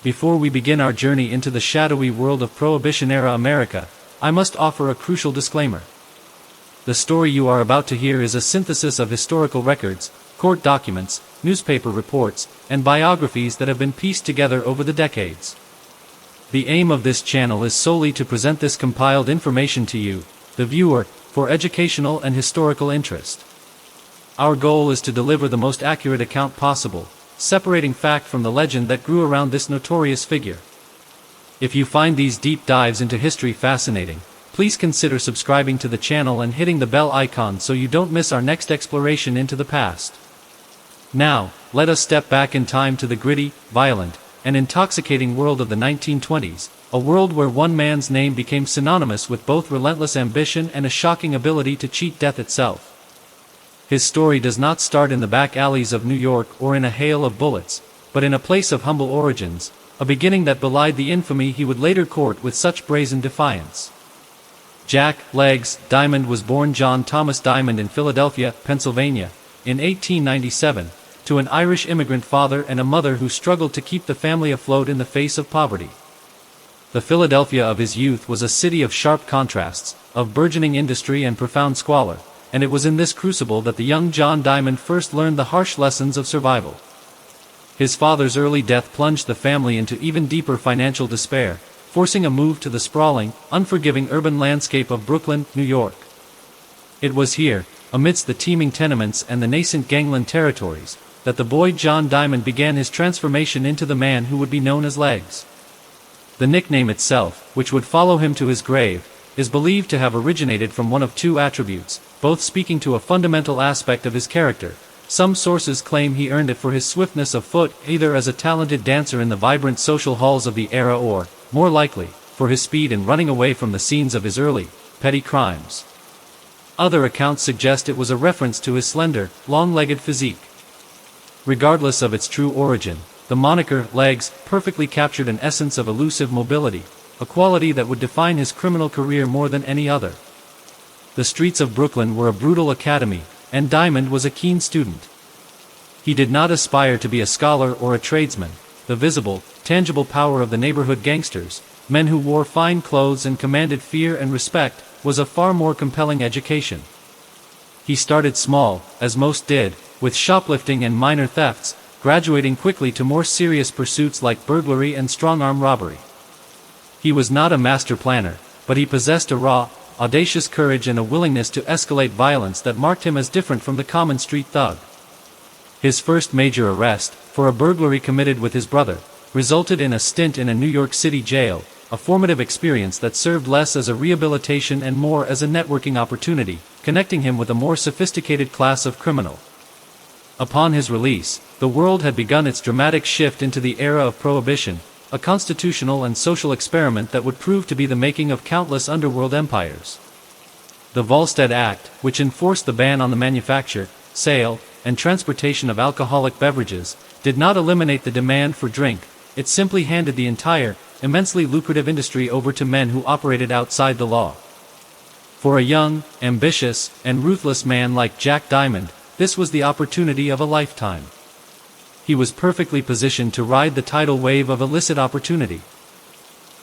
Before we begin our journey into the shadowy world of Prohibition-era America, I must offer a crucial disclaimer. The story you are about to hear is a synthesis of historical records, court documents, newspaper reports, and biographies that have been pieced together over the decades. The aim of this channel is solely to present this compiled information to you, the viewer, for educational and historical interest. Our goal is to deliver the most accurate account possible, separating fact from the legend that grew around this notorious figure. If you find these deep dives into history fascinating, please consider subscribing to the channel and hitting the bell icon so you don't miss our next exploration into the past. Now, let us step back in time to the gritty, violent, and intoxicating world of the 1920s, a world where one man's name became synonymous with both relentless ambition and a shocking ability to cheat death itself. His story does not start in the back alleys of New York or in a hail of bullets, but in a place of humble origins, a beginning that belied the infamy he would later court with such brazen defiance. Jack "Legs" Diamond was born John Thomas Diamond in Philadelphia, Pennsylvania, in 1897, to an Irish immigrant father and a mother who struggled to keep the family afloat in the face of poverty. The Philadelphia of his youth was a city of sharp contrasts, of burgeoning industry and profound squalor, and it was in this crucible that the young John Diamond first learned the harsh lessons of survival. His father's early death plunged the family into even deeper financial despair, forcing a move to the sprawling, unforgiving urban landscape of Brooklyn, New York. It was here, amidst the teeming tenements and the nascent gangland territories, that the boy John Diamond began his transformation into the man who would be known as Legs. The nickname itself, which would follow him to his grave, is believed to have originated from one of two attributes, both speaking to a fundamental aspect of his character. Some sources claim he earned it for his swiftness of foot, either as a talented dancer in the vibrant social halls of the era or, more likely, for his speed in running away from the scenes of his early, petty crimes. Other accounts suggest it was a reference to his slender, long-legged physique. Regardless of its true origin, the moniker "Legs" perfectly captured an essence of elusive mobility, a quality that would define his criminal career more than any other. The streets of Brooklyn were a brutal academy, and Diamond was a keen student. He did not aspire to be a scholar or a tradesman. The visible, tangible power of the neighborhood gangsters, men who wore fine clothes and commanded fear and respect, was a far more compelling education. He started small, as most did, with shoplifting and minor thefts, graduating quickly to more serious pursuits like burglary and strong-arm robbery. He was not a master planner, but he possessed a raw, audacious courage and a willingness to escalate violence that marked him as different from the common street thug. His first major arrest, for a burglary committed with his brother, resulted in a stint in a New York City jail, a formative experience that served less as a rehabilitation and more as a networking opportunity, connecting him with a more sophisticated class of criminal. Upon his release, the world had begun its dramatic shift into the era of Prohibition, a constitutional and social experiment that would prove to be the making of countless underworld empires. The Volstead Act, which enforced the ban on the manufacture, sale, and transportation of alcoholic beverages, did not eliminate the demand for drink. It simply handed the entire, immensely lucrative industry over to men who operated outside the law. For a young, ambitious, and ruthless man like Jack Diamond, this was the opportunity of a lifetime. He was perfectly positioned to ride the tidal wave of illicit opportunity.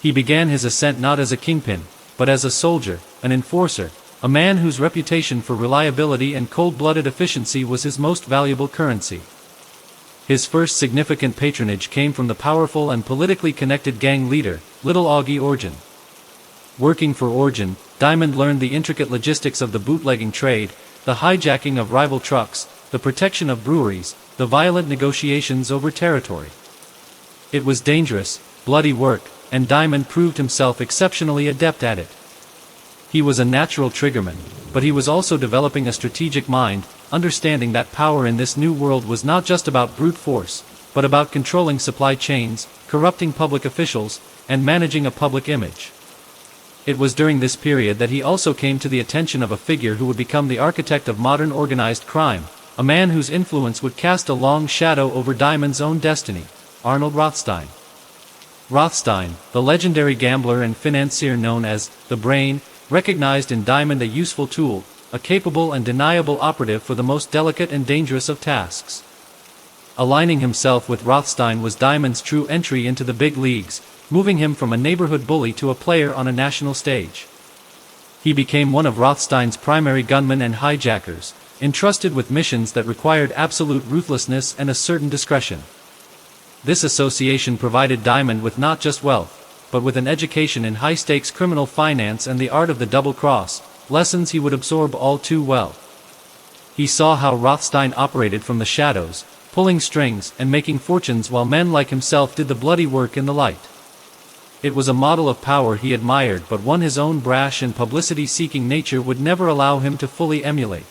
He began his ascent not as a kingpin, but as a soldier, an enforcer, a man whose reputation for reliability and cold-blooded efficiency was his most valuable currency. His first significant patronage came from the powerful and politically connected gang leader, Little Augie Orgen. Working for Orgen, Diamond learned the intricate logistics of the bootlegging trade, the hijacking of rival trucks, the protection of breweries, the violent negotiations over territory. It was dangerous, bloody work, and Diamond proved himself exceptionally adept at it. He was a natural triggerman, but he was also developing a strategic mind, understanding that power in this new world was not just about brute force, but about controlling supply chains, corrupting public officials, and managing a public image. It was during this period that he also came to the attention of a figure who would become the architect of modern organized crime, a man whose influence would cast a long shadow over Diamond's own destiny, Arnold Rothstein. Rothstein, the legendary gambler and financier known as the Brain, recognized in Diamond a useful tool, a capable and deniable operative for the most delicate and dangerous of tasks. Aligning himself with Rothstein was Diamond's true entry into the big leagues, moving him from a neighborhood bully to a player on a national stage. He became one of Rothstein's primary gunmen and hijackers, entrusted with missions that required absolute ruthlessness and a certain discretion. This association provided Diamond with not just wealth, but with an education in high-stakes criminal finance and the art of the double cross, lessons he would absorb all too well. He saw how Rothstein operated from the shadows, pulling strings and making fortunes while men like himself did the bloody work in the light. It was a model of power he admired, but one his own brash and publicity-seeking nature would never allow him to fully emulate.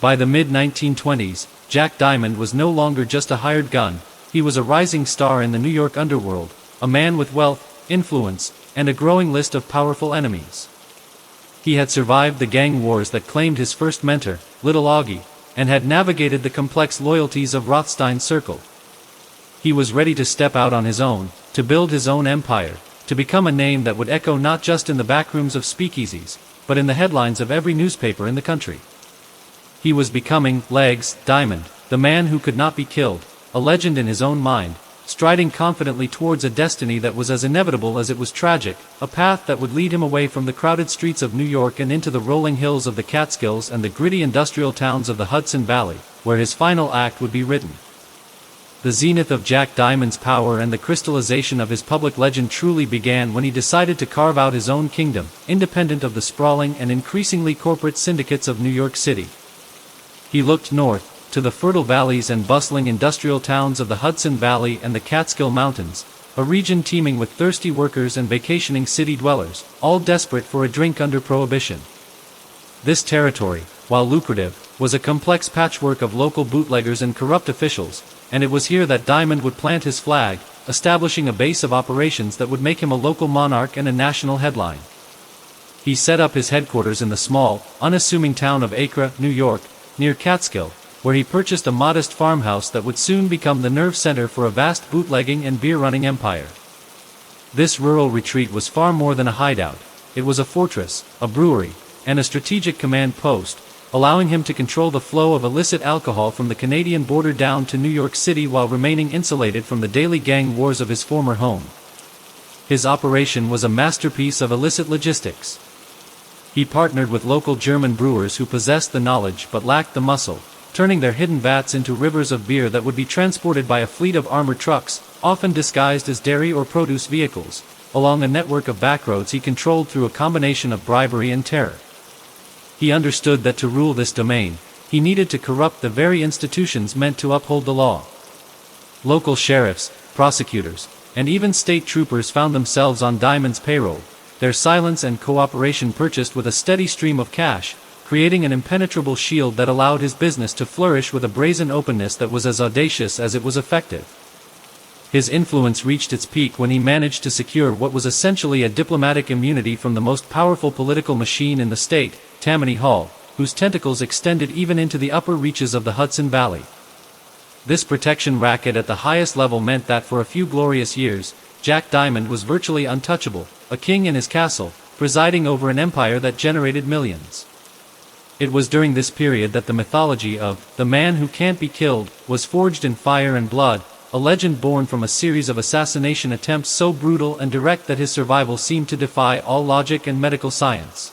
By the mid-1920s, Jack Diamond was no longer just a hired gun, he was a rising star in the New York underworld, a man with wealth, influence, and a growing list of powerful enemies. He had survived the gang wars that claimed his first mentor, Little Augie, and had navigated the complex loyalties of Rothstein's circle. He was ready to step out on his own, to build his own empire, to become a name that would echo not just in the backrooms of speakeasies, but in the headlines of every newspaper in the country. He was becoming Legs Diamond, the man who could not be killed, a legend in his own mind, striding confidently towards a destiny that was as inevitable as it was tragic, a path that would lead him away from the crowded streets of New York and into the rolling hills of the Catskills and the gritty industrial towns of the Hudson Valley, where his final act would be written. The zenith of Jack Diamond's power and the crystallization of his public legend truly began when he decided to carve out his own kingdom, independent of the sprawling and increasingly corporate syndicates of New York City. He looked north, to the fertile valleys and bustling industrial towns of the Hudson Valley and the Catskill Mountains, a region teeming with thirsty workers and vacationing city dwellers, all desperate for a drink under Prohibition. This territory, while lucrative, was a complex patchwork of local bootleggers and corrupt officials, and it was here that Diamond would plant his flag, establishing a base of operations that would make him a local monarch and a national headline. He set up his headquarters in the small, unassuming town of Acre, New York, near Catskill, where he purchased a modest farmhouse that would soon become the nerve center for a vast bootlegging and beer-running empire. This rural retreat was far more than a hideout. It was a fortress, a brewery, and a strategic command post, allowing him to control the flow of illicit alcohol from the Canadian border down to New York City while remaining insulated from the daily gang wars of his former home. His operation was a masterpiece of illicit logistics. He partnered with local German brewers who possessed the knowledge but lacked the muscle, turning their hidden vats into rivers of beer that would be transported by a fleet of armored trucks, often disguised as dairy or produce vehicles, along a network of backroads he controlled through a combination of bribery and terror. He understood that to rule this domain, he needed to corrupt the very institutions meant to uphold the law. Local sheriffs, prosecutors, and even state troopers found themselves on Diamond's payroll, their silence and cooperation purchased with a steady stream of cash, creating an impenetrable shield that allowed his business to flourish with a brazen openness that was as audacious as it was effective. His influence reached its peak when he managed to secure what was essentially a diplomatic immunity from the most powerful political machine in the state, Tammany Hall, whose tentacles extended even into the upper reaches of the Hudson Valley. This protection racket at the highest level meant that for a few glorious years, Jack Diamond was virtually untouchable, a king in his castle, presiding over an empire that generated millions. It was during this period that the mythology of the man who can't be killed was forged in fire and blood, a legend born from a series of assassination attempts so brutal and direct that his survival seemed to defy all logic and medical science.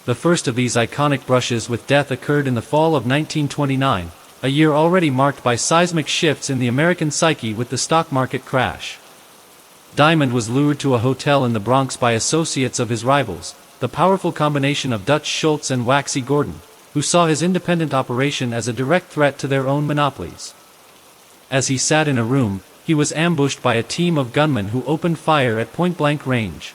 The first of these iconic brushes with death occurred in the fall of 1929, a year already marked by seismic shifts in the American psyche with the stock market crash. Diamond was lured to a hotel in the Bronx by associates of his rivals, the powerful combination of Dutch Schultz and Waxey Gordon, who saw his independent operation as a direct threat to their own monopolies. As he sat in a room, he was ambushed by a team of gunmen who opened fire at point-blank range.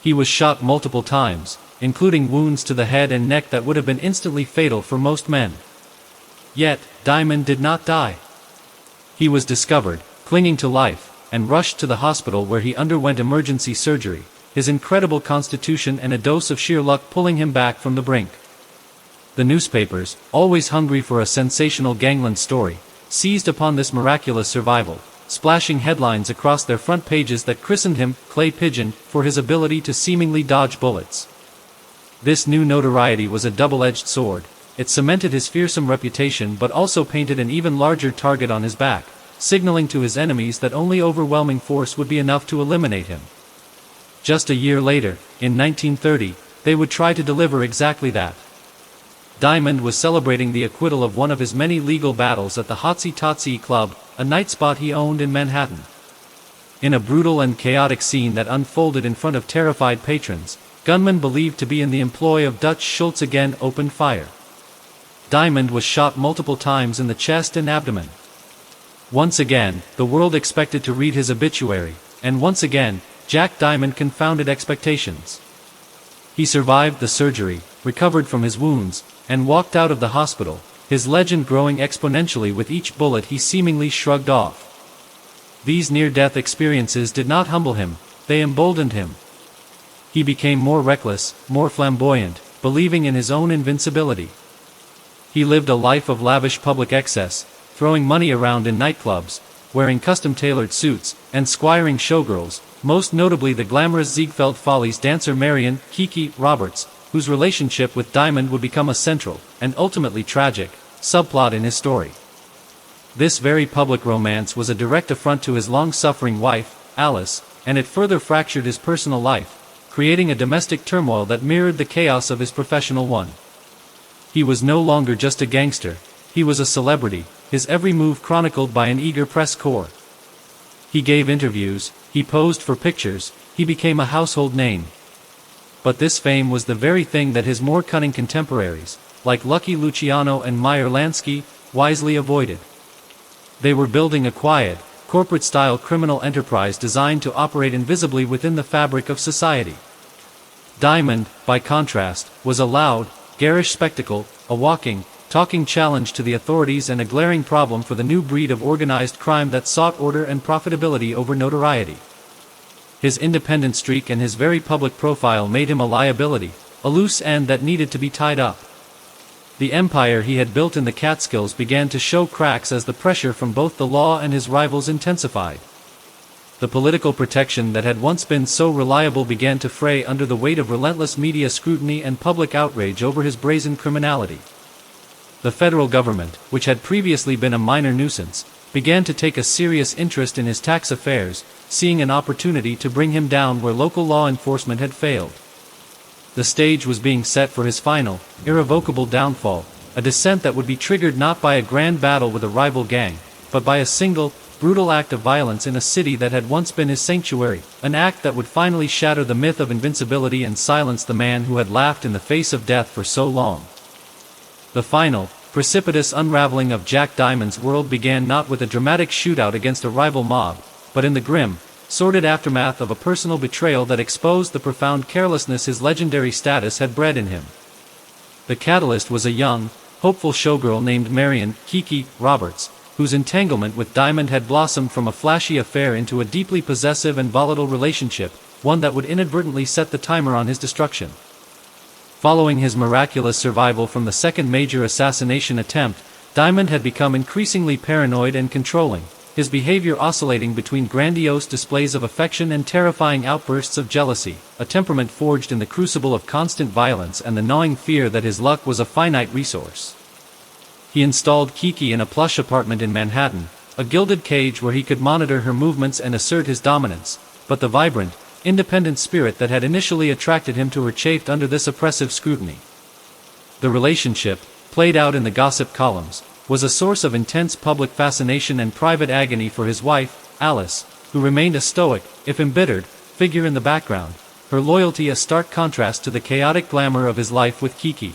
He was shot multiple times, including wounds to the head and neck that would have been instantly fatal for most men. Yet, Diamond did not die. He was discovered, clinging to life, and rushed to the hospital where he underwent emergency surgery, his incredible constitution and a dose of sheer luck pulling him back from the brink. The newspapers, always hungry for a sensational gangland story, seized upon this miraculous survival, splashing headlines across their front pages that christened him Clay Pigeon for his ability to seemingly dodge bullets. This new notoriety was a double-edged sword. it cemented his fearsome reputation but also painted an even larger target on his back, signaling to his enemies that only overwhelming force would be enough to eliminate him. Just a year later, in 1930, they would try to deliver exactly that. Diamond was celebrating the acquittal of one of his many legal battles at the Totsy Club, a night spot he owned in Manhattan. In a brutal and chaotic scene that unfolded in front of terrified patrons, gunmen believed to be in the employ of Dutch Schultz again opened fire. Diamond was shot multiple times in the chest and abdomen. Once again, the world expected to read his obituary, and once again, Jack Diamond confounded expectations. He survived the surgery, recovered from his wounds, and walked out of the hospital, his legend growing exponentially with each bullet he seemingly shrugged off. These near-death experiences did not humble him, they emboldened him. He became more reckless, more flamboyant, believing in his own invincibility. He lived a life of lavish public excess, throwing money around in nightclubs, wearing custom-tailored suits, and squiring showgirls, most notably the glamorous Ziegfeld Follies dancer Kiki Roberts, whose relationship with Diamond would become a central, and ultimately tragic, subplot in his story. This very public romance was a direct affront to his long-suffering wife, Alice, and it further fractured his personal life, creating a domestic turmoil that mirrored the chaos of his professional one. He was no longer just a gangster, he was a celebrity, his every move chronicled by an eager press corps. He gave interviews, he posed for pictures, he became a household name. But this fame was the very thing that his more cunning contemporaries, like Lucky Luciano and Meyer Lansky, wisely avoided. They were building a quiet, corporate-style criminal enterprise designed to operate invisibly within the fabric of society. Diamond, by contrast, was a loud, garish spectacle, a walking, talking challenge to the authorities and a glaring problem for the new breed of organized crime that sought order and profitability over notoriety. His independent streak and his very public profile made him a liability, a loose end that needed to be tied up. The empire he had built in the Catskills began to show cracks as the pressure from both the law and his rivals intensified. The political protection that had once been so reliable began to fray under the weight of relentless media scrutiny and public outrage over his brazen criminality. The federal government, which had previously been a minor nuisance, began to take a serious interest in his tax affairs, seeing an opportunity to bring him down where local law enforcement had failed. The stage was being set for his final, irrevocable downfall, a descent that would be triggered not by a grand battle with a rival gang, but by a single, brutal act of violence in a city that had once been his sanctuary, an act that would finally shatter the myth of invincibility and silence the man who had laughed in the face of death for so long. The final, precipitous unraveling of Jack Diamond's world began not with a dramatic shootout against a rival mob, but in the grim, sordid aftermath of a personal betrayal that exposed the profound carelessness his legendary status had bred in him. The catalyst was a young, hopeful showgirl named Kiki Roberts, whose entanglement with Diamond had blossomed from a flashy affair into a deeply possessive and volatile relationship, one that would inadvertently set the timer on his destruction. Following his miraculous survival from the second major assassination attempt, Diamond had become increasingly paranoid and controlling, his behavior oscillating between grandiose displays of affection and terrifying outbursts of jealousy, a temperament forged in the crucible of constant violence and the gnawing fear that his luck was a finite resource. He installed Kiki in a plush apartment in Manhattan, a gilded cage where he could monitor her movements and assert his dominance, but the vibrant, independent spirit that had initially attracted him to her chafed under this oppressive scrutiny. The relationship, played out in the gossip columns, was a source of intense public fascination and private agony for his wife, Alice, who remained a stoic, if embittered, figure in the background, her loyalty a stark contrast to the chaotic glamour of his life with Kiki.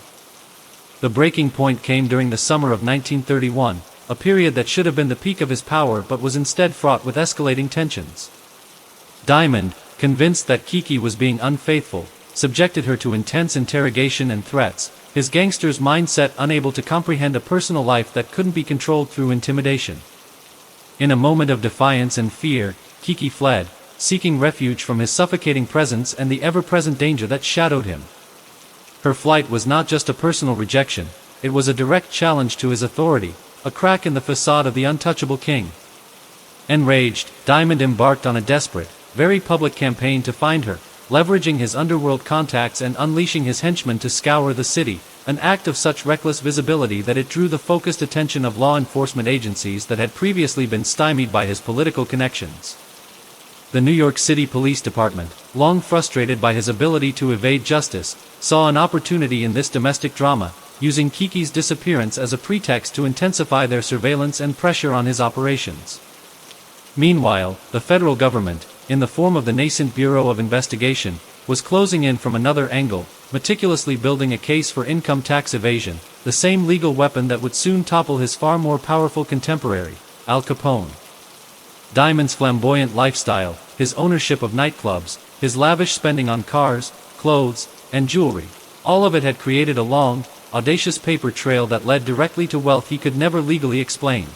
The breaking point came during the summer of 1931, a period that should have been the peak of his power but was instead fraught with escalating tensions. Diamond, convinced that Kiki was being unfaithful, subjected her to intense interrogation and threats, his gangster's mindset unable to comprehend a personal life that couldn't be controlled through intimidation. In a moment of defiance and fear, Kiki fled, seeking refuge from his suffocating presence and the ever-present danger that shadowed him. Her flight was not just a personal rejection, it was a direct challenge to his authority, a crack in the facade of the untouchable king. Enraged, Diamond embarked on a desperate, very public campaign to find her, leveraging his underworld contacts and unleashing his henchmen to scour the city, an act of such reckless visibility that it drew the focused attention of law enforcement agencies that had previously been stymied by his political connections. The New York City Police Department, long frustrated by his ability to evade justice, saw an opportunity in this domestic drama, using Kiki's disappearance as a pretext to intensify their surveillance and pressure on his operations. Meanwhile, the federal government, in the form of the nascent Bureau of Investigation, was closing in from another angle, meticulously building a case for income tax evasion, the same legal weapon that would soon topple his far more powerful contemporary, Al Capone. Diamond's flamboyant lifestyle, his ownership of nightclubs, his lavish spending on cars, clothes, and jewelry, all of it had created a long, audacious paper trail that led directly to wealth he could never legally explain.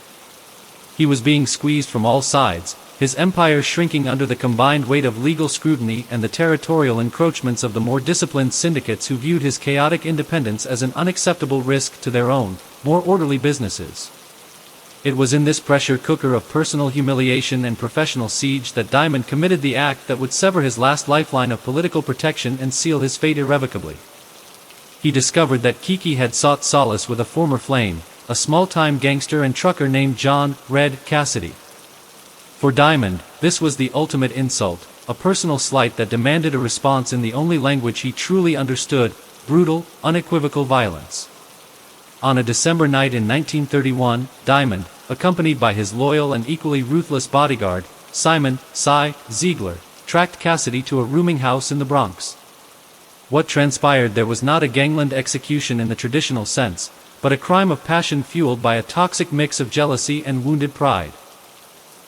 He was being squeezed from all sides, his empire shrinking under the combined weight of legal scrutiny and the territorial encroachments of the more disciplined syndicates who viewed his chaotic independence as an unacceptable risk to their own, more orderly businesses. It was in this pressure cooker of personal humiliation and professional siege that Diamond committed the act that would sever his last lifeline of political protection and seal his fate irrevocably. He discovered that Kiki had sought solace with a former flame, a small-time gangster and trucker named John "Red" Cassidy. For Diamond, this was the ultimate insult, a personal slight that demanded a response in the only language he truly understood: brutal, unequivocal violence. On a December night in 1931, Diamond, accompanied by his loyal and equally ruthless bodyguard, Simon "Cy" Ziegler, tracked Cassidy to a rooming house in the Bronx. What transpired there was not a gangland execution in the traditional sense, but a crime of passion fueled by a toxic mix of jealousy and wounded pride.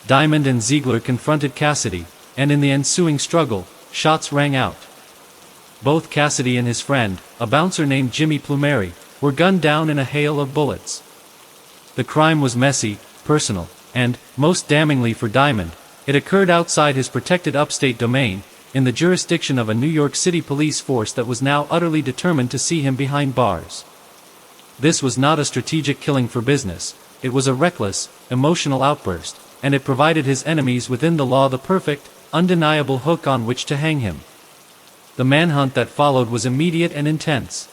Diamond and Ziegler confronted Cassidy, and in the ensuing struggle, shots rang out. Both Cassidy and his friend, a bouncer named Jimmy Plumeri, were gunned down in a hail of bullets. The crime was messy, personal, and, most damningly for Diamond, it occurred outside his protected upstate domain, in the jurisdiction of a New York City police force that was now utterly determined to see him behind bars. This was not a strategic killing for business, it was a reckless, emotional outburst, and it provided his enemies within the law the perfect, undeniable hook on which to hang him. The manhunt that followed was immediate and intense.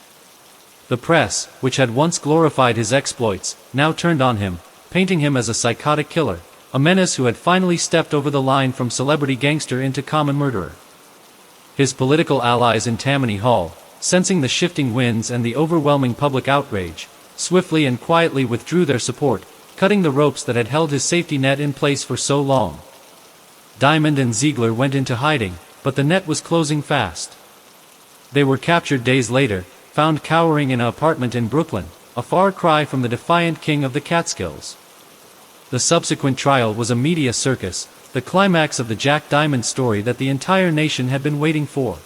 The press, which had once glorified his exploits, now turned on him, painting him as a psychotic killer, a menace who had finally stepped over the line from celebrity gangster into common murderer. His political allies in Tammany Hall, sensing the shifting winds and the overwhelming public outrage, swiftly and quietly withdrew their support, cutting the ropes that had held his safety net in place for so long. Diamond and Ziegler went into hiding, but the net was closing fast. They were captured days later, found cowering in an apartment in Brooklyn, a far cry from the defiant king of the Catskills. The subsequent trial was a media circus, the climax of the Jack Diamond story that the entire nation had been waiting for.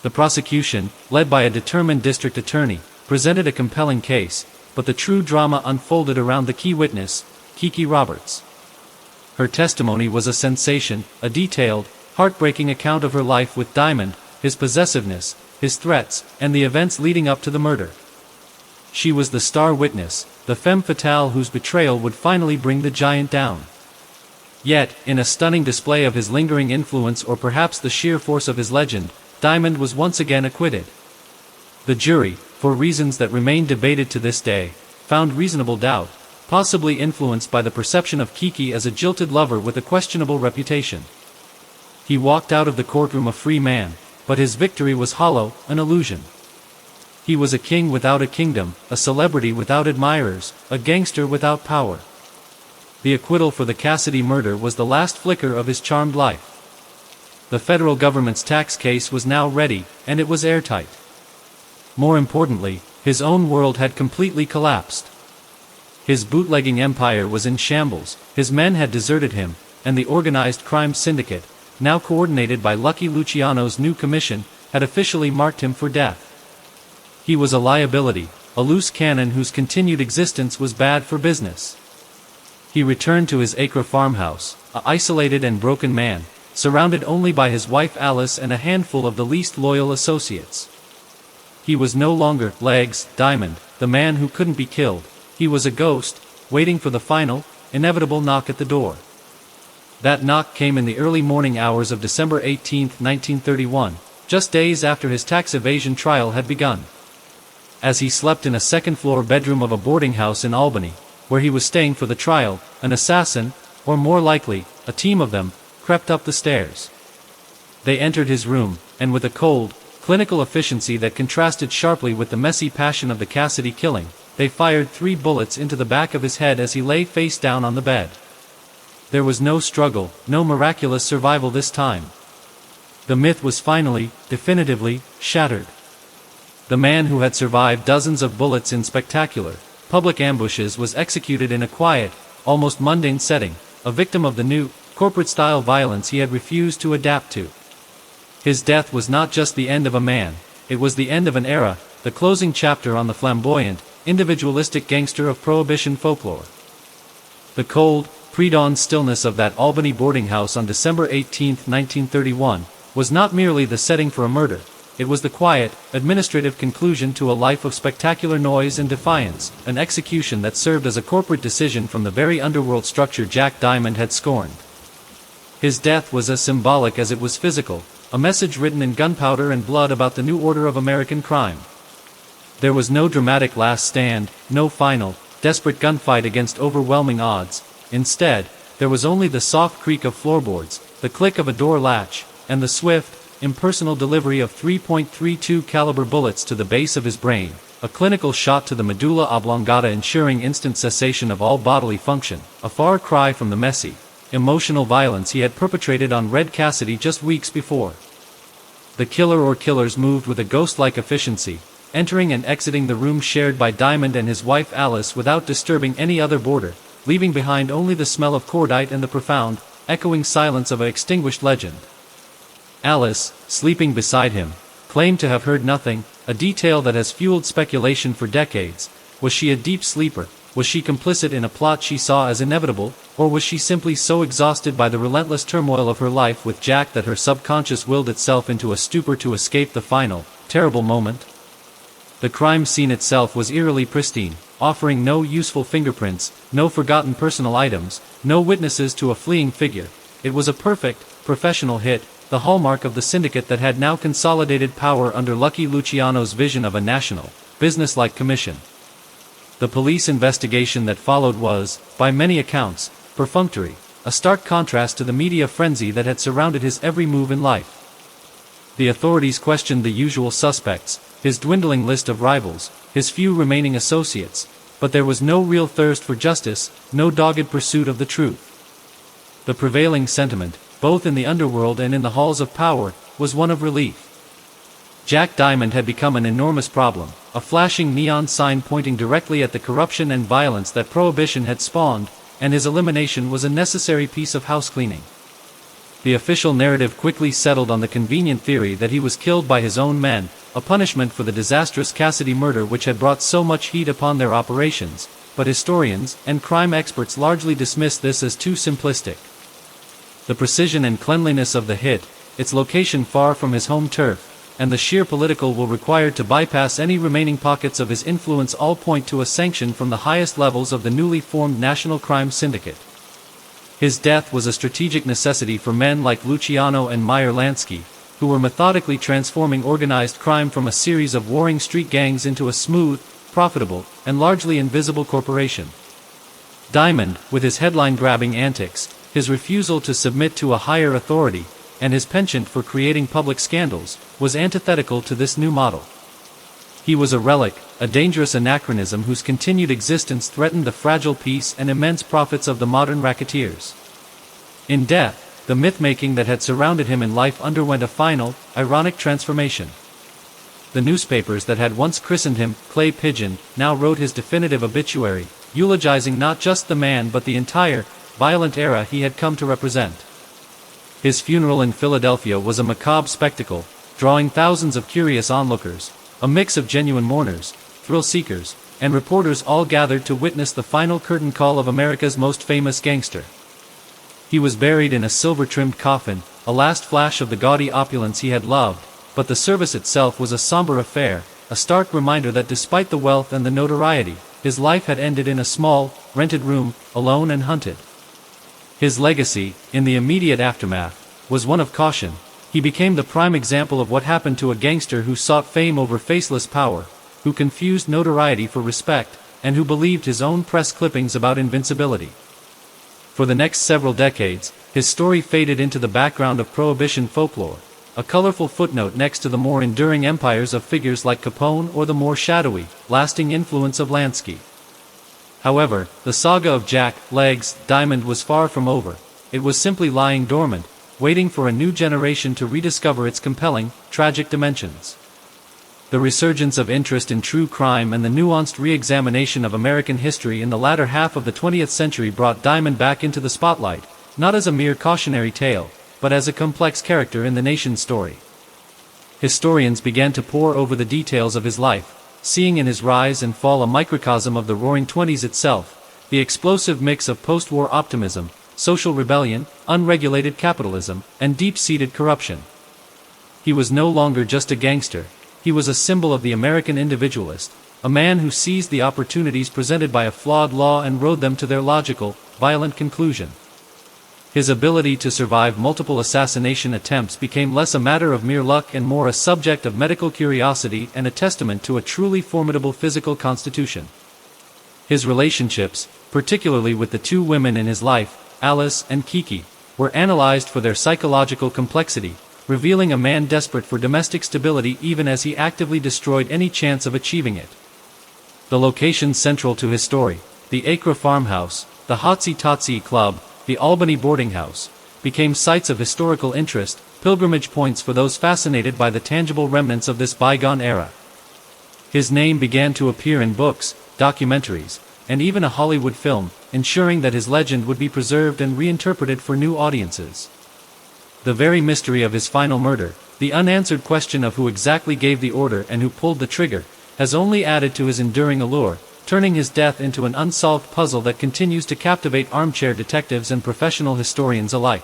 The prosecution, led by a determined district attorney, presented a compelling case, but the true drama unfolded around the key witness, Kiki Roberts. Her testimony was a sensation, a detailed, heartbreaking account of her life with Diamond, his possessiveness, his threats, and the events leading up to the murder. She was the star witness, the femme fatale whose betrayal would finally bring the giant down. Yet, in a stunning display of his lingering influence or perhaps the sheer force of his legend, Diamond was once again acquitted. The jury, for reasons that remain debated to this day, found reasonable doubt, possibly influenced by the perception of Kiki as a jilted lover with a questionable reputation. He walked out of the courtroom a free man, but his victory was hollow, an illusion. He was a king without a kingdom, a celebrity without admirers, a gangster without power. The acquittal for the Cassidy murder was the last flicker of his charmed life. The federal government's tax case was now ready, and it was airtight. More importantly, his own world had completely collapsed. His bootlegging empire was in shambles, his men had deserted him, and the organized crime syndicate, now coordinated by Lucky Luciano's new commission, had officially marked him for death. He was a liability, a loose cannon whose continued existence was bad for business. He returned to his acre farmhouse, an isolated and broken man, surrounded only by his wife Alice and a handful of the least loyal associates. He was no longer Legs Diamond, the man who couldn't be killed. He was a ghost, waiting for the final, inevitable knock at the door. That knock came in the early morning hours of December 18, 1931, just days after his tax evasion trial had begun. as he slept in a second-floor bedroom of a boarding house in Albany, where he was staying for the trial, an assassin, or more likely, a team of them, crept up the stairs. They entered his room, and with a cold, clinical efficiency that contrasted sharply with the messy passion of the Cassidy killing, they fired 3 bullets into the back of his head as he lay face down on the bed. There was no struggle, no miraculous survival this time. The myth was finally, definitively, shattered. The man who had survived dozens of bullets in spectacular, public ambushes was executed in a quiet, almost mundane setting, a victim of the new, corporate-style violence he had refused to adapt to. His death was not just the end of a man, it was the end of an era, the closing chapter on the flamboyant, individualistic gangster of Prohibition folklore. The cold, pre-dawn stillness of that Albany boarding house on December 18, 1931, was not merely the setting for a murder, it was the quiet, administrative conclusion to a life of spectacular noise and defiance, an execution that served as a corporate decision from the very underworld structure Jack Diamond had scorned. His death was as symbolic as it was physical, a message written in gunpowder and blood about the new order of American crime. There was no dramatic last stand, no final, desperate gunfight against overwhelming odds. Instead, there was only the soft creak of floorboards, the click of a door latch, and the swift, impersonal delivery of 3.32 caliber bullets to the base of his brain, a clinical shot to the medulla oblongata ensuring instant cessation of all bodily function, a far cry from the messy, emotional violence he had perpetrated on Red Cassidy just weeks before. The killer or killers moved with a ghost-like efficiency, entering and exiting the room shared by Diamond and his wife Alice without disturbing any other boarder, leaving behind only the smell of cordite and the profound, echoing silence of an extinguished legend. Alice, sleeping beside him, claimed to have heard nothing, a detail that has fueled speculation for decades. Was she a deep sleeper? Was she complicit in a plot she saw as inevitable, or was she simply so exhausted by the relentless turmoil of her life with Jack that her subconscious willed itself into a stupor to escape the final, terrible moment? The crime scene itself was eerily pristine, offering no useful fingerprints, no forgotten personal items, no witnesses to a fleeing figure. It was a perfect, professional hit, the hallmark of the syndicate that had now consolidated power under Lucky Luciano's vision of a national, business-like commission. The police investigation that followed was, by many accounts, perfunctory, a stark contrast to the media frenzy that had surrounded his every move in life. The authorities questioned the usual suspects, his dwindling list of rivals, his few remaining associates, but there was no real thirst for justice, no dogged pursuit of the truth. The prevailing sentiment, both in the underworld and in the halls of power, was one of relief. Jack Diamond had become an enormous problem, a flashing neon sign pointing directly at the corruption and violence that Prohibition had spawned, and his elimination was a necessary piece of housecleaning. The official narrative quickly settled on the convenient theory that he was killed by his own men, a punishment for the disastrous Cassidy murder which had brought so much heat upon their operations, but historians and crime experts largely dismissed this as too simplistic. The precision and cleanliness of the hit, its location far from his home turf, and the sheer political will required to bypass any remaining pockets of his influence all point to a sanction from the highest levels of the newly formed national crime syndicate. His death was a strategic necessity for men like Luciano and Meyer Lansky, who were methodically transforming organized crime from a series of warring street gangs into a smooth, profitable, and largely invisible corporation. Diamond, with his headline-grabbing antics, his refusal to submit to a higher authority, and his penchant for creating public scandals, was antithetical to this new model. He was a relic, a dangerous anachronism whose continued existence threatened the fragile peace and immense profits of the modern racketeers. In death, the myth-making that had surrounded him in life underwent a final, ironic transformation. The newspapers that had once christened him Clay Pigeon now wrote his definitive obituary, eulogizing not just the man but the entire, violent era he had come to represent. His funeral in Philadelphia was a macabre spectacle, drawing thousands of curious onlookers, a mix of genuine mourners, thrill-seekers, and reporters all gathered to witness the final curtain call of America's most famous gangster. He was buried in a silver-trimmed coffin, a last flash of the gaudy opulence he had loved, but the service itself was a somber affair, a stark reminder that despite the wealth and the notoriety, his life had ended in a small, rented room, alone and hunted. His legacy, in the immediate aftermath, was one of caution. He became the prime example of what happened to a gangster who sought fame over faceless power, who confused notoriety for respect, and who believed his own press clippings about invincibility. For the next several decades, his story faded into the background of Prohibition folklore, a colorful footnote next to the more enduring empires of figures like Capone or the more shadowy, lasting influence of Lansky. However, the saga of Jack Legs Diamond was far from over. It was simply lying dormant, waiting for a new generation to rediscover its compelling, tragic dimensions. The resurgence of interest in true crime and the nuanced re-examination of American history in the latter half of the 20th century brought Diamond back into the spotlight, not as a mere cautionary tale, but as a complex character in the nation's story. Historians began to pore over the details of his life, seeing in his rise and fall a microcosm of the Roaring Twenties itself, the explosive mix of post-war optimism, social rebellion, unregulated capitalism, and deep-seated corruption. He was no longer just a gangster. He was a symbol of the American individualist, a man who seized the opportunities presented by a flawed law and rode them to their logical, violent conclusion. His ability to survive multiple assassination attempts became less a matter of mere luck and more a subject of medical curiosity and a testament to a truly formidable physical constitution. His relationships, particularly with the two women in his life, Alice and Kiki, were analyzed for their psychological complexity, revealing a man desperate for domestic stability even as he actively destroyed any chance of achieving it. The locations central to his story, the Acre farmhouse, the Hotsy Totsy club, the Albany boarding house, became sites of historical interest, pilgrimage points for those fascinated by the tangible remnants of this bygone era. His name began to appear in books, documentaries, and even a Hollywood film, ensuring that his legend would be preserved and reinterpreted for new audiences. The very mystery of his final murder, the unanswered question of who exactly gave the order and who pulled the trigger, has only added to his enduring allure, turning his death into an unsolved puzzle that continues to captivate armchair detectives and professional historians alike.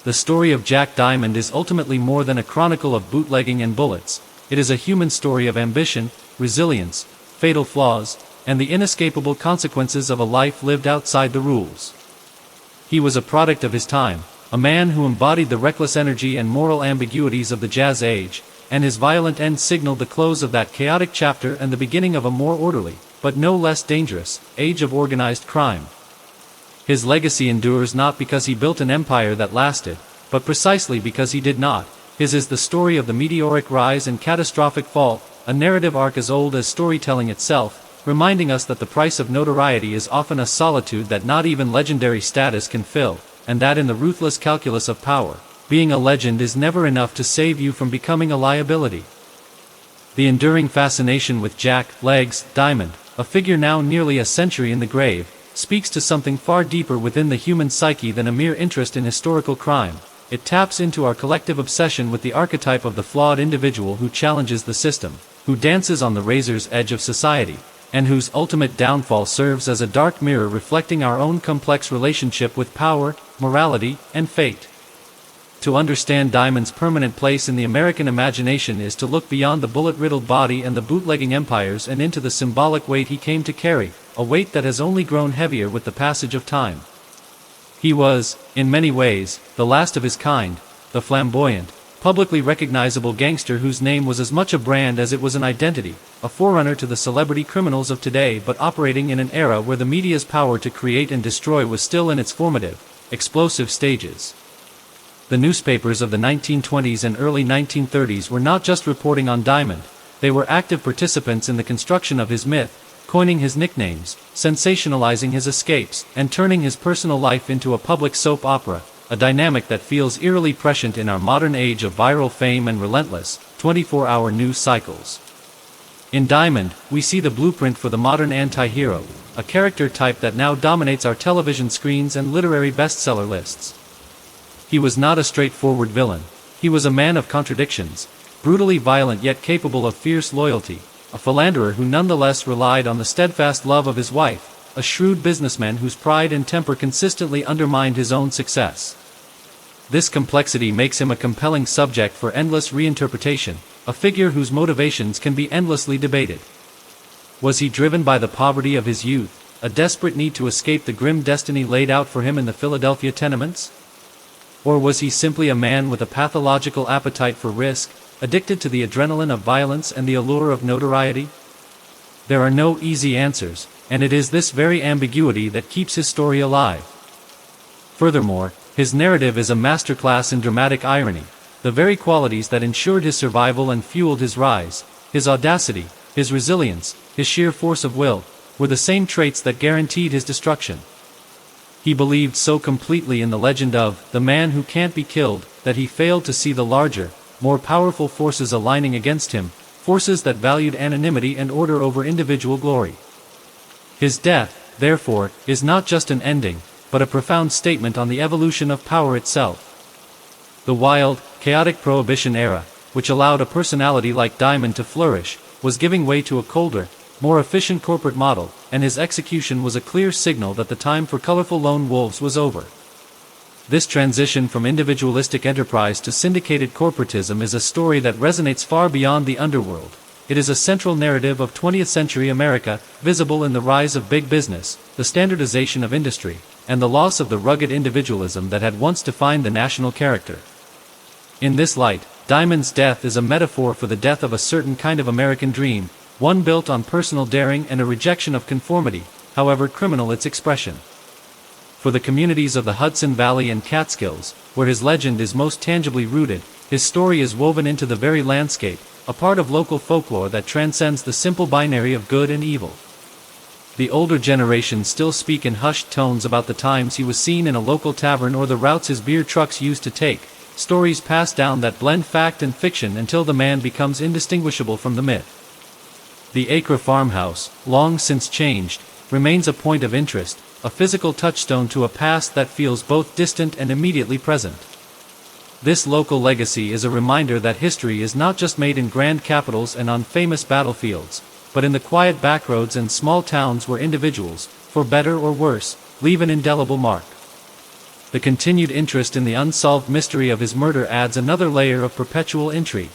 The story of Jack Diamond is ultimately more than a chronicle of bootlegging and bullets. It is a human story of ambition, resilience, fatal flaws, and the inescapable consequences of a life lived outside the rules. He was a product of his time, a man who embodied the reckless energy and moral ambiguities of the jazz age, and his violent end signaled the close of that chaotic chapter and the beginning of a more orderly, but no less dangerous, age of organized crime. His legacy endures not because he built an empire that lasted, but precisely because he did not. His is the story of the meteoric rise and catastrophic fall, a narrative arc as old as storytelling itself, reminding us that the price of notoriety is often a solitude that not even legendary status can fill, and that in the ruthless calculus of power, being a legend is never enough to save you from becoming a liability. The enduring fascination with Jack Legs Diamond, a figure now nearly a century in the grave, speaks to something far deeper within the human psyche than a mere interest in historical crime. It taps into our collective obsession with the archetype of the flawed individual who challenges the system, who dances on the razor's edge of society, and whose ultimate downfall serves as a dark mirror reflecting our own complex relationship with power, morality, and fate. To understand Diamond's permanent place in the American imagination is to look beyond the bullet-riddled body and the bootlegging empires and into the symbolic weight he came to carry, a weight that has only grown heavier with the passage of time. He was, in many ways, the last of his kind, the flamboyant, publicly recognizable gangster whose name was as much a brand as it was an identity, a forerunner to the celebrity criminals of today but operating in an era where the media's power to create and destroy was still in its formative, explosive stages. The newspapers of the 1920s and early 1930s were not just reporting on Diamond, they were active participants in the construction of his myth, coining his nicknames, sensationalizing his escapes, and turning his personal life into a public soap opera, a dynamic that feels eerily prescient in our modern age of viral fame and relentless, 24-hour news cycles. In Diamond, we see the blueprint for the modern anti-hero, a character type that now dominates our television screens and literary bestseller lists. He was not a straightforward villain. He was a man of contradictions, brutally violent yet capable of fierce loyalty, a philanderer who nonetheless relied on the steadfast love of his wife, a shrewd businessman whose pride and temper consistently undermined his own success. This complexity makes him a compelling subject for endless reinterpretation, a figure whose motivations can be endlessly debated. Was he driven by the poverty of his youth, a desperate need to escape the grim destiny laid out for him in the Philadelphia tenements? Or was he simply a man with a pathological appetite for risk, addicted to the adrenaline of violence and the allure of notoriety? There are no easy answers, and it is this very ambiguity that keeps his story alive. Furthermore, his narrative is a masterclass in dramatic irony, the very qualities that ensured his survival and fueled his rise. His audacity, his resilience, his sheer force of will, were the same traits that guaranteed his destruction. He believed so completely in the legend of the man who can't be killed, that he failed to see the larger, more powerful forces aligning against him, forces that valued anonymity and order over individual glory. His death, therefore, is not just an ending, but a profound statement on the evolution of power itself. The wild, chaotic Prohibition era, which allowed a personality like Diamond to flourish, was giving way to a colder, more efficient corporate model, and his execution was a clear signal that the time for colorful lone wolves was over. This transition from individualistic enterprise to syndicated corporatism is a story that resonates far beyond the underworld. It is a central narrative of 20th century America, visible in the rise of big business, the standardization of industry, and the loss of the rugged individualism that had once defined the national character. In this light, Diamond's death is a metaphor for the death of a certain kind of American dream, one built on personal daring and a rejection of conformity, however criminal its expression. For the communities of the Hudson Valley and Catskills, where his legend is most tangibly rooted, his story is woven into the very landscape, a part of local folklore that transcends the simple binary of good and evil. The older generations still speak in hushed tones about the times he was seen in a local tavern or the routes his beer trucks used to take, stories passed down that blend fact and fiction until the man becomes indistinguishable from the myth. The Acre farmhouse, long since changed, remains a point of interest, a physical touchstone to a past that feels both distant and immediately present. This local legacy is a reminder that history is not just made in grand capitals and on famous battlefields, but in the quiet backroads and small towns where individuals, for better or worse, leave an indelible mark. The continued interest in the unsolved mystery of his murder adds another layer of perpetual intrigue.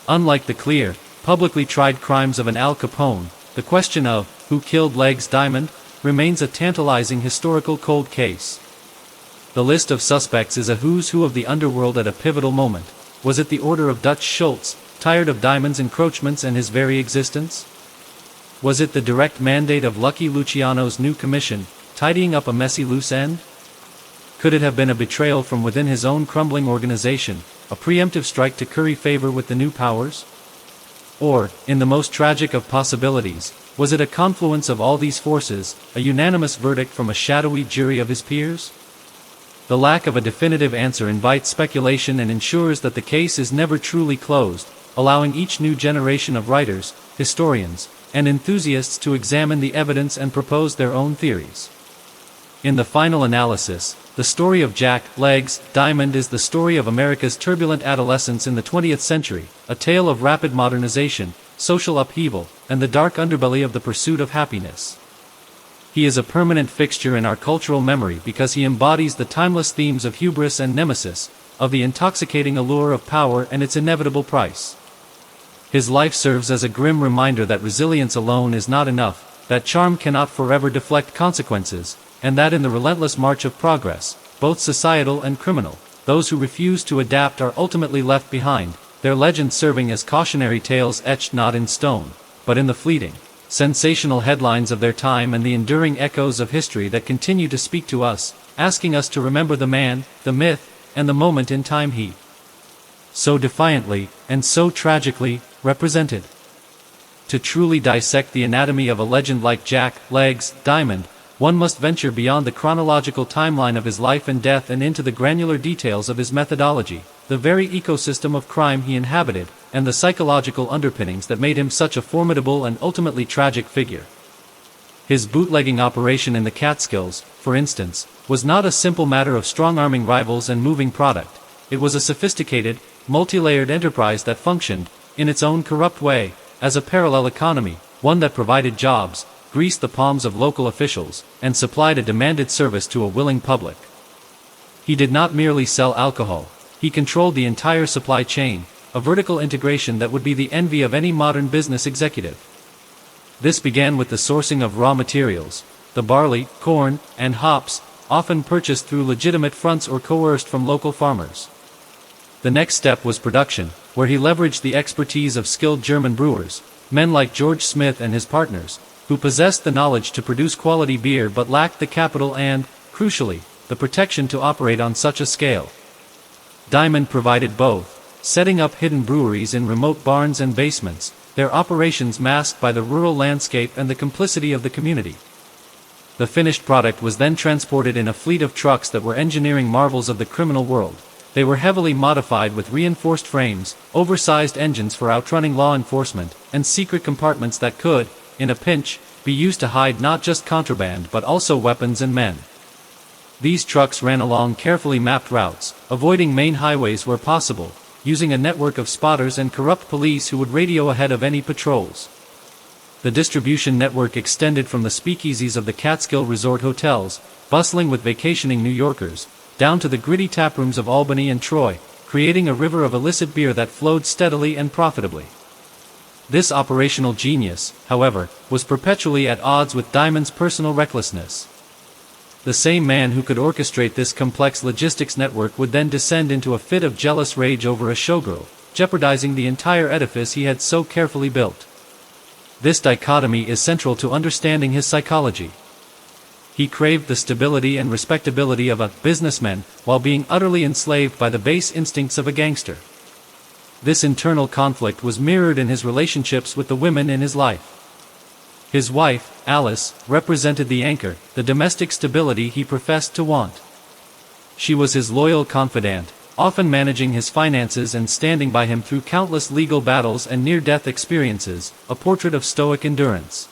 Unlike the clear, publicly tried crimes of an Al Capone, the question of who killed Legs Diamond remains a tantalizing historical cold case. The list of suspects is a who's who of the underworld at a pivotal moment. Was it the order of Dutch Schultz, tired of Diamond's encroachments and his very existence? Was it the direct mandate of Lucky Luciano's new commission, tidying up a messy loose end? Could it have been a betrayal from within his own crumbling organization, a preemptive strike to curry favor with the new powers? Or, in the most tragic of possibilities, was it a confluence of all these forces, a unanimous verdict from a shadowy jury of his peers? The lack of a definitive answer invites speculation and ensures that the case is never truly closed, allowing each new generation of writers, historians, and enthusiasts to examine the evidence and propose their own theories. In the final analysis, the story of Jack Legs Diamond is the story of America's turbulent adolescence in the 20th century, a tale of rapid modernization, social upheaval, and the dark underbelly of the pursuit of happiness. He is a permanent fixture in our cultural memory because he embodies the timeless themes of hubris and nemesis, of the intoxicating allure of power and its inevitable price. His life serves as a grim reminder that resilience alone is not enough, that charm cannot forever deflect consequences, and that in the relentless march of progress, both societal and criminal, those who refuse to adapt are ultimately left behind, their legends serving as cautionary tales etched not in stone, but in the fleeting, sensational headlines of their time and the enduring echoes of history that continue to speak to us, asking us to remember the man, the myth, and the moment in time he so defiantly, and so tragically, represented. To truly dissect the anatomy of a legend like Jack Legs Diamond, one must venture beyond the chronological timeline of his life and death and into the granular details of his methodology, the very ecosystem of crime he inhabited, and the psychological underpinnings that made him such a formidable and ultimately tragic figure. His bootlegging operation in the Catskills, for instance, was not a simple matter of strong-arming rivals and moving product. It was a sophisticated, multi-layered enterprise that functioned, in its own corrupt way, as a parallel economy, one that provided jobs, greased the palms of local officials, and supplied a demanded service to a willing public. He did not merely sell alcohol, he controlled the entire supply chain, a vertical integration that would be the envy of any modern business executive. This began with the sourcing of raw materials, the barley, corn, and hops, often purchased through legitimate fronts or coerced from local farmers. The next step was production, where he leveraged the expertise of skilled German brewers, men like George Smith and his partners, who possessed the knowledge to produce quality beer but lacked the capital and, crucially, the protection to operate on such a scale. Diamond provided both, setting up hidden breweries in remote barns and basements, their operations masked by the rural landscape and the complicity of the community. The finished product was then transported in a fleet of trucks that were engineering marvels of the criminal world. They were heavily modified with reinforced frames, oversized engines for outrunning law enforcement, and secret compartments that could, in a pinch, be used to hide not just contraband but also weapons and men. These trucks ran along carefully mapped routes, avoiding main highways where possible, using a network of spotters and corrupt police who would radio ahead of any patrols. The distribution network extended from the speakeasies of the Catskill resort hotels, bustling with vacationing New Yorkers, down to the gritty taprooms of Albany and Troy, creating a river of illicit beer that flowed steadily and profitably. This operational genius, however, was perpetually at odds with Diamond's personal recklessness. The same man who could orchestrate this complex logistics network would then descend into a fit of jealous rage over a showgirl, jeopardizing the entire edifice he had so carefully built. This dichotomy is central to understanding his psychology. He craved the stability and respectability of a businessman while being utterly enslaved by the base instincts of a gangster. This internal conflict was mirrored in his relationships with the women in his life. His wife, Alice, represented the anchor, the domestic stability he professed to want. She was his loyal confidant, often managing his finances and standing by him through countless legal battles and near-death experiences, a portrait of stoic endurance.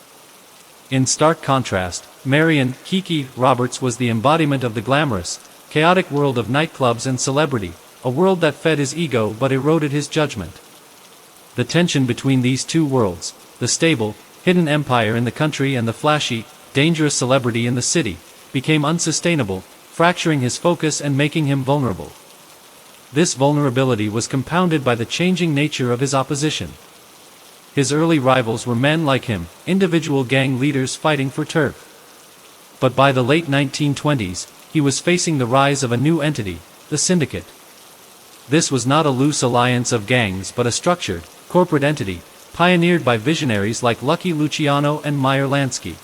In stark contrast, Marion, Kiki Roberts was the embodiment of the glamorous, chaotic world of nightclubs and celebrity, a world that fed his ego but eroded his judgment. The tension between these two worlds, the stable, hidden empire in the country and the flashy, dangerous celebrity in the city, became unsustainable, fracturing his focus and making him vulnerable. This vulnerability was compounded by the changing nature of his opposition. His early rivals were men like him, individual gang leaders fighting for turf. But by the late 1920s, he was facing the rise of a new entity, the syndicate. This was not a loose alliance of gangs but a structured, corporate entity, pioneered by visionaries like Lucky Luciano and Meyer Lansky.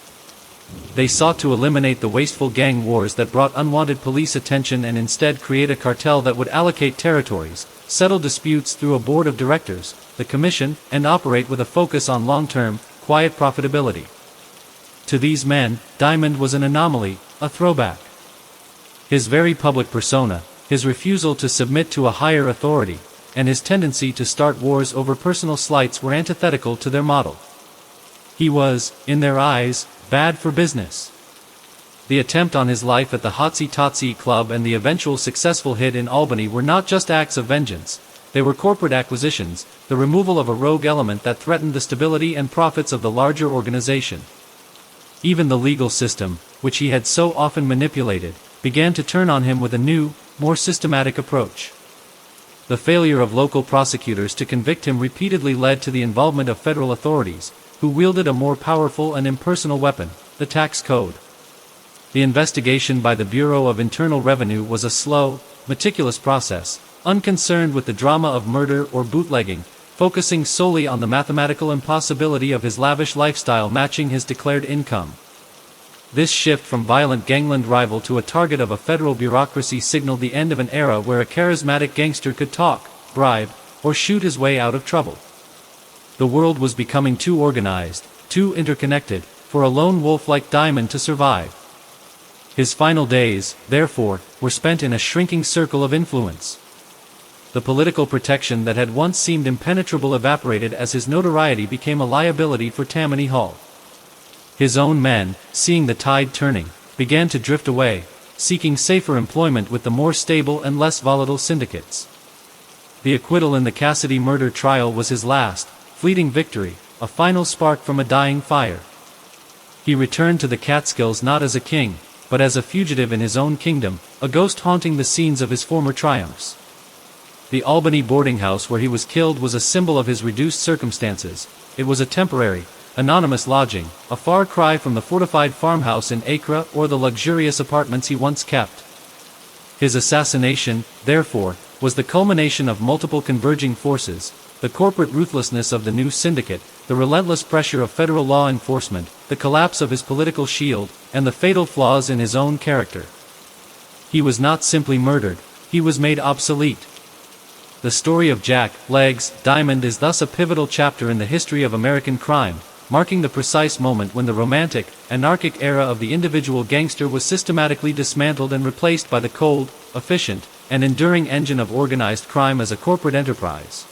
They sought to eliminate the wasteful gang wars that brought unwanted police attention and instead create a cartel that would allocate territories, settle disputes through a board of directors, the commission, and operate with a focus on long-term, quiet profitability. To these men, Diamond was an anomaly, a throwback. His very public persona, his refusal to submit to a higher authority, and his tendency to start wars over personal slights were antithetical to their model. He was, in their eyes, bad for business. The attempt on his life at the Totsy club and the eventual successful hit in Albany were not just acts of vengeance, they were corporate acquisitions, the removal of a rogue element that threatened the stability and profits of the larger organization. Even the legal system, which he had so often manipulated, began to turn on him with a new, more systematic approach. The failure of local prosecutors to convict him repeatedly led to the involvement of federal authorities, who wielded a more powerful and impersonal weapon, the tax code. The investigation by the Bureau of Internal Revenue was a slow, meticulous process, unconcerned with the drama of murder or bootlegging, focusing solely on the mathematical impossibility of his lavish lifestyle matching his declared income. This shift from violent gangland rival to a target of a federal bureaucracy signaled the end of an era where a charismatic gangster could talk, bribe, or shoot his way out of trouble. The world was becoming too organized, too interconnected, for a lone wolf like Diamond to survive. His final days, therefore, were spent in a shrinking circle of influence. The political protection that had once seemed impenetrable evaporated as his notoriety became a liability for Tammany Hall. His own men, seeing the tide turning, began to drift away, seeking safer employment with the more stable and less volatile syndicates. The acquittal in the Cassidy murder trial was his last, fleeting victory, a final spark from a dying fire. He returned to the Catskills not as a king, but as a fugitive in his own kingdom, a ghost haunting the scenes of his former triumphs. The Albany boarding house where he was killed was a symbol of his reduced circumstances. It was a temporary, anonymous lodging, a far cry from the fortified farmhouse in Acre or the luxurious apartments he once kept. His assassination, therefore, was the culmination of multiple converging forces: the corporate ruthlessness of the new syndicate, the relentless pressure of federal law enforcement, the collapse of his political shield, and the fatal flaws in his own character. He was not simply murdered, he was made obsolete. The story of Jack Diamond is thus a pivotal chapter in the history of American crime, marking the precise moment when the romantic, anarchic era of the individual gangster was systematically dismantled and replaced by the cold, efficient, and enduring engine of organized crime as a corporate enterprise.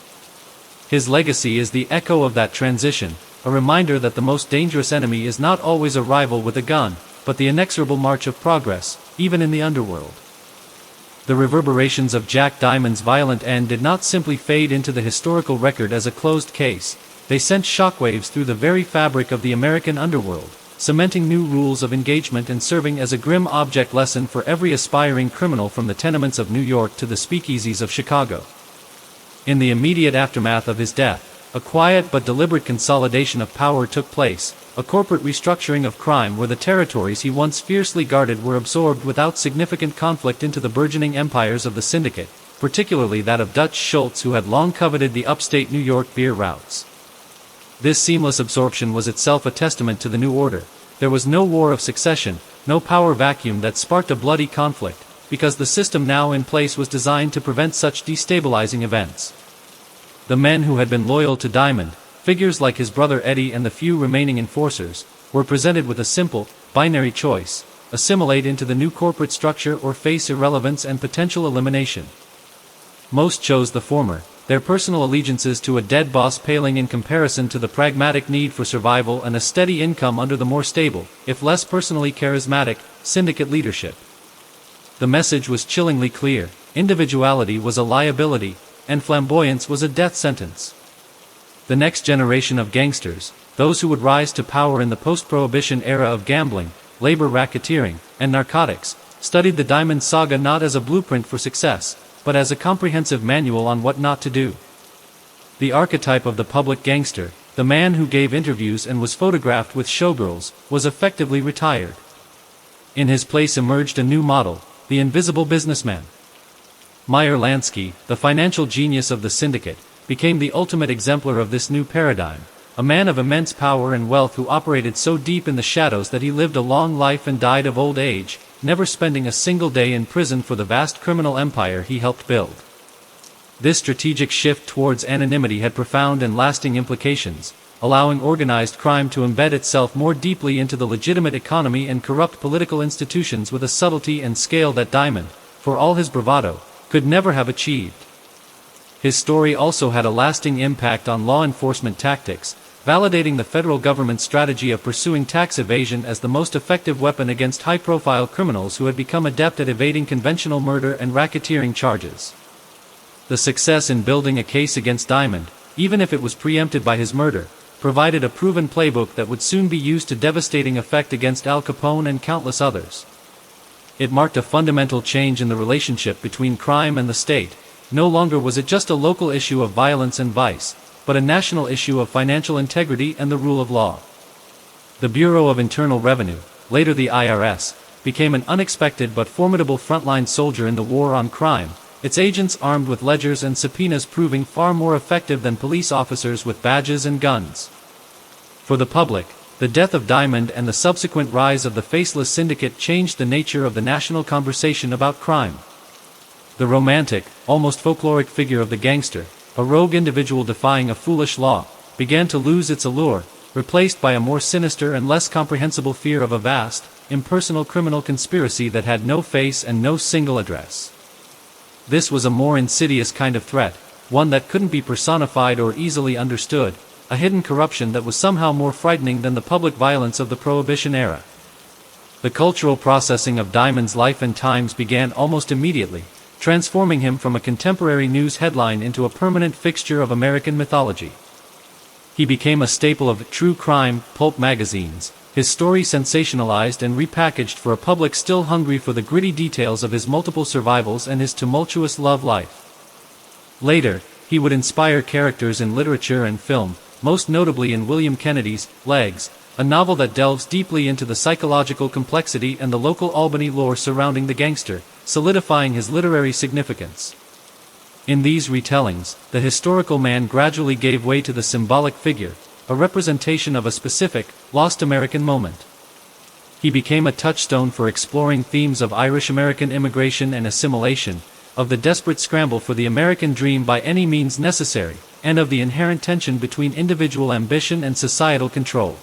His legacy is the echo of that transition, a reminder that the most dangerous enemy is not always a rival with a gun, but the inexorable march of progress, even in the underworld. The reverberations of Jack Diamond's violent end did not simply fade into the historical record as a closed case, they sent shockwaves through the very fabric of the American underworld, cementing new rules of engagement and serving as a grim object lesson for every aspiring criminal from the tenements of New York to the speakeasies of Chicago. In the immediate aftermath of his death, a quiet but deliberate consolidation of power took place, a corporate restructuring of crime where the territories he once fiercely guarded were absorbed without significant conflict into the burgeoning empires of the syndicate, particularly that of Dutch Schultz, who had long coveted the upstate New York beer routes. This seamless absorption was itself a testament to the new order. There was no war of succession, no power vacuum that sparked a bloody conflict, because the system now in place was designed to prevent such destabilizing events. The men who had been loyal to Diamond, figures like his brother Eddie and the few remaining enforcers, were presented with a simple, binary choice: assimilate into the new corporate structure or face irrelevance and potential elimination. Most chose the former, their personal allegiances to a dead boss paling in comparison to the pragmatic need for survival and a steady income under the more stable, if less personally charismatic, syndicate leadership. The message was chillingly clear: individuality was a liability, and flamboyance was a death sentence. The next generation of gangsters, those who would rise to power in the post-prohibition era of gambling, labor racketeering, and narcotics, studied the Diamond saga not as a blueprint for success, but as a comprehensive manual on what not to do. The archetype of the public gangster, the man who gave interviews and was photographed with showgirls, was effectively retired. In his place emerged a new model: the invisible businessman. Meyer Lansky, the financial genius of the syndicate, became the ultimate exemplar of this new paradigm, a man of immense power and wealth who operated so deep in the shadows that he lived a long life and died of old age, never spending a single day in prison for the vast criminal empire he helped build. This strategic shift towards anonymity had profound and lasting implications, allowing organized crime to embed itself more deeply into the legitimate economy and corrupt political institutions with a subtlety and scale that Diamond, for all his bravado, could never have achieved. His story also had a lasting impact on law enforcement tactics, validating the federal government's strategy of pursuing tax evasion as the most effective weapon against high-profile criminals who had become adept at evading conventional murder and racketeering charges. The success in building a case against Diamond, even if it was preempted by his murder, provided a proven playbook that would soon be used to devastating effect against Al Capone and countless others. It marked a fundamental change in the relationship between crime and the state. No longer was it just a local issue of violence and vice, but a national issue of financial integrity and the rule of law. The Bureau of Internal Revenue, later the IRS, became an unexpected but formidable frontline soldier in the war on crime, its agents armed with ledgers and subpoenas proving far more effective than police officers with badges and guns. For the public, the death of Diamond and the subsequent rise of the faceless syndicate changed the nature of the national conversation about crime. The romantic, almost folkloric figure of the gangster, a rogue individual defying a foolish law, began to lose its allure, replaced by a more sinister and less comprehensible fear of a vast, impersonal criminal conspiracy that had no face and no single address. This was a more insidious kind of threat, one that couldn't be personified or easily understood, a hidden corruption that was somehow more frightening than the public violence of the Prohibition era. The cultural processing of Diamond's life and times began almost immediately, transforming him from a contemporary news headline into a permanent fixture of American mythology. He became a staple of true crime pulp magazines, his story sensationalized and repackaged for a public still hungry for the gritty details of his multiple survivals and his tumultuous love life. Later, he would inspire characters in literature and film, most notably in William Kennedy's Legs, a novel that delves deeply into the psychological complexity and the local Albany lore surrounding the gangster, solidifying his literary significance. In these retellings, the historical man gradually gave way to the symbolic figure, a representation of a specific, lost American moment. He became a touchstone for exploring themes of Irish-American immigration and assimilation, of the desperate scramble for the American dream by any means necessary, and of the inherent tension between individual ambition and societal control.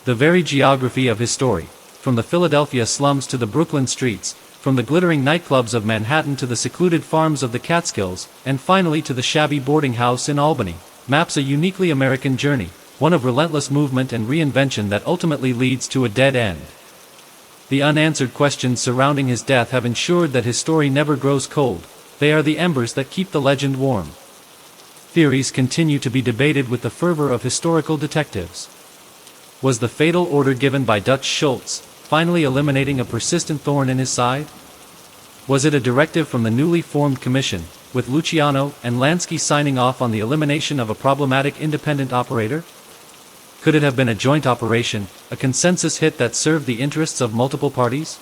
The very geography of his story, from the Philadelphia slums to the Brooklyn streets, from the glittering nightclubs of Manhattan to the secluded farms of the Catskills, and finally to the shabby boarding house in Albany, maps a uniquely American journey, one of relentless movement and reinvention that ultimately leads to a dead end. The unanswered questions surrounding his death have ensured that his story never grows cold. They are the embers that keep the legend warm. Theories continue to be debated with the fervor of historical detectives. Was the fatal order given by Dutch Schultz finally eliminating a persistent thorn in his side? Was it a directive from the newly formed commission, with Luciano and Lansky signing off on the elimination of a problematic independent operator? Could it have been a joint operation, a consensus hit that served the interests of multiple parties?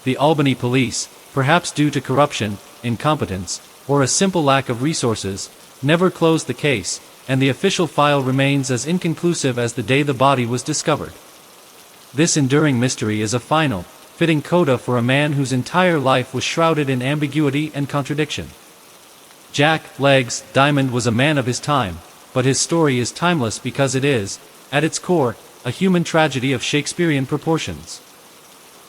The Albany police, perhaps due to corruption, incompetence, or a simple lack of resources, never closed the case, and the official file remains as inconclusive as the day the body was discovered. This enduring mystery is a final, fitting coda for a man whose entire life was shrouded in ambiguity and contradiction. Jack Legs Diamond was a man of his time, but his story is timeless because it is, at its core, a human tragedy of Shakespearean proportions.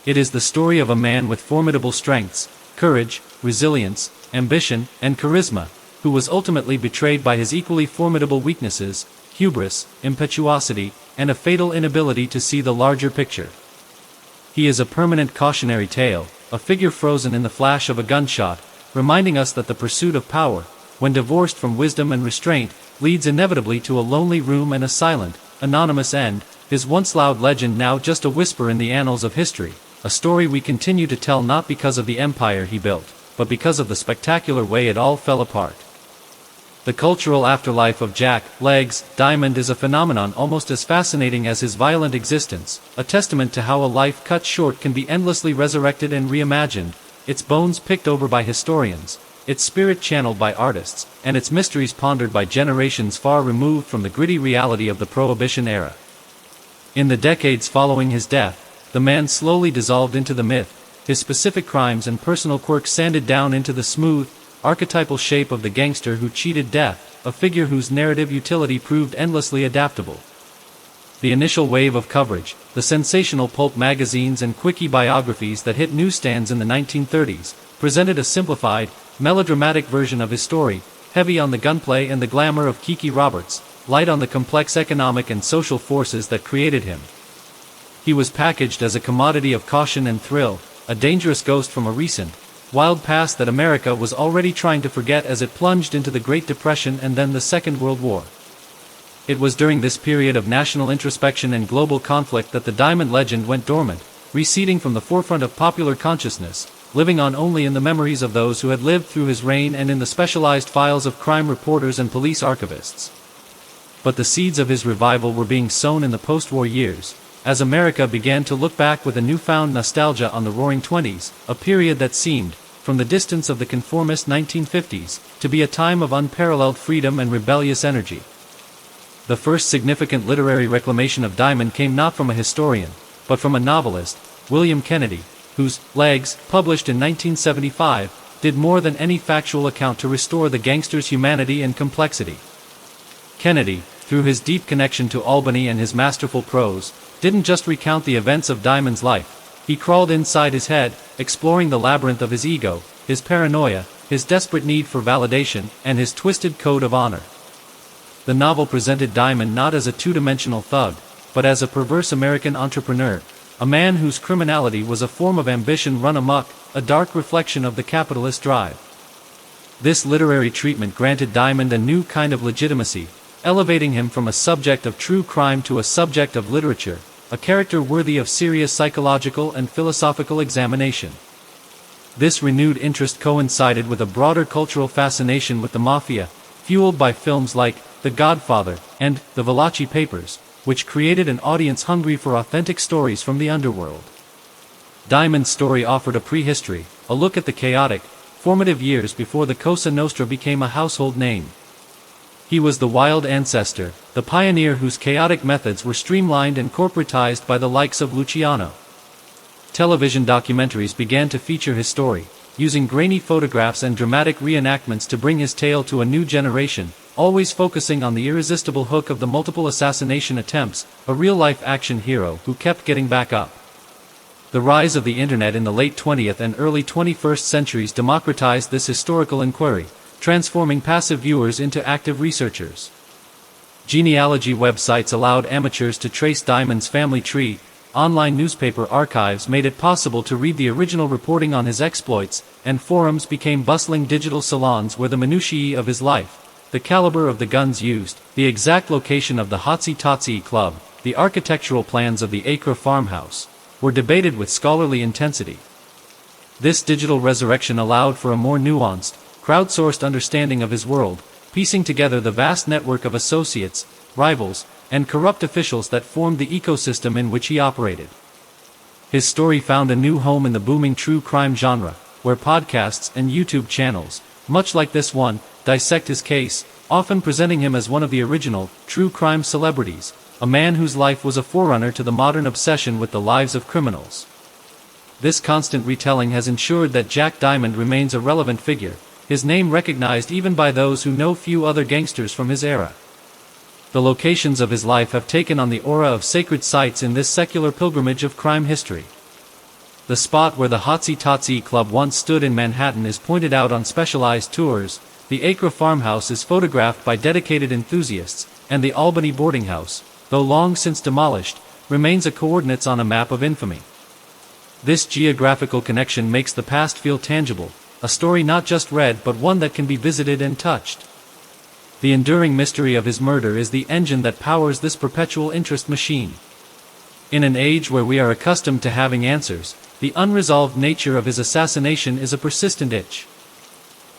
It is the story of a man with formidable strengths, courage, resilience, ambition, and charisma, who was ultimately betrayed by his equally formidable weaknesses, hubris, impetuosity, and a fatal inability to see the larger picture. He is a permanent cautionary tale, a figure frozen in the flash of a gunshot, reminding us that the pursuit of power, when divorced from wisdom and restraint, leads inevitably to a lonely room and a silent, anonymous end. His once loud legend now just a whisper in the annals of history, a story we continue to tell not because of the empire he built, but because of the spectacular way it all fell apart. The cultural afterlife of Jack Legs Diamond is a phenomenon almost as fascinating as his violent existence, a testament to how a life cut short can be endlessly resurrected and reimagined, its bones picked over by historians, its spirit channeled by artists, and its mysteries pondered by generations far removed from the gritty reality of the Prohibition era. In the decades following his death, the man slowly dissolved into the myth, his specific crimes and personal quirks sanded down into the smooth, archetypal shape of the gangster who cheated death, a figure whose narrative utility proved endlessly adaptable. The initial wave of coverage, the sensational pulp magazines and quickie biographies that hit newsstands in the 1930s, presented a simplified, melodramatic version of his story, heavy on the gunplay and the glamour of Kiki Roberts, light on the complex economic and social forces that created him. He was packaged as a commodity of caution and thrill, a dangerous ghost from a recent, wild past that America was already trying to forget as it plunged into the Great Depression and then the Second World War. It was during this period of national introspection and global conflict that the Diamond legend went dormant, receding from the forefront of popular consciousness, living on only in the memories of those who had lived through his reign and in the specialized files of crime reporters and police archivists. But the seeds of his revival were being sown in the post-war years, as America began to look back with a newfound nostalgia on the Roaring Twenties, a period that seemed, from the distance of the conformist 1950s, to be a time of unparalleled freedom and rebellious energy. The first significant literary reclamation of Diamond came not from a historian, but from a novelist, William Kennedy, whose Legs, published in 1975, did more than any factual account to restore the gangster's humanity and complexity. Kennedy, through his deep connection to Albany and his masterful prose, didn't just recount the events of Diamond's life. He crawled inside his head, exploring the labyrinth of his ego, his paranoia, his desperate need for validation, and his twisted code of honor. The novel presented Diamond not as a two-dimensional thug, but as a perverse American entrepreneur, a man whose criminality was a form of ambition run amok, a dark reflection of the capitalist drive. This literary treatment granted Diamond a new kind of legitimacy, elevating him from a subject of true crime to a subject of literature, a character worthy of serious psychological and philosophical examination. This renewed interest coincided with a broader cultural fascination with the mafia, fueled by films like The Godfather and The Valachi Papers, which created an audience hungry for authentic stories from the underworld. Diamond's story offered a prehistory, a look at the chaotic, formative years before the Cosa Nostra became a household name. He was the wild ancestor, the pioneer whose chaotic methods were streamlined and corporatized by the likes of Luciano. Television documentaries began to feature his story, using grainy photographs and dramatic reenactments to bring his tale to a new generation, always focusing on the irresistible hook of the multiple assassination attempts, a real-life action hero who kept getting back up. The rise of the internet in the late 20th and early 21st centuries democratized this historical inquiry, transforming passive viewers into active researchers. Genealogy websites allowed amateurs to trace Diamond's family tree. Online newspaper archives made it possible to read the original reporting on his exploits, and forums became bustling digital salons where the minutiae of his life, the caliber of the guns used, the exact location of the Hotsy Totsy club, the architectural plans of the Acre farmhouse, were debated with scholarly intensity. This digital resurrection allowed for a more nuanced, crowdsourced understanding of his world, piecing together the vast network of associates, rivals, and corrupt officials that formed the ecosystem in which he operated. His story found a new home in the booming true crime genre, where podcasts and YouTube channels, much like this one, dissect his case, often presenting him as one of the original, true crime celebrities, a man whose life was a forerunner to the modern obsession with the lives of criminals. This constant retelling has ensured that Jack Diamond remains a relevant figure, his name recognized even by those who know few other gangsters from his era. The locations of his life have taken on the aura of sacred sites in this secular pilgrimage of crime history. The spot where the Hotsy Totsy Club once stood in Manhattan is pointed out on specialized tours, the Acre farmhouse is photographed by dedicated enthusiasts, and the Albany boarding house, though long since demolished, remains a coordinates on a map of infamy. This geographical connection makes the past feel tangible, a story not just read but one that can be visited and touched. The enduring mystery of his murder is the engine that powers this perpetual interest machine. In an age where we are accustomed to having answers, the unresolved nature of his assassination is a persistent itch.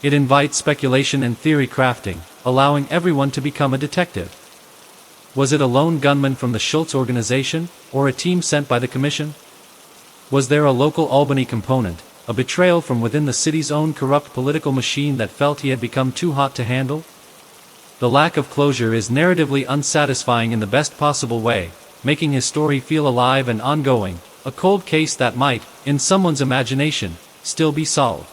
It invites speculation and theory crafting, allowing everyone to become a detective. Was it a lone gunman from the Schultz organization, or a team sent by the commission? Was there a local Albany component, a betrayal from within the city's own corrupt political machine that felt he had become too hot to handle? The lack of closure is narratively unsatisfying in the best possible way, making his story feel alive and ongoing, a cold case that might, in someone's imagination, still be solved.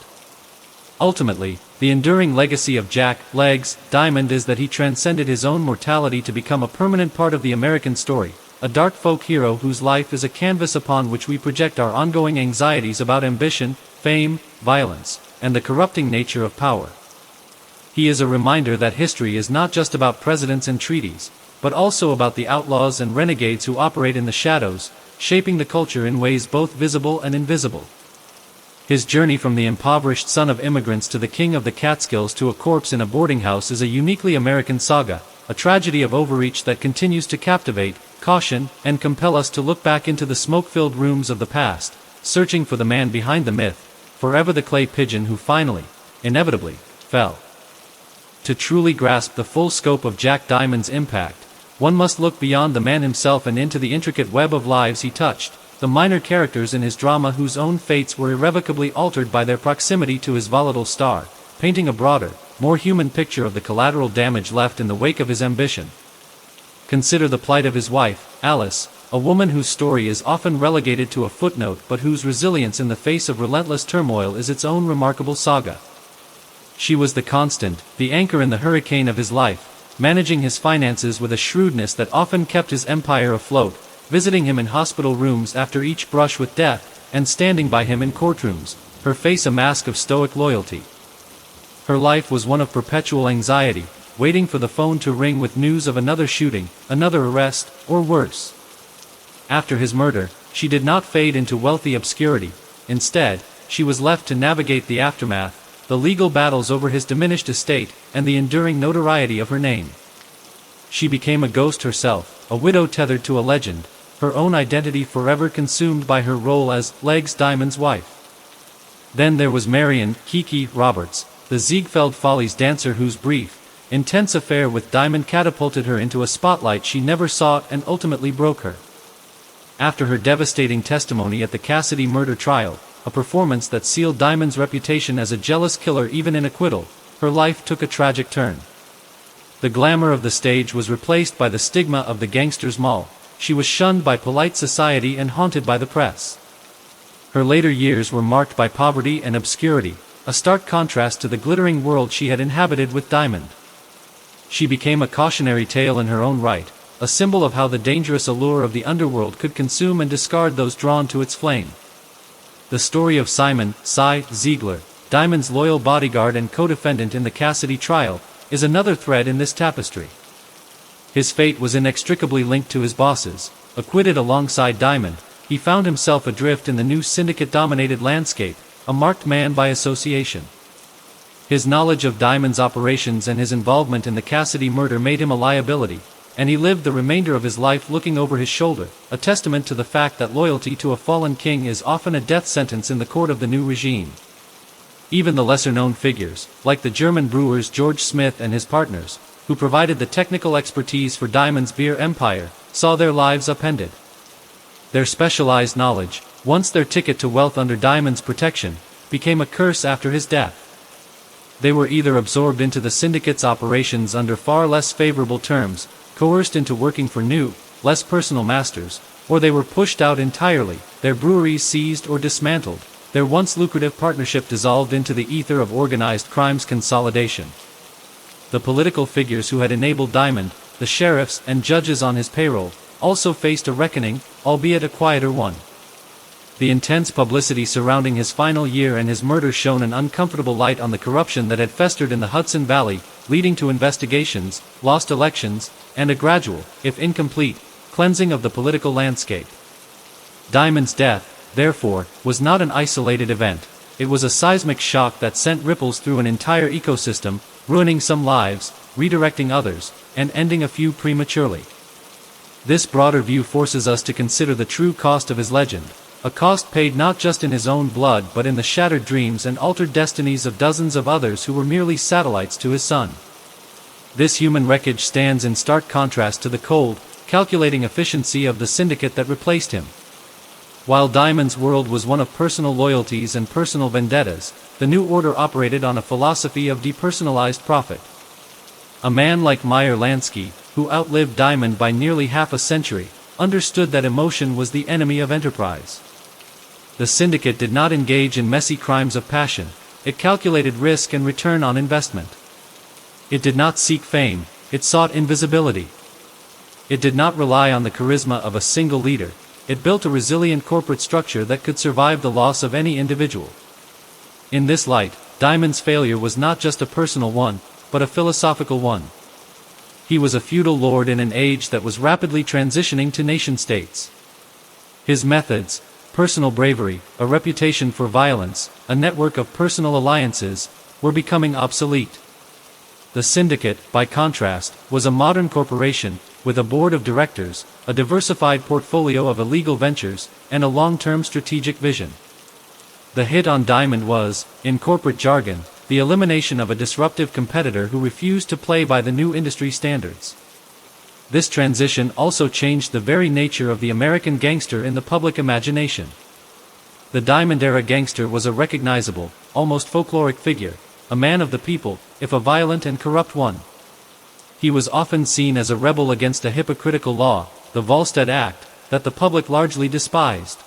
Ultimately, the enduring legacy of Jack "Legs" Diamond is that he transcended his own mortality to become a permanent part of the American story, a dark folk hero whose life is a canvas upon which we project our ongoing anxieties about ambition, fame, violence, and the corrupting nature of power. He is a reminder that history is not just about presidents and treaties, but also about the outlaws and renegades who operate in the shadows, shaping the culture in ways both visible and invisible. His journey from the impoverished son of immigrants to the king of the Catskills to a corpse in a boarding house is a uniquely American saga, a tragedy of overreach that continues to captivate, caution, and compel us to look back into the smoke-filled rooms of the past, searching for the man behind the myth, forever the clay pigeon who finally, inevitably, fell. To truly grasp the full scope of Jack Diamond's impact, one must look beyond the man himself and into the intricate web of lives he touched, the minor characters in his drama whose own fates were irrevocably altered by their proximity to his volatile star, painting a broader, more human picture of the collateral damage left in the wake of his ambition. Consider the plight of his wife, Alice, a woman whose story is often relegated to a footnote but whose resilience in the face of relentless turmoil is its own remarkable saga. She was the constant, the anchor in the hurricane of his life, managing his finances with a shrewdness that often kept his empire afloat, visiting him in hospital rooms after each brush with death, and standing by him in courtrooms, her face a mask of stoic loyalty. Her life was one of perpetual anxiety, waiting for the phone to ring with news of another shooting, another arrest, or worse. After his murder, she did not fade into wealthy obscurity. Instead, she was left to navigate the aftermath, the legal battles over his diminished estate, and the enduring notoriety of her name. She became a ghost herself, a widow tethered to a legend, her own identity forever consumed by her role as Legs Diamond's wife. Then there was Marion Kiki Roberts, the Ziegfeld Follies dancer whose brief, intense affair with Diamond catapulted her into a spotlight she never sought and ultimately broke her. After her devastating testimony at the Cassidy murder trial, a performance that sealed Diamond's reputation as a jealous killer even in acquittal, her life took a tragic turn. The glamour of the stage was replaced by the stigma of the gangster's moll. She was shunned by polite society and haunted by the press. Her later years were marked by poverty and obscurity, a stark contrast to the glittering world she had inhabited with Diamond. She became a cautionary tale in her own right, a symbol of how the dangerous allure of the underworld could consume and discard those drawn to its flame. The story of Simon "Cy" Ziegler, Diamond's loyal bodyguard and co-defendant in the Cassidy trial, is another thread in this tapestry. His fate was inextricably linked to his bosses. Acquitted alongside Diamond, he found himself adrift in the new syndicate-dominated landscape, a marked man by association. His knowledge of Diamond's operations and his involvement in the Cassidy murder made him a liability, and he lived the remainder of his life looking over his shoulder, a testament to the fact that loyalty to a fallen king is often a death sentence in the court of the new regime. Even the lesser-known figures, like the German brewers George Smith and his partners, who provided the technical expertise for Diamond's beer empire, saw their lives upended. Their specialized knowledge, once their ticket to wealth under Diamond's protection, became a curse after his death. They were either absorbed into the syndicate's operations under far less favorable terms, coerced into working for new, less personal masters, or they were pushed out entirely, their breweries seized or dismantled, their once lucrative partnership dissolved into the ether of organized crime's consolidation. The political figures who had enabled Diamond, the sheriffs and judges on his payroll, also faced a reckoning, albeit a quieter one. The intense publicity surrounding his final year and his murder shone an uncomfortable light on the corruption that had festered in the Hudson Valley, leading to investigations, lost elections, and a gradual, if incomplete, cleansing of the political landscape. Diamond's death, therefore, was not an isolated event. It was a seismic shock that sent ripples through an entire ecosystem, ruining some lives, redirecting others, and ending a few prematurely. This broader view forces us to consider the true cost of his legend, a cost paid not just in his own blood but in the shattered dreams and altered destinies of dozens of others who were merely satellites to his sun. This human wreckage stands in stark contrast to the cold, calculating efficiency of the syndicate that replaced him. While Diamond's world was one of personal loyalties and personal vendettas, the New Order operated on a philosophy of depersonalized profit. A man like Meyer Lansky, who outlived Diamond by nearly half a century, understood that emotion was the enemy of enterprise. The syndicate did not engage in messy crimes of passion, it calculated risk and return on investment. It did not seek fame, it sought invisibility. It did not rely on the charisma of a single leader, it built a resilient corporate structure that could survive the loss of any individual. In this light, Diamond's failure was not just a personal one, but a philosophical one. He was a feudal lord in an age that was rapidly transitioning to nation-states. His methods, personal bravery, a reputation for violence, a network of personal alliances, were becoming obsolete. The syndicate, by contrast, was a modern corporation, with a board of directors, a diversified portfolio of illegal ventures, and a long-term strategic vision. The hit on Diamond was, in corporate jargon, the elimination of a disruptive competitor who refused to play by the new industry standards. This transition also changed the very nature of the American gangster in the public imagination. The Diamond-era gangster was a recognizable, almost folkloric figure, a man of the people, if a violent and corrupt one. He was often seen as a rebel against a hypocritical law, the Volstead Act, that the public largely despised.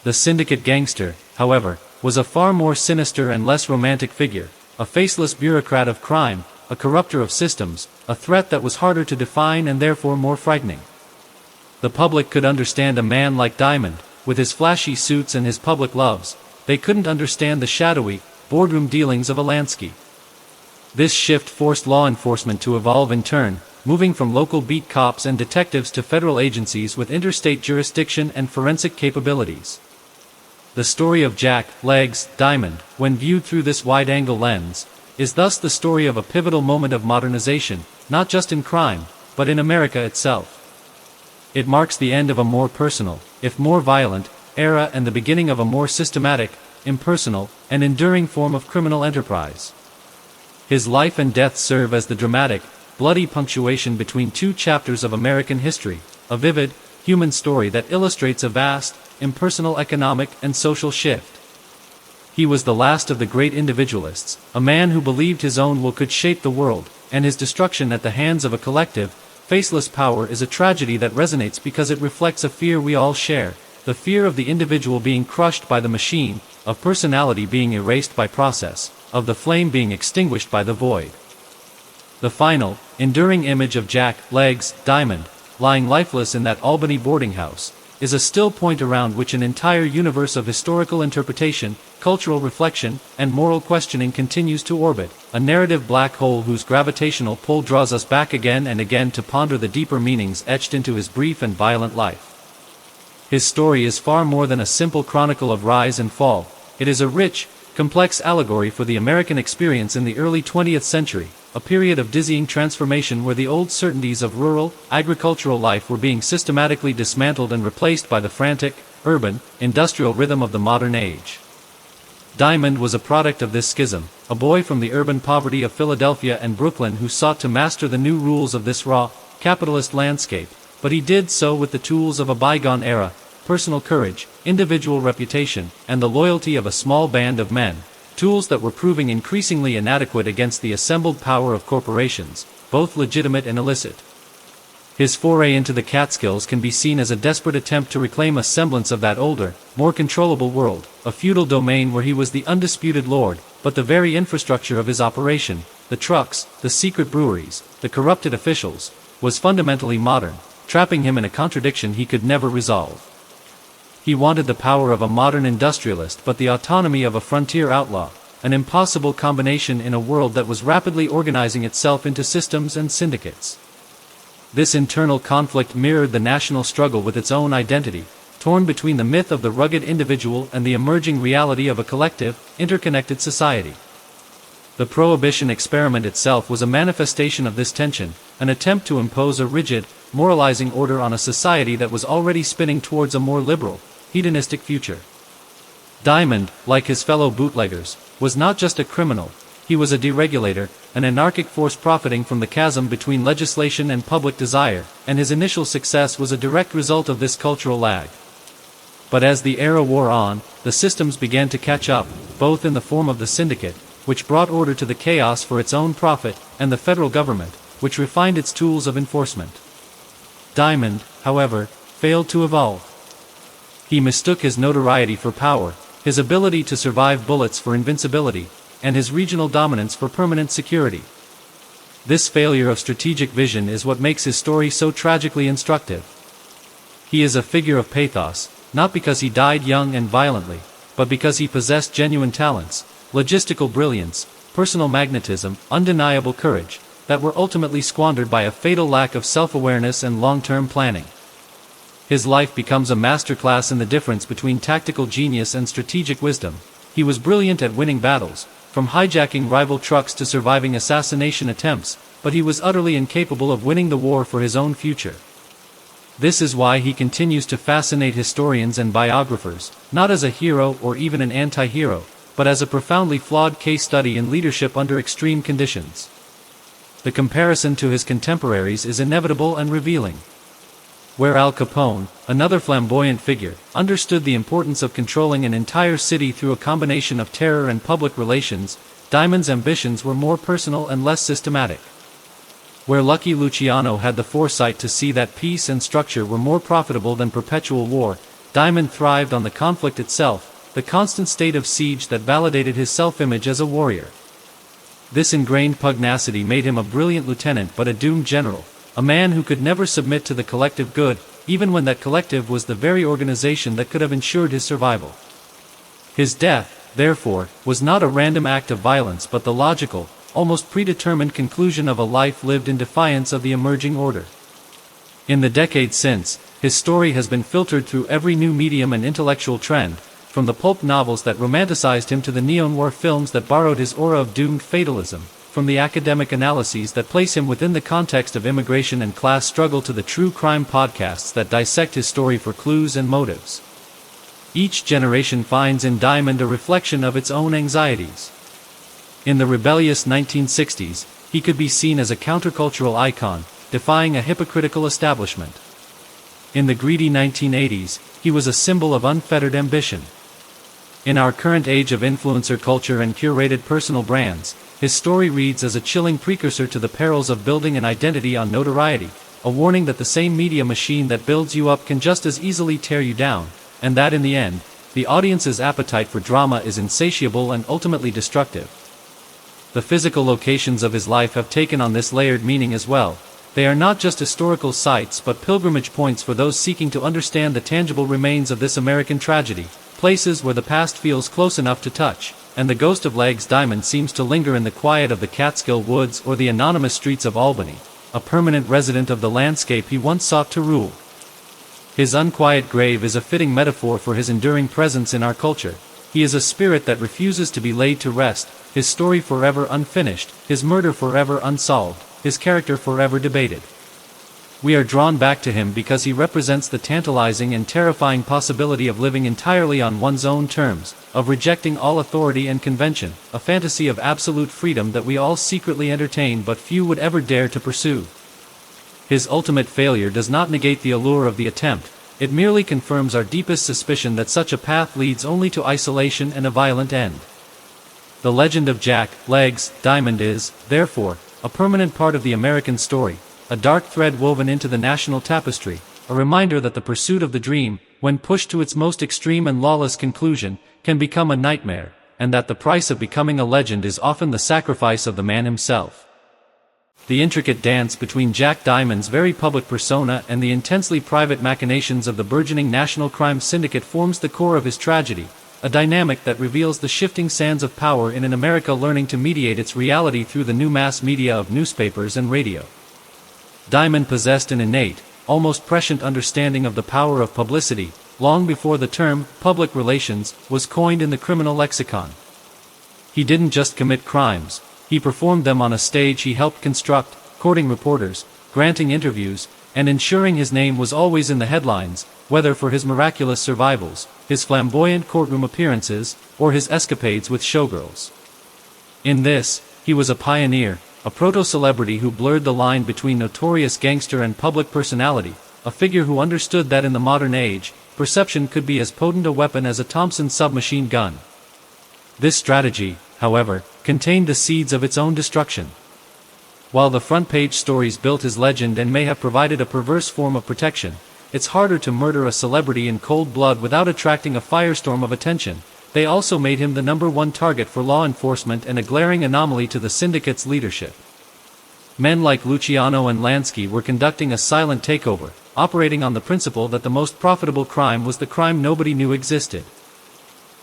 The syndicate gangster, however, was a far more sinister and less romantic figure, a faceless bureaucrat of crime, a corrupter of systems, a threat that was harder to define and therefore more frightening. The public could understand a man like Diamond, with his flashy suits and his public loves. They couldn't understand the shadowy, boardroom dealings of a Lansky. This shift forced law enforcement to evolve in turn, moving from local beat cops and detectives to federal agencies with interstate jurisdiction and forensic capabilities. The story of Jack Legs Diamond, when viewed through this wide-angle lens, is thus the story of a pivotal moment of modernization, not just in crime, but in America itself. It marks the end of a more personal, if more violent, era and the beginning of a more systematic, impersonal, and enduring form of criminal enterprise. His life and death serve as the dramatic, bloody punctuation between two chapters of American history, a vivid, human story that illustrates a vast, impersonal economic and social shift. He was the last of the great individualists, a man who believed his own will could shape the world, and his destruction at the hands of a collective, faceless power is a tragedy that resonates because it reflects a fear we all share, the fear of the individual being crushed by the machine, of personality being erased by process, of the flame being extinguished by the void. The final, enduring image of Jack Legs Diamond, lying lifeless in that Albany boarding house, is a still point around which an entire universe of historical interpretation, cultural reflection, and moral questioning continues to orbit, a narrative black hole whose gravitational pull draws us back again and again to ponder the deeper meanings etched into his brief and violent life. His story is far more than a simple chronicle of rise and fall. It is a rich, complex allegory for the American experience in the early 20th century, a period of dizzying transformation where the old certainties of rural, agricultural life were being systematically dismantled and replaced by the frantic, urban, industrial rhythm of the modern age. Diamond was a product of this schism, a boy from the urban poverty of Philadelphia and Brooklyn who sought to master the new rules of this raw, capitalist landscape, but he did so with the tools of a bygone era, personal courage, individual reputation, and the loyalty of a small band of men, tools that were proving increasingly inadequate against the assembled power of corporations, both legitimate and illicit. His foray into the Catskills can be seen as a desperate attempt to reclaim a semblance of that older, more controllable world, a feudal domain where he was the undisputed lord, but the very infrastructure of his operation, the trucks, the secret breweries, the corrupted officials, was fundamentally modern, trapping him in a contradiction he could never resolve. He wanted the power of a modern industrialist but the autonomy of a frontier outlaw, an impossible combination in a world that was rapidly organizing itself into systems and syndicates. This internal conflict mirrored the national struggle with its own identity, torn between the myth of the rugged individual and the emerging reality of a collective, interconnected society. The Prohibition experiment itself was a manifestation of this tension, an attempt to impose a rigid, moralizing order on a society that was already spinning towards a more liberal, hedonistic future. Diamond, like his fellow bootleggers, was not just a criminal, he was a deregulator, an anarchic force profiting from the chasm between legislation and public desire, and his initial success was a direct result of this cultural lag. But as the era wore on, the systems began to catch up, both in the form of the syndicate, which brought order to the chaos for its own profit, and the federal government, which refined its tools of enforcement. Diamond, however, failed to evolve. He mistook his notoriety for power, his ability to survive bullets for invincibility, and his regional dominance for permanent security. This failure of strategic vision is what makes his story so tragically instructive. He is a figure of pathos, not because he died young and violently, but because he possessed genuine talents, logistical brilliance, personal magnetism, undeniable courage, that were ultimately squandered by a fatal lack of self-awareness and long-term planning. His life becomes a masterclass in the difference between tactical genius and strategic wisdom. He was brilliant at winning battles, from hijacking rival trucks to surviving assassination attempts, but he was utterly incapable of winning the war for his own future. This is why he continues to fascinate historians and biographers, not as a hero or even an anti-hero, but as a profoundly flawed case study in leadership under extreme conditions. The comparison to his contemporaries is inevitable and revealing. Where Al Capone, another flamboyant figure, understood the importance of controlling an entire city through a combination of terror and public relations, Diamond's ambitions were more personal and less systematic. Where Lucky Luciano had the foresight to see that peace and structure were more profitable than perpetual war, Diamond thrived on the conflict itself, the constant state of siege that validated his self-image as a warrior. This ingrained pugnacity made him a brilliant lieutenant but a doomed general, a man who could never submit to the collective good, even when that collective was the very organization that could have ensured his survival. His death, therefore, was not a random act of violence but the logical, almost predetermined conclusion of a life lived in defiance of the emerging order. In the decades since, his story has been filtered through every new medium and intellectual trend, from the pulp novels that romanticized him to the neo-noir films that borrowed his aura of doomed fatalism, from the academic analyses that place him within the context of immigration and class struggle to the true crime podcasts that dissect his story for clues and motives. Each generation finds in Diamond a reflection of its own anxieties. In the rebellious 1960s, he could be seen as a countercultural icon, defying a hypocritical establishment. In the greedy 1980s, he was a symbol of unfettered ambition. In our current age of influencer culture and curated personal brands, his story reads as a chilling precursor to the perils of building an identity on notoriety, a warning that the same media machine that builds you up can just as easily tear you down, and that in the end, the audience's appetite for drama is insatiable and ultimately destructive. The physical locations of his life have taken on this layered meaning as well. They are not just historical sites but pilgrimage points for those seeking to understand the tangible remains of this American tragedy, places where the past feels close enough to touch, and the ghost of Legs Diamond seems to linger in the quiet of the Catskill woods or the anonymous streets of Albany, a permanent resident of the landscape he once sought to rule. His unquiet grave is a fitting metaphor for his enduring presence in our culture. He is a spirit that refuses to be laid to rest, his story forever unfinished, his murder forever unsolved, his character forever debated. We are drawn back to him because he represents the tantalizing and terrifying possibility of living entirely on one's own terms, of rejecting all authority and convention, a fantasy of absolute freedom that we all secretly entertain but few would ever dare to pursue. His ultimate failure does not negate the allure of the attempt, it merely confirms our deepest suspicion that such a path leads only to isolation and a violent end. The legend of Jack, Legs, Diamond is, therefore, a permanent part of the American story, a dark thread woven into the national tapestry, a reminder that the pursuit of the dream, when pushed to its most extreme and lawless conclusion, can become a nightmare, and that the price of becoming a legend is often the sacrifice of the man himself. The intricate dance between Jack Diamond's very public persona and the intensely private machinations of the burgeoning national crime syndicate forms the core of his tragedy, a dynamic that reveals the shifting sands of power in an America learning to mediate its reality through the new mass media of newspapers and radio. Diamond possessed an innate, almost prescient understanding of the power of publicity, long before the term public relations was coined in the criminal lexicon. He didn't just commit crimes, he performed them on a stage he helped construct, courting reporters, granting interviews, and ensuring his name was always in the headlines, whether for his miraculous survivals, his flamboyant courtroom appearances, or his escapades with showgirls. In this, he was a pioneer, a proto-celebrity who blurred the line between notorious gangster and public personality, a figure who understood that in the modern age, perception could be as potent a weapon as a Thompson submachine gun. This strategy, however, contained the seeds of its own destruction. While the front-page stories built his legend and may have provided a perverse form of protection, it's harder to murder a celebrity in cold blood without attracting a firestorm of attention. They also made him the #1 target for law enforcement and a glaring anomaly to the syndicate's leadership. Men like Luciano and Lansky were conducting a silent takeover, operating on the principle that the most profitable crime was the crime nobody knew existed.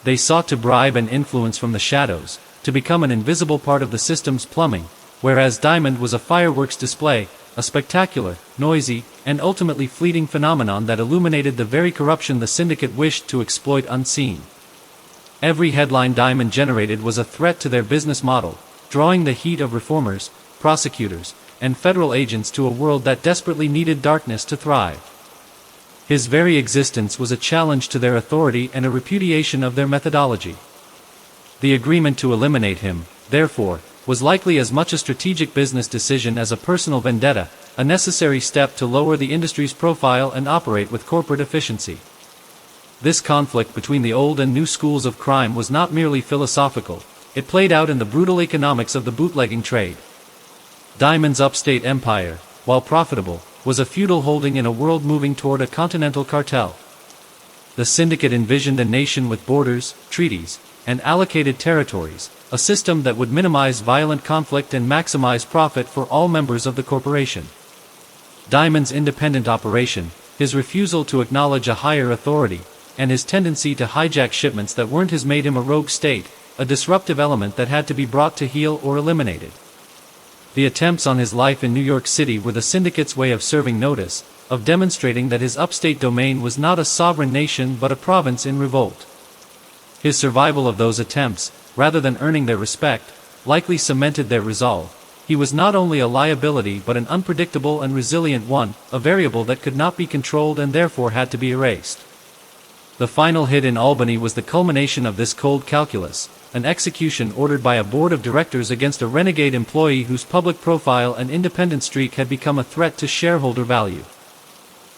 They sought to bribe and influence from the shadows, to become an invisible part of the system's plumbing, whereas Diamond was a fireworks display, a spectacular, noisy, and ultimately fleeting phenomenon that illuminated the very corruption the syndicate wished to exploit unseen. Every headline Diamond generated was a threat to their business model, drawing the heat of reformers, prosecutors, and federal agents to a world that desperately needed darkness to thrive. His very existence was a challenge to their authority and a repudiation of their methodology. The agreement to eliminate him, therefore, was likely as much a strategic business decision as a personal vendetta, a necessary step to lower the industry's profile and operate with corporate efficiency. This conflict between the old and new schools of crime was not merely philosophical, it played out in the brutal economics of the bootlegging trade. Diamond's upstate empire, while profitable, was a feudal holding in a world moving toward a continental cartel. The syndicate envisioned a nation with borders, treaties, and allocated territories, a system that would minimize violent conflict and maximize profit for all members of the corporation. Diamond's independent operation, his refusal to acknowledge a higher authority, and his tendency to hijack shipments that weren't his made him a rogue state, a disruptive element that had to be brought to heel or eliminated. The attempts on his life in New York City were the syndicate's way of serving notice, of demonstrating that his upstate domain was not a sovereign nation but a province in revolt. His survival of those attempts, rather than earning their respect, likely cemented their resolve. He was not only a liability but an unpredictable and resilient one, a variable that could not be controlled and therefore had to be erased. The final hit in Albany was the culmination of this cold calculus, an execution ordered by a board of directors against a renegade employee whose public profile and independent streak had become a threat to shareholder value.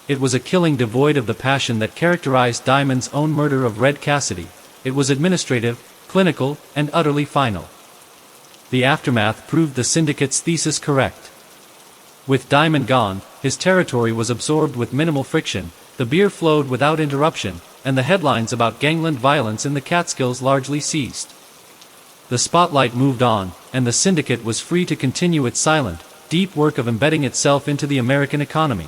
It was a killing devoid of the passion that characterized Diamond's own murder of Red Cassidy. it was administrative, clinical, and utterly final. The aftermath proved the syndicate's thesis correct. With Diamond gone, his territory was absorbed with minimal friction, the beer flowed without interruption, and the headlines about gangland violence in the Catskills largely ceased. The spotlight moved on, and the syndicate was free to continue its silent, deep work of embedding itself into the American economy.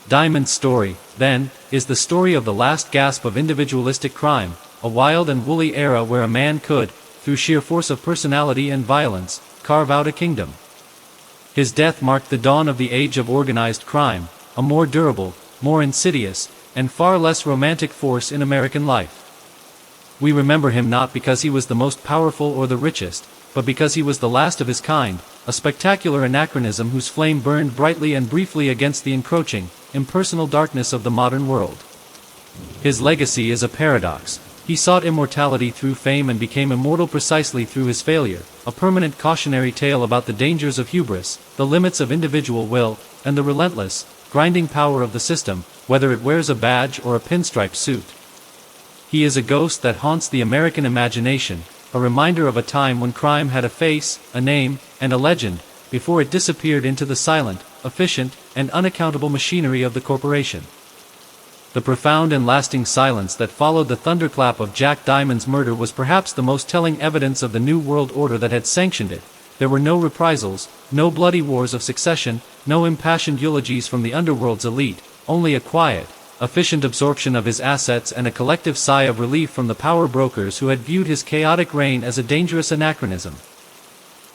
Diamond's story, then, is the story of the last gasp of individualistic crime, a wild and woolly era where a man could, through sheer force of personality and violence, carve out a kingdom. His death marked the dawn of the age of organized crime, a more durable, more insidious, and far less romantic force in American life. We remember him not because he was the most powerful or the richest, but because he was the last of his kind, a spectacular anachronism whose flame burned brightly and briefly against the encroaching, impersonal darkness of the modern world. His legacy is a paradox. He sought immortality through fame and became immortal precisely through his failure, a permanent cautionary tale about the dangers of hubris, the limits of individual will, and the relentless, grinding power of the system, whether it wears a badge or a pinstripe suit. He is a ghost that haunts the American imagination, a reminder of a time when crime had a face, a name, and a legend, before it disappeared into the silent, efficient, and unaccountable machinery of the corporation. The profound and lasting silence that followed the thunderclap of Jack Diamond's murder was perhaps the most telling evidence of the New World Order that had sanctioned it. There were no reprisals, no bloody wars of succession, no impassioned eulogies from the Underworld's elite, only a quiet, efficient absorption of his assets and a collective sigh of relief from the power brokers who had viewed his chaotic reign as a dangerous anachronism.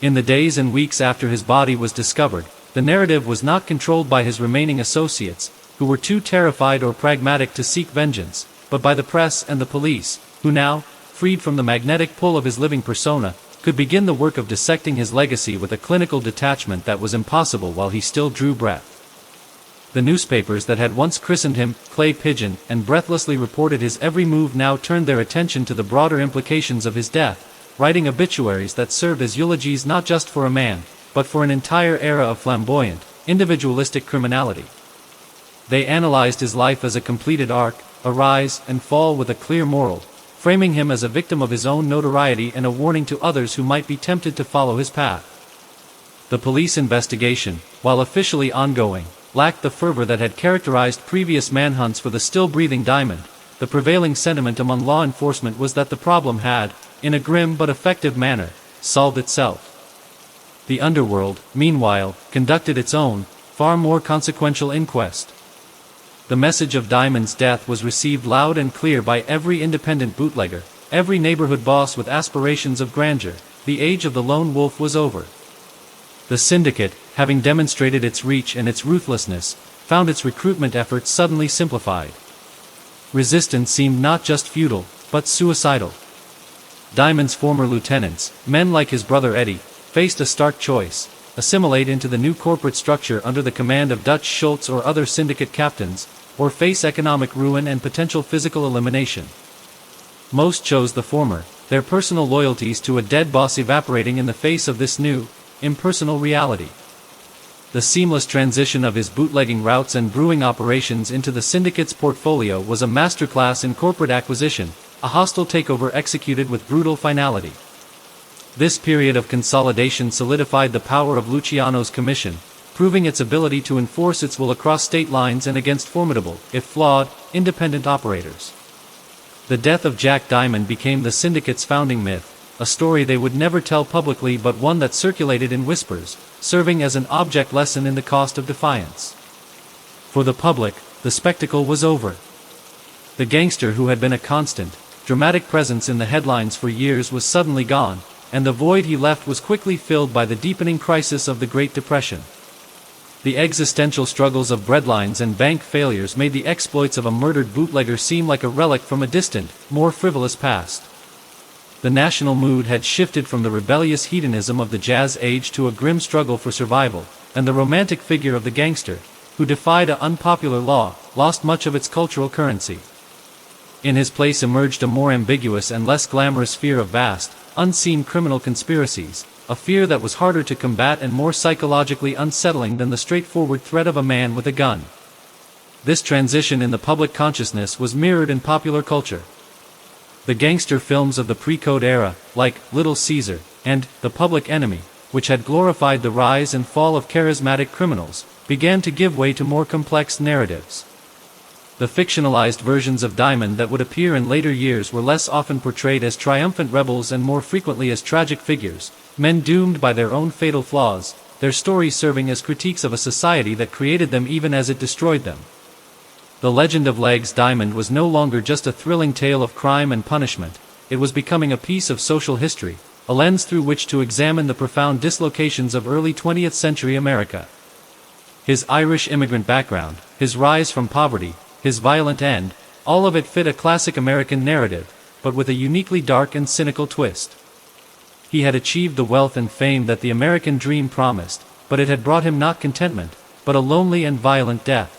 In the days and weeks after his body was discovered, the narrative was not controlled by his remaining associates, who were too terrified or pragmatic to seek vengeance, but by the press and the police, who now, freed from the magnetic pull of his living persona, could begin the work of dissecting his legacy with a clinical detachment that was impossible while he still drew breath. The newspapers that had once christened him Clay Pigeon and breathlessly reported his every move now turned their attention to the broader implications of his death, writing obituaries that served as eulogies not just for a man, but for an entire era of flamboyant, individualistic criminality. They analyzed his life as a completed arc, a rise and fall with a clear moral, framing him as a victim of his own notoriety and a warning to others who might be tempted to follow his path. The police investigation, while officially ongoing, lacked the fervor that had characterized previous manhunts for the still-breathing Diamond. The prevailing sentiment among law enforcement was that the problem had, in a grim but effective manner, solved itself. The Underworld, meanwhile, conducted its own, far more consequential inquest. The message of Diamond's death was received loud and clear by every independent bootlegger, every neighborhood boss with aspirations of grandeur. The age of the lone wolf was over. The syndicate, having demonstrated its reach and its ruthlessness, found its recruitment efforts suddenly simplified. Resistance seemed not just futile, but suicidal. Diamond's former lieutenants, men like his brother Eddie, faced a stark choice: assimilate into the new corporate structure under the command of Dutch Schultz or other syndicate captains, or face economic ruin and potential physical elimination. Most chose the former, their personal loyalties to a dead boss evaporating in the face of this new, impersonal reality. The seamless transition of his bootlegging routes and brewing operations into the syndicate's portfolio was a masterclass in corporate acquisition, a hostile takeover executed with brutal finality. This period of consolidation solidified the power of Luciano's commission, proving its ability to enforce its will across state lines and against formidable, if flawed, independent operators. The death of Jack Diamond became the syndicate's founding myth, a story they would never tell publicly but one that circulated in whispers, serving as an object lesson in the cost of defiance. For the public, the spectacle was over. The gangster who had been a constant, dramatic presence in the headlines for years was suddenly gone, and the void he left was quickly filled by the deepening crisis of the Great Depression. The existential struggles of breadlines and bank failures made the exploits of a murdered bootlegger seem like a relic from a distant, more frivolous past. The national mood had shifted from the rebellious hedonism of the jazz age to a grim struggle for survival, and the romantic figure of the gangster, who defied an unpopular law, lost much of its cultural currency. In his place emerged a more ambiguous and less glamorous fear of vast, unseen criminal conspiracies, a fear that was harder to combat and more psychologically unsettling than the straightforward threat of a man with a gun. This transition in the public consciousness was mirrored in popular culture. The gangster films of the pre-code era, like Little Caesar and The Public Enemy, which had glorified the rise and fall of charismatic criminals, began to give way to more complex narratives. The fictionalized versions of Diamond that would appear in later years were less often portrayed as triumphant rebels and more frequently as tragic figures, men doomed by their own fatal flaws, their stories serving as critiques of a society that created them even as it destroyed them. The legend of Legs Diamond was no longer just a thrilling tale of crime and punishment, it was becoming a piece of social history, a lens through which to examine the profound dislocations of early 20th century America. His Irish immigrant background, his rise from poverty, his violent end, all of it fit a classic American narrative, but with a uniquely dark and cynical twist. He had achieved the wealth and fame that the American dream promised, but it had brought him not contentment, but a lonely and violent death.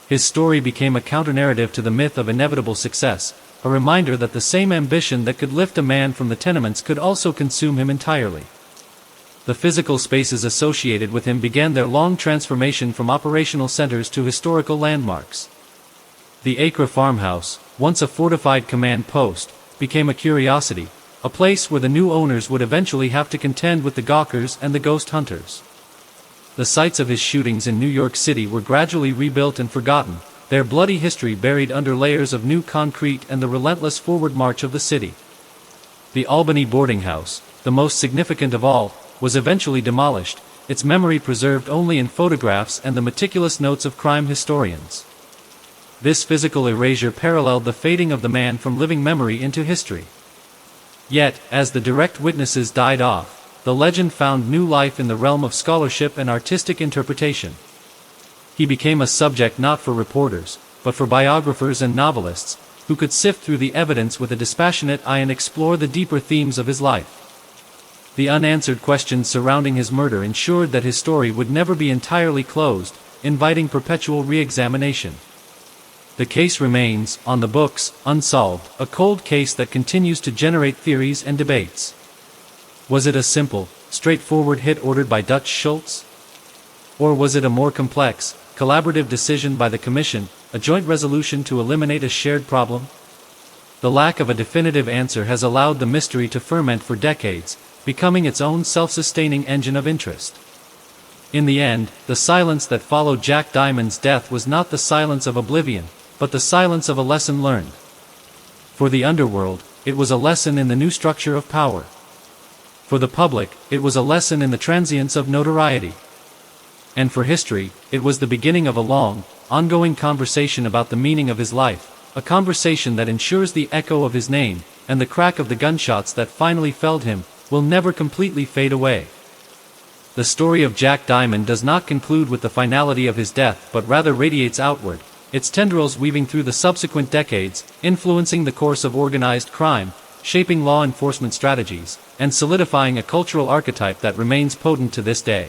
His story became a counter-narrative to the myth of inevitable success, a reminder that the same ambition that could lift a man from the tenements could also consume him entirely. The physical spaces associated with him began their long transformation from operational centers to historical landmarks. The Acre farmhouse, once a fortified command post, became a curiosity, a place where the new owners would eventually have to contend with the gawkers and the ghost hunters. The sites of his shootings in New York City were gradually rebuilt and forgotten, their bloody history buried under layers of new concrete and the relentless forward march of the city. The Albany boarding house, the most significant of all, was eventually demolished, its memory preserved only in photographs and the meticulous notes of crime historians. This physical erasure paralleled the fading of the man from living memory into history. Yet, as the direct witnesses died off, the legend found new life in the realm of scholarship and artistic interpretation. He became a subject not for reporters, but for biographers and novelists, who could sift through the evidence with a dispassionate eye and explore the deeper themes of his life. The unanswered questions surrounding his murder ensured that his story would never be entirely closed, inviting perpetual re-examination. The case remains, on the books, unsolved, a cold case that continues to generate theories and debates. Was it a simple, straightforward hit ordered by Dutch Schultz? Or was it a more complex, collaborative decision by the Commission, a joint resolution to eliminate a shared problem? The lack of a definitive answer has allowed the mystery to ferment for decades, becoming its own self-sustaining engine of interest. In the end, the silence that followed Jack Diamond's death was not the silence of oblivion, but the silence of a lesson learned. For the underworld, it was a lesson in the new structure of power. For the public, it was a lesson in the transience of notoriety. And for history, it was the beginning of a long, ongoing conversation about the meaning of his life, a conversation that ensures the echo of his name, and the crack of the gunshots that finally felled him, will never completely fade away. The story of Jack Diamond does not conclude with the finality of his death but rather radiates outward, its tendrils weaving through the subsequent decades, influencing the course of organized crime, shaping law enforcement strategies, and solidifying a cultural archetype that remains potent to this day.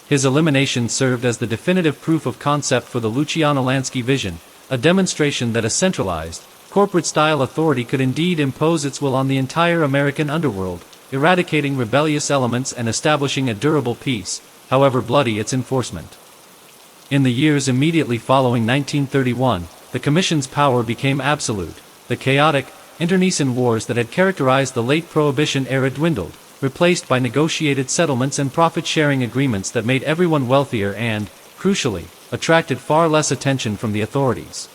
His elimination served as the definitive proof of concept for the Luciano Lansky vision, a demonstration that a centralized, corporate-style authority could indeed impose its will on the entire American underworld, eradicating rebellious elements and establishing a durable peace, however bloody its enforcement. In the years immediately following 1931, the Commission's power became absolute. The chaotic, internecine wars that had characterized the late Prohibition era dwindled, replaced by negotiated settlements and profit-sharing agreements that made everyone wealthier and, crucially, attracted far less attention from the authorities.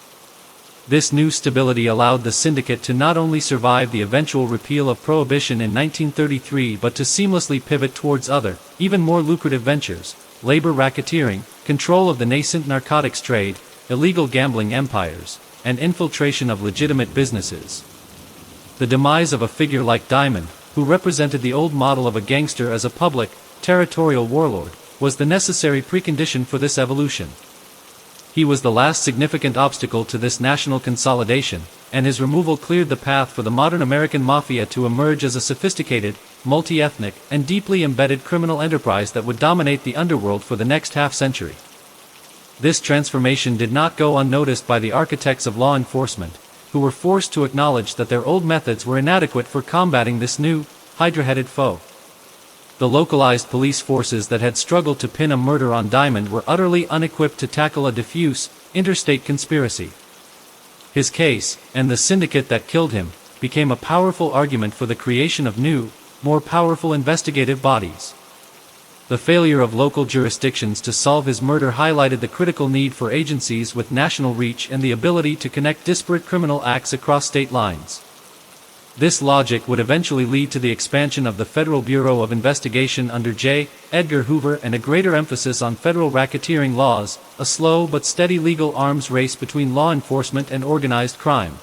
This new stability allowed the syndicate to not only survive the eventual repeal of Prohibition in 1933 but to seamlessly pivot towards other, even more lucrative ventures: labor racketeering, control of the nascent narcotics trade, illegal gambling empires, and infiltration of legitimate businesses. The demise of a figure like Diamond, who represented the old model of a gangster as a public, territorial warlord, was the necessary precondition for this evolution. He was the last significant obstacle to this national consolidation, and his removal cleared the path for the modern American mafia to emerge as a sophisticated, multi-ethnic, and deeply embedded criminal enterprise that would dominate the underworld for the next half-century. This transformation did not go unnoticed by the architects of law enforcement, who were forced to acknowledge that their old methods were inadequate for combating this new, hydra-headed foe. The localized police forces that had struggled to pin a murder on Diamond were utterly unequipped to tackle a diffuse, interstate conspiracy. His case, and the syndicate that killed him, became a powerful argument for the creation of new, more powerful investigative bodies. The failure of local jurisdictions to solve his murder highlighted the critical need for agencies with national reach and the ability to connect disparate criminal acts across state lines. This logic would eventually lead to the expansion of the Federal Bureau of Investigation under J. Edgar Hoover and a greater emphasis on federal racketeering laws, a slow but steady legal arms race between law enforcement and organized crime.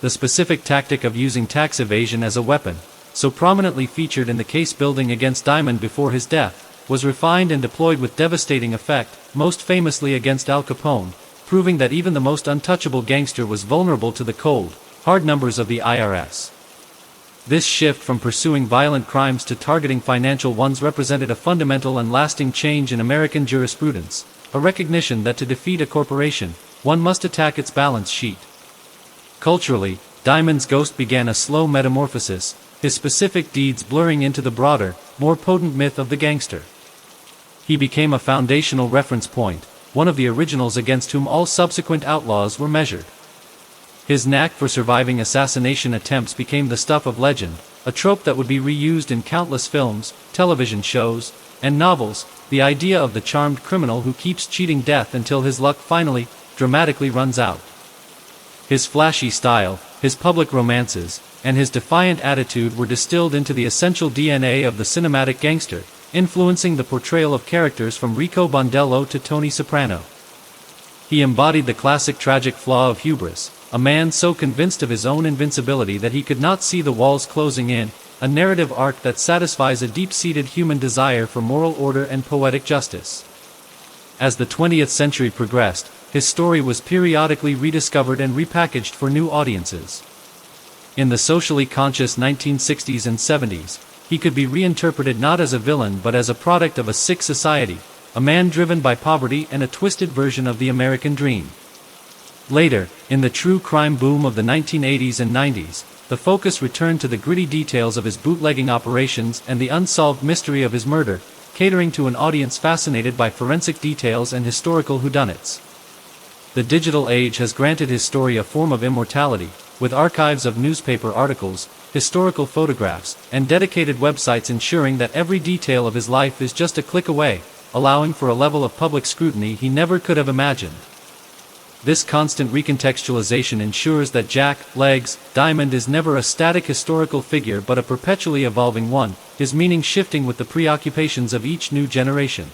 The specific tactic of using tax evasion as a weapon, so prominently featured in the case building against Diamond before his death, was refined and deployed with devastating effect, most famously against Al Capone, proving that even the most untouchable gangster was vulnerable to the cold, hard numbers of the IRS. This shift from pursuing violent crimes to targeting financial ones represented a fundamental and lasting change in American jurisprudence, a recognition that to defeat a corporation, one must attack its balance sheet. Culturally, Diamond's ghost began a slow metamorphosis, his specific deeds blurring into the broader, more potent myth of the gangster. He became a foundational reference point, one of the originals against whom all subsequent outlaws were measured. His knack for surviving assassination attempts became the stuff of legend, a trope that would be reused in countless films, television shows, and novels, the idea of the charmed criminal who keeps cheating death until his luck finally, dramatically runs out. His flashy style, his public romances, and his defiant attitude were distilled into the essential DNA of the cinematic gangster, influencing the portrayal of characters from Rico Bondello to Tony Soprano. He embodied the classic tragic flaw of hubris, a man so convinced of his own invincibility that he could not see the walls closing in, a narrative arc that satisfies a deep-seated human desire for moral order and poetic justice. As the 20th century progressed, his story was periodically rediscovered and repackaged for new audiences. In the socially conscious 1960s and 70s, he could be reinterpreted not as a villain but as a product of a sick society, a man driven by poverty and a twisted version of the American dream. Later, in the true crime boom of the 1980s and 90s, the focus returned to the gritty details of his bootlegging operations and the unsolved mystery of his murder, catering to an audience fascinated by forensic details and historical whodunits. The digital age has granted his story a form of immortality, with archives of newspaper articles, historical photographs, and dedicated websites ensuring that every detail of his life is just a click away, allowing for a level of public scrutiny he never could have imagined. This constant recontextualization ensures that Jack Legs Diamond is never a static historical figure but a perpetually evolving one, his meaning shifting with the preoccupations of each new generation.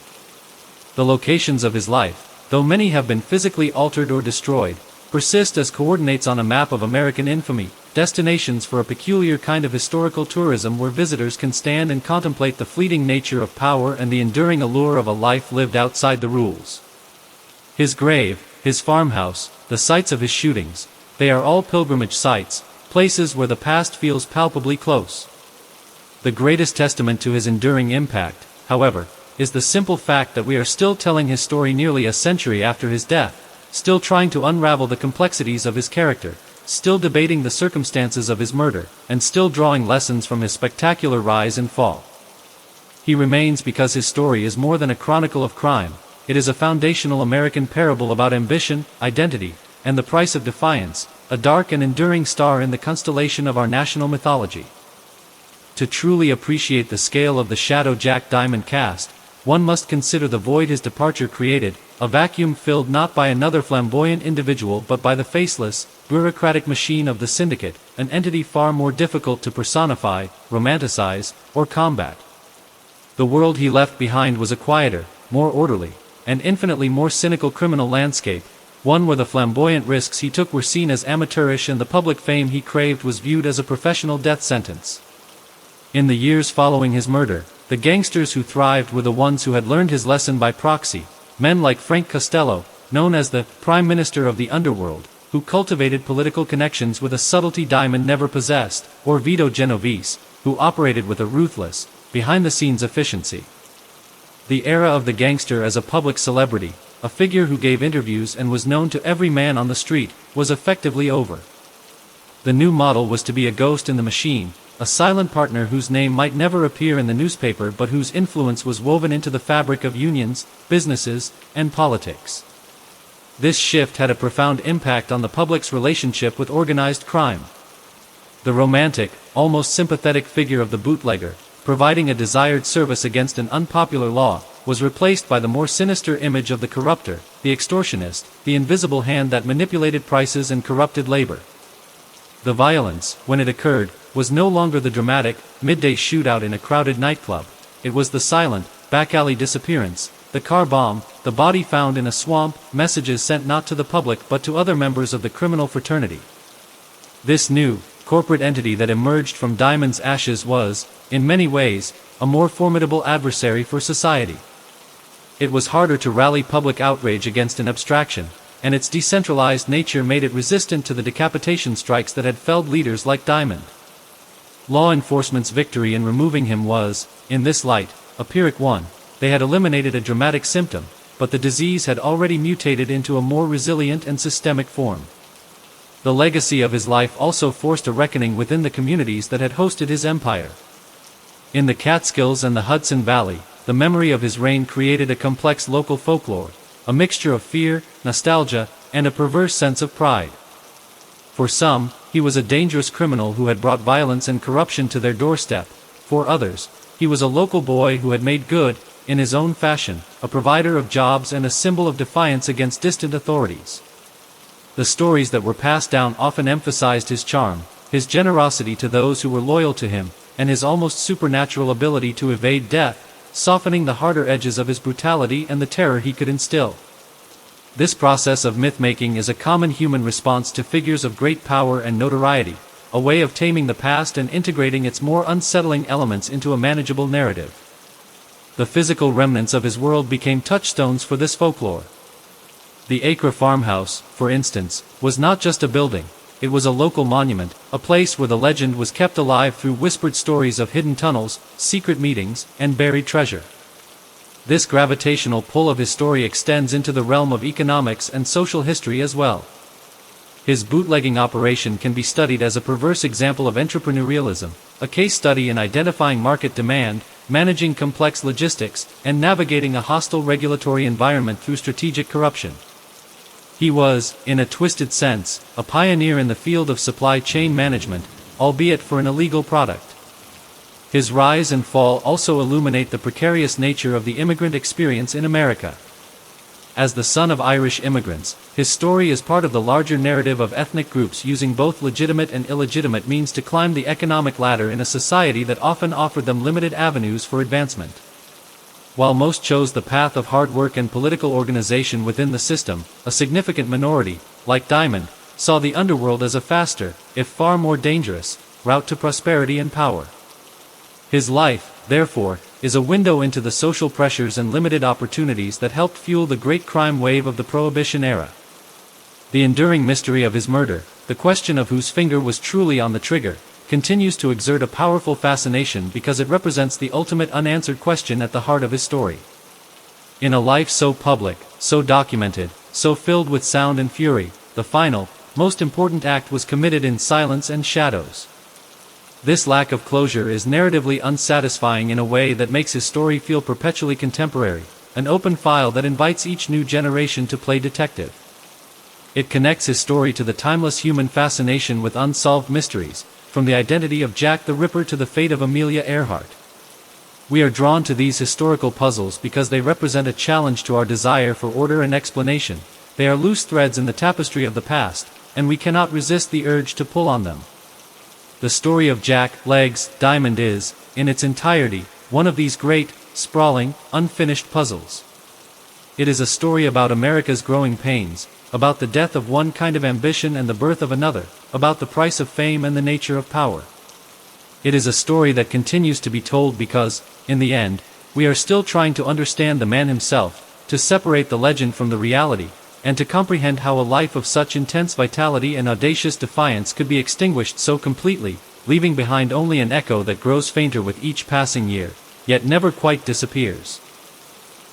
The locations of his life, though many have been physically altered or destroyed, persist as coordinates on a map of American infamy, destinations for a peculiar kind of historical tourism where visitors can stand and contemplate the fleeting nature of power and the enduring allure of a life lived outside the rules. His grave, his farmhouse, the sites of his shootings, they are all pilgrimage sites, places where the past feels palpably close. The greatest testament to his enduring impact, however, is the simple fact that we are still telling his story nearly a century after his death, still trying to unravel the complexities of his character, still debating the circumstances of his murder, and still drawing lessons from his spectacular rise and fall. He remains because his story is more than a chronicle of crime. It is a foundational American parable about ambition, identity, and the price of defiance, a dark and enduring star in the constellation of our national mythology. To truly appreciate the scale of the Shadow Jack Diamond cast, one must consider the void his departure created, a vacuum filled not by another flamboyant individual but by the faceless, bureaucratic machine of the syndicate, an entity far more difficult to personify, romanticize, or combat. The world he left behind was a quieter, more orderly, and infinitely more cynical criminal landscape, one where the flamboyant risks he took were seen as amateurish and the public fame he craved was viewed as a professional death sentence. In the years following his murder, the gangsters who thrived were the ones who had learned his lesson by proxy, men like Frank Costello, known as the Prime Minister of the Underworld, who cultivated political connections with a subtlety Diamond never possessed, or Vito Genovese, who operated with a ruthless, behind-the-scenes efficiency. The era of the gangster as a public celebrity, a figure who gave interviews and was known to every man on the street, was effectively over. The new model was to be a ghost in the machine, a silent partner whose name might never appear in the newspaper but whose influence was woven into the fabric of unions, businesses, and politics. This shift had a profound impact on the public's relationship with organized crime. The romantic, almost sympathetic figure of the bootlegger, providing a desired service against an unpopular law, was replaced by the more sinister image of the corrupter, the extortionist, the invisible hand that manipulated prices and corrupted labor. The violence, when it occurred, was no longer the dramatic, midday shootout in a crowded nightclub. It was the silent, back-alley disappearance, the car bomb, the body found in a swamp, messages sent not to the public but to other members of the criminal fraternity. This new, corporate entity that emerged from Diamond's ashes was, in many ways, a more formidable adversary for society. It was harder to rally public outrage against an abstraction, and its decentralized nature made it resistant to the decapitation strikes that had felled leaders like Diamond. Law enforcement's victory in removing him was, in this light, a Pyrrhic one. They had eliminated a dramatic symptom, but the disease had already mutated into a more resilient and systemic form. The legacy of his life also forced a reckoning within the communities that had hosted his empire. In the Catskills and the Hudson Valley, the memory of his reign created a complex local folklore, a mixture of fear, nostalgia, and a perverse sense of pride. For some, he was a dangerous criminal who had brought violence and corruption to their doorstep. For others, he was a local boy who had made good, in his own fashion, a provider of jobs and a symbol of defiance against distant authorities. The stories that were passed down often emphasized his charm, his generosity to those who were loyal to him, and his almost supernatural ability to evade death, softening the harder edges of his brutality and the terror he could instill. This process of myth-making is a common human response to figures of great power and notoriety, a way of taming the past and integrating its more unsettling elements into a manageable narrative. The physical remnants of his world became touchstones for this folklore. The Acre farmhouse, for instance, was not just a building, it was a local monument, a place where the legend was kept alive through whispered stories of hidden tunnels, secret meetings, and buried treasure. This gravitational pull of his story extends into the realm of economics and social history as well. His bootlegging operation can be studied as a perverse example of entrepreneurialism, a case study in identifying market demand, managing complex logistics, and navigating a hostile regulatory environment through strategic corruption. He was, in a twisted sense, a pioneer in the field of supply chain management, albeit for an illegal product. His rise and fall also illuminate the precarious nature of the immigrant experience in America. As the son of Irish immigrants, his story is part of the larger narrative of ethnic groups using both legitimate and illegitimate means to climb the economic ladder in a society that often offered them limited avenues for advancement. While most chose the path of hard work and political organization within the system, a significant minority, like Diamond, saw the underworld as a faster, if far more dangerous, route to prosperity and power. His life, therefore, is a window into the social pressures and limited opportunities that helped fuel the great crime wave of the Prohibition era. The enduring mystery of his murder, the question of whose finger was truly on the trigger, continues to exert a powerful fascination because it represents the ultimate unanswered question at the heart of his story. In a life so public, so documented, so filled with sound and fury, the final, most important act was committed in silence and shadows. This lack of closure is narratively unsatisfying in a way that makes his story feel perpetually contemporary, an open file that invites each new generation to play detective. It connects his story to the timeless human fascination with unsolved mysteries, from the identity of Jack the Ripper to the fate of Amelia Earhart. We are drawn to these historical puzzles because they represent a challenge to our desire for order and explanation. They are loose threads in the tapestry of the past, and we cannot resist the urge to pull on them. The story of Jack Legs Diamond is, in its entirety, one of these great, sprawling, unfinished puzzles. It is a story about America's growing pains, about the death of one kind of ambition and the birth of another, about the price of fame and the nature of power. It is a story that continues to be told because, in the end, we are still trying to understand the man himself, to separate the legend from the reality, and to comprehend how a life of such intense vitality and audacious defiance could be extinguished so completely, leaving behind only an echo that grows fainter with each passing year, yet never quite disappears.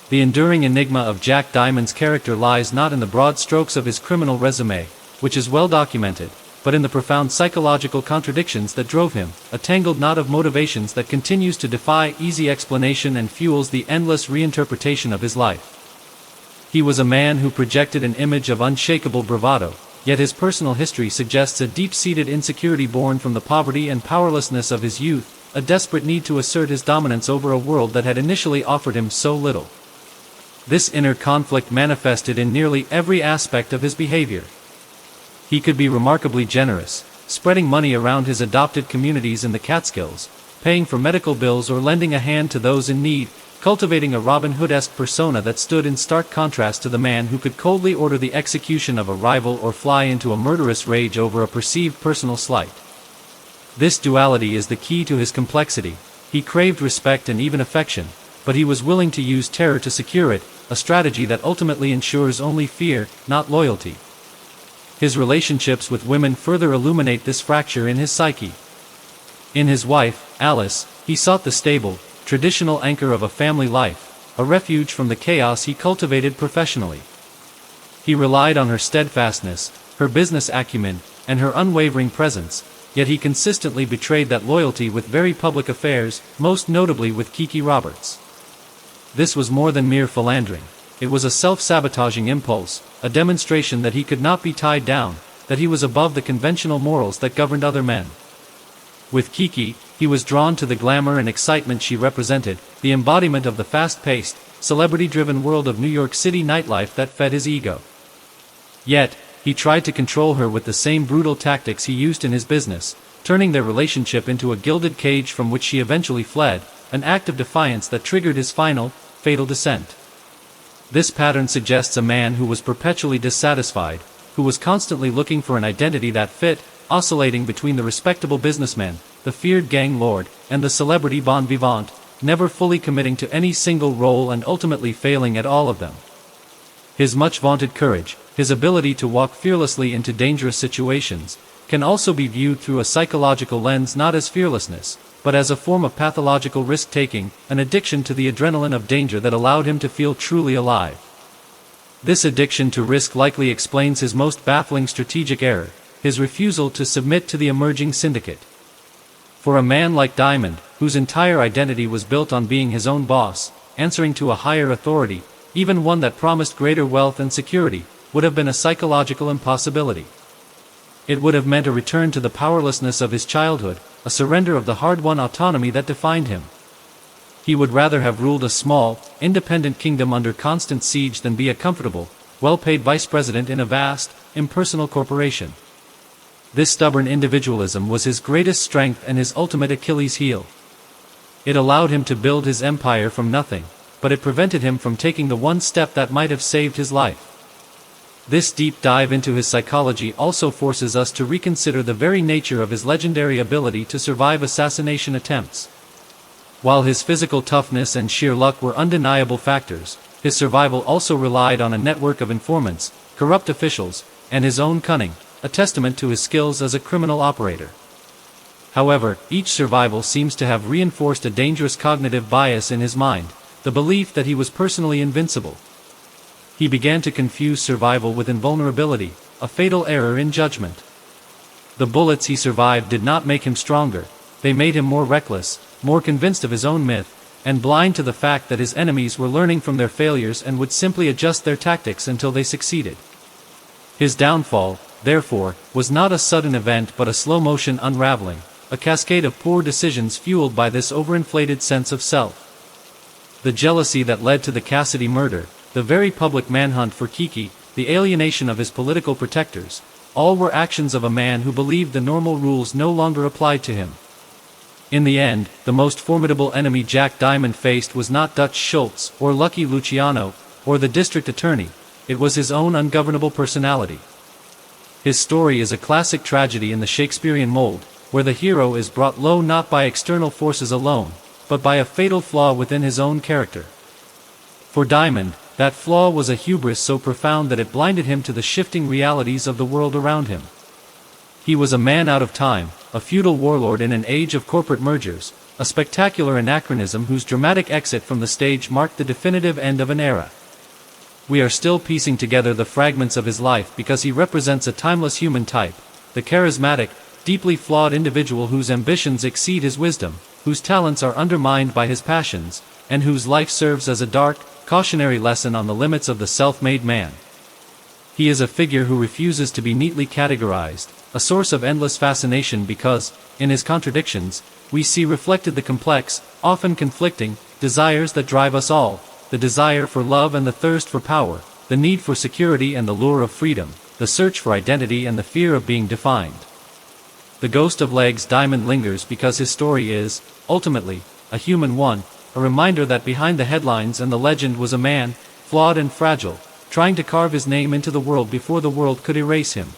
The enduring enigma of Jack Diamond's character lies not in the broad strokes of his criminal resume, which is well documented, but in the profound psychological contradictions that drove him, a tangled knot of motivations that continues to defy easy explanation and fuels the endless reinterpretation of his life. He was a man who projected an image of unshakable bravado, yet his personal history suggests a deep-seated insecurity born from the poverty and powerlessness of his youth, a desperate need to assert his dominance over a world that had initially offered him so little. This inner conflict manifested in nearly every aspect of his behavior. He could be remarkably generous, spreading money around his adopted communities in the Catskills, paying for medical bills or lending a hand to those in need, cultivating a Robin Hood-esque persona that stood in stark contrast to the man who could coldly order the execution of a rival or fly into a murderous rage over a perceived personal slight. This duality is the key to his complexity. He craved respect and even affection, but he was willing to use terror to secure it, a strategy that ultimately ensures only fear, not loyalty. His relationships with women further illuminate this fracture in his psyche. In his wife, Alice, he sought the stable, traditional anchor of a family life, a refuge from the chaos he cultivated professionally. He relied on her steadfastness, her business acumen, and her unwavering presence, yet he consistently betrayed that loyalty with very public affairs, most notably with Kiki Roberts. This was more than mere philandering. It was a self-sabotaging impulse, a demonstration that he could not be tied down, that he was above the conventional morals that governed other men. With Kiki, he was drawn to the glamour and excitement she represented, the embodiment of the fast-paced, celebrity-driven world of New York City nightlife that fed his ego. Yet, he tried to control her with the same brutal tactics he used in his business, turning their relationship into a gilded cage from which she eventually fled, an act of defiance that triggered his final, fatal descent. This pattern suggests a man who was perpetually dissatisfied, who was constantly looking for an identity that fit, oscillating between the respectable businessman, the feared gang lord, and the celebrity bon vivant, never fully committing to any single role and ultimately failing at all of them. His much-vaunted courage, his ability to walk fearlessly into dangerous situations, can also be viewed through a psychological lens, not as fearlessness, but as a form of pathological risk-taking, an addiction to the adrenaline of danger that allowed him to feel truly alive. This addiction to risk likely explains his most baffling strategic error, his refusal to submit to the emerging syndicate. For a man like Diamond, whose entire identity was built on being his own boss, answering to a higher authority, even one that promised greater wealth and security, would have been a psychological impossibility. It would have meant a return to the powerlessness of his childhood, a surrender of the hard-won autonomy that defined him. He would rather have ruled a small, independent kingdom under constant siege than be a comfortable, well-paid vice president in a vast, impersonal corporation. This stubborn individualism was his greatest strength and his ultimate Achilles heel. It allowed him to build his empire from nothing, but it prevented him from taking the one step that might have saved his life. This deep dive into his psychology also forces us to reconsider the very nature of his legendary ability to survive assassination attempts. While his physical toughness and sheer luck were undeniable factors, his survival also relied on a network of informants, corrupt officials, and his own cunning, a testament to his skills as a criminal operator. However, each survival seems to have reinforced a dangerous cognitive bias in his mind, the belief that he was personally invincible. He began to confuse survival with invulnerability, a fatal error in judgment. The bullets he survived did not make him stronger, they made him more reckless, more convinced of his own myth, and blind to the fact that his enemies were learning from their failures and would simply adjust their tactics until they succeeded. His downfall, therefore, was not a sudden event but a slow-motion unraveling, a cascade of poor decisions fueled by this overinflated sense of self. The jealousy that led to the Cassidy murder, the very public manhunt for Kiki, the alienation of his political protectors, all were actions of a man who believed the normal rules no longer applied to him. In the end, the most formidable enemy Jack Diamond faced was not Dutch Schultz, or Lucky Luciano, or the district attorney, it was his own ungovernable personality. His story is a classic tragedy in the Shakespearean mold, where the hero is brought low not by external forces alone, but by a fatal flaw within his own character. For Diamond, that flaw was a hubris so profound that it blinded him to the shifting realities of the world around him. He was a man out of time, a feudal warlord in an age of corporate mergers, a spectacular anachronism whose dramatic exit from the stage marked the definitive end of an era. We are still piecing together the fragments of his life because he represents a timeless human type, the charismatic, deeply flawed individual whose ambitions exceed his wisdom, whose talents are undermined by his passions, and whose life serves as a dark, cautionary lesson on the limits of the self-made man. He is a figure who refuses to be neatly categorized, a source of endless fascination because, in his contradictions, we see reflected the complex, often conflicting, desires that drive us all, the desire for love and the thirst for power, the need for security and the lure of freedom, the search for identity and the fear of being defined. The ghost of Legs Diamond lingers because his story is, ultimately, a human one, a reminder that behind the headlines and the legend was a man, flawed and fragile, trying to carve his name into the world before the world could erase him.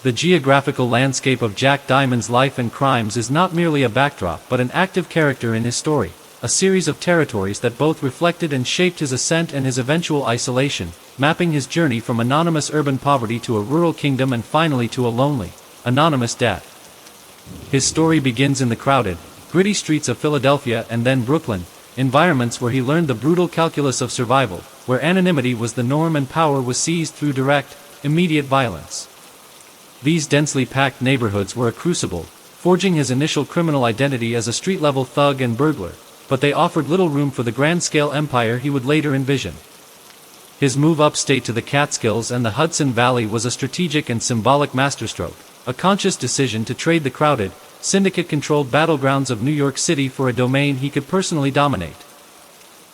The geographical landscape of Jack Diamond's life and crimes is not merely a backdrop but an active character in his story, a series of territories that both reflected and shaped his ascent and his eventual isolation, mapping his journey from anonymous urban poverty to a rural kingdom and finally to a lonely, anonymous death. His story begins in the crowded, gritty streets of Philadelphia and then Brooklyn, environments where he learned the brutal calculus of survival, where anonymity was the norm and power was seized through direct, immediate violence. These densely packed neighborhoods were a crucible, forging his initial criminal identity as a street-level thug and burglar, but they offered little room for the grand-scale empire he would later envision. His move upstate to the Catskills and the Hudson Valley was a strategic and symbolic masterstroke, a conscious decision to trade the crowded, syndicate-controlled battlegrounds of New York City for a domain he could personally dominate.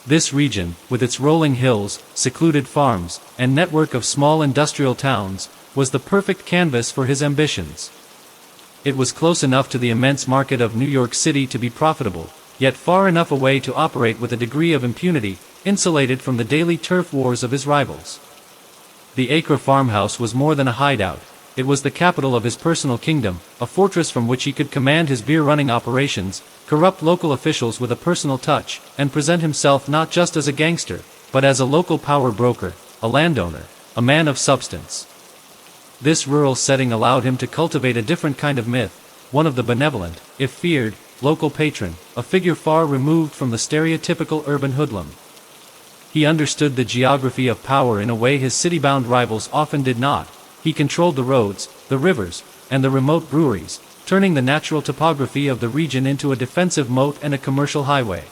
This region, with its rolling hills, secluded farms, and network of small industrial towns, was the perfect canvas for his ambitions. It was close enough to the immense market of New York City to be profitable, yet far enough away to operate with a degree of impunity, insulated from the daily turf wars of his rivals. The Acre farmhouse was more than a hideout. It was the capital of his personal kingdom, a fortress from which he could command his beer-running operations, corrupt local officials with a personal touch, and present himself not just as a gangster, but as a local power broker, a landowner, a man of substance. This rural setting allowed him to cultivate a different kind of myth, one of the benevolent, if feared, local patron, a figure far removed from the stereotypical urban hoodlum. He understood the geography of power in a way his city-bound rivals often did not. He controlled the roads, the rivers, and the remote breweries, turning the natural topography of the region into a defensive moat and a commercial highway.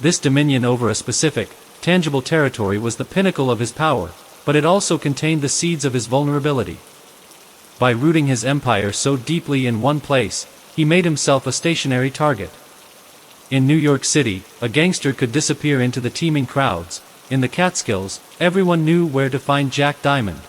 This dominion over a specific, tangible territory was the pinnacle of his power, but it also contained the seeds of his vulnerability. By rooting his empire so deeply in one place, he made himself a stationary target. In New York City, a gangster could disappear into the teeming crowds. In the Catskills, everyone knew where to find Jack Diamond.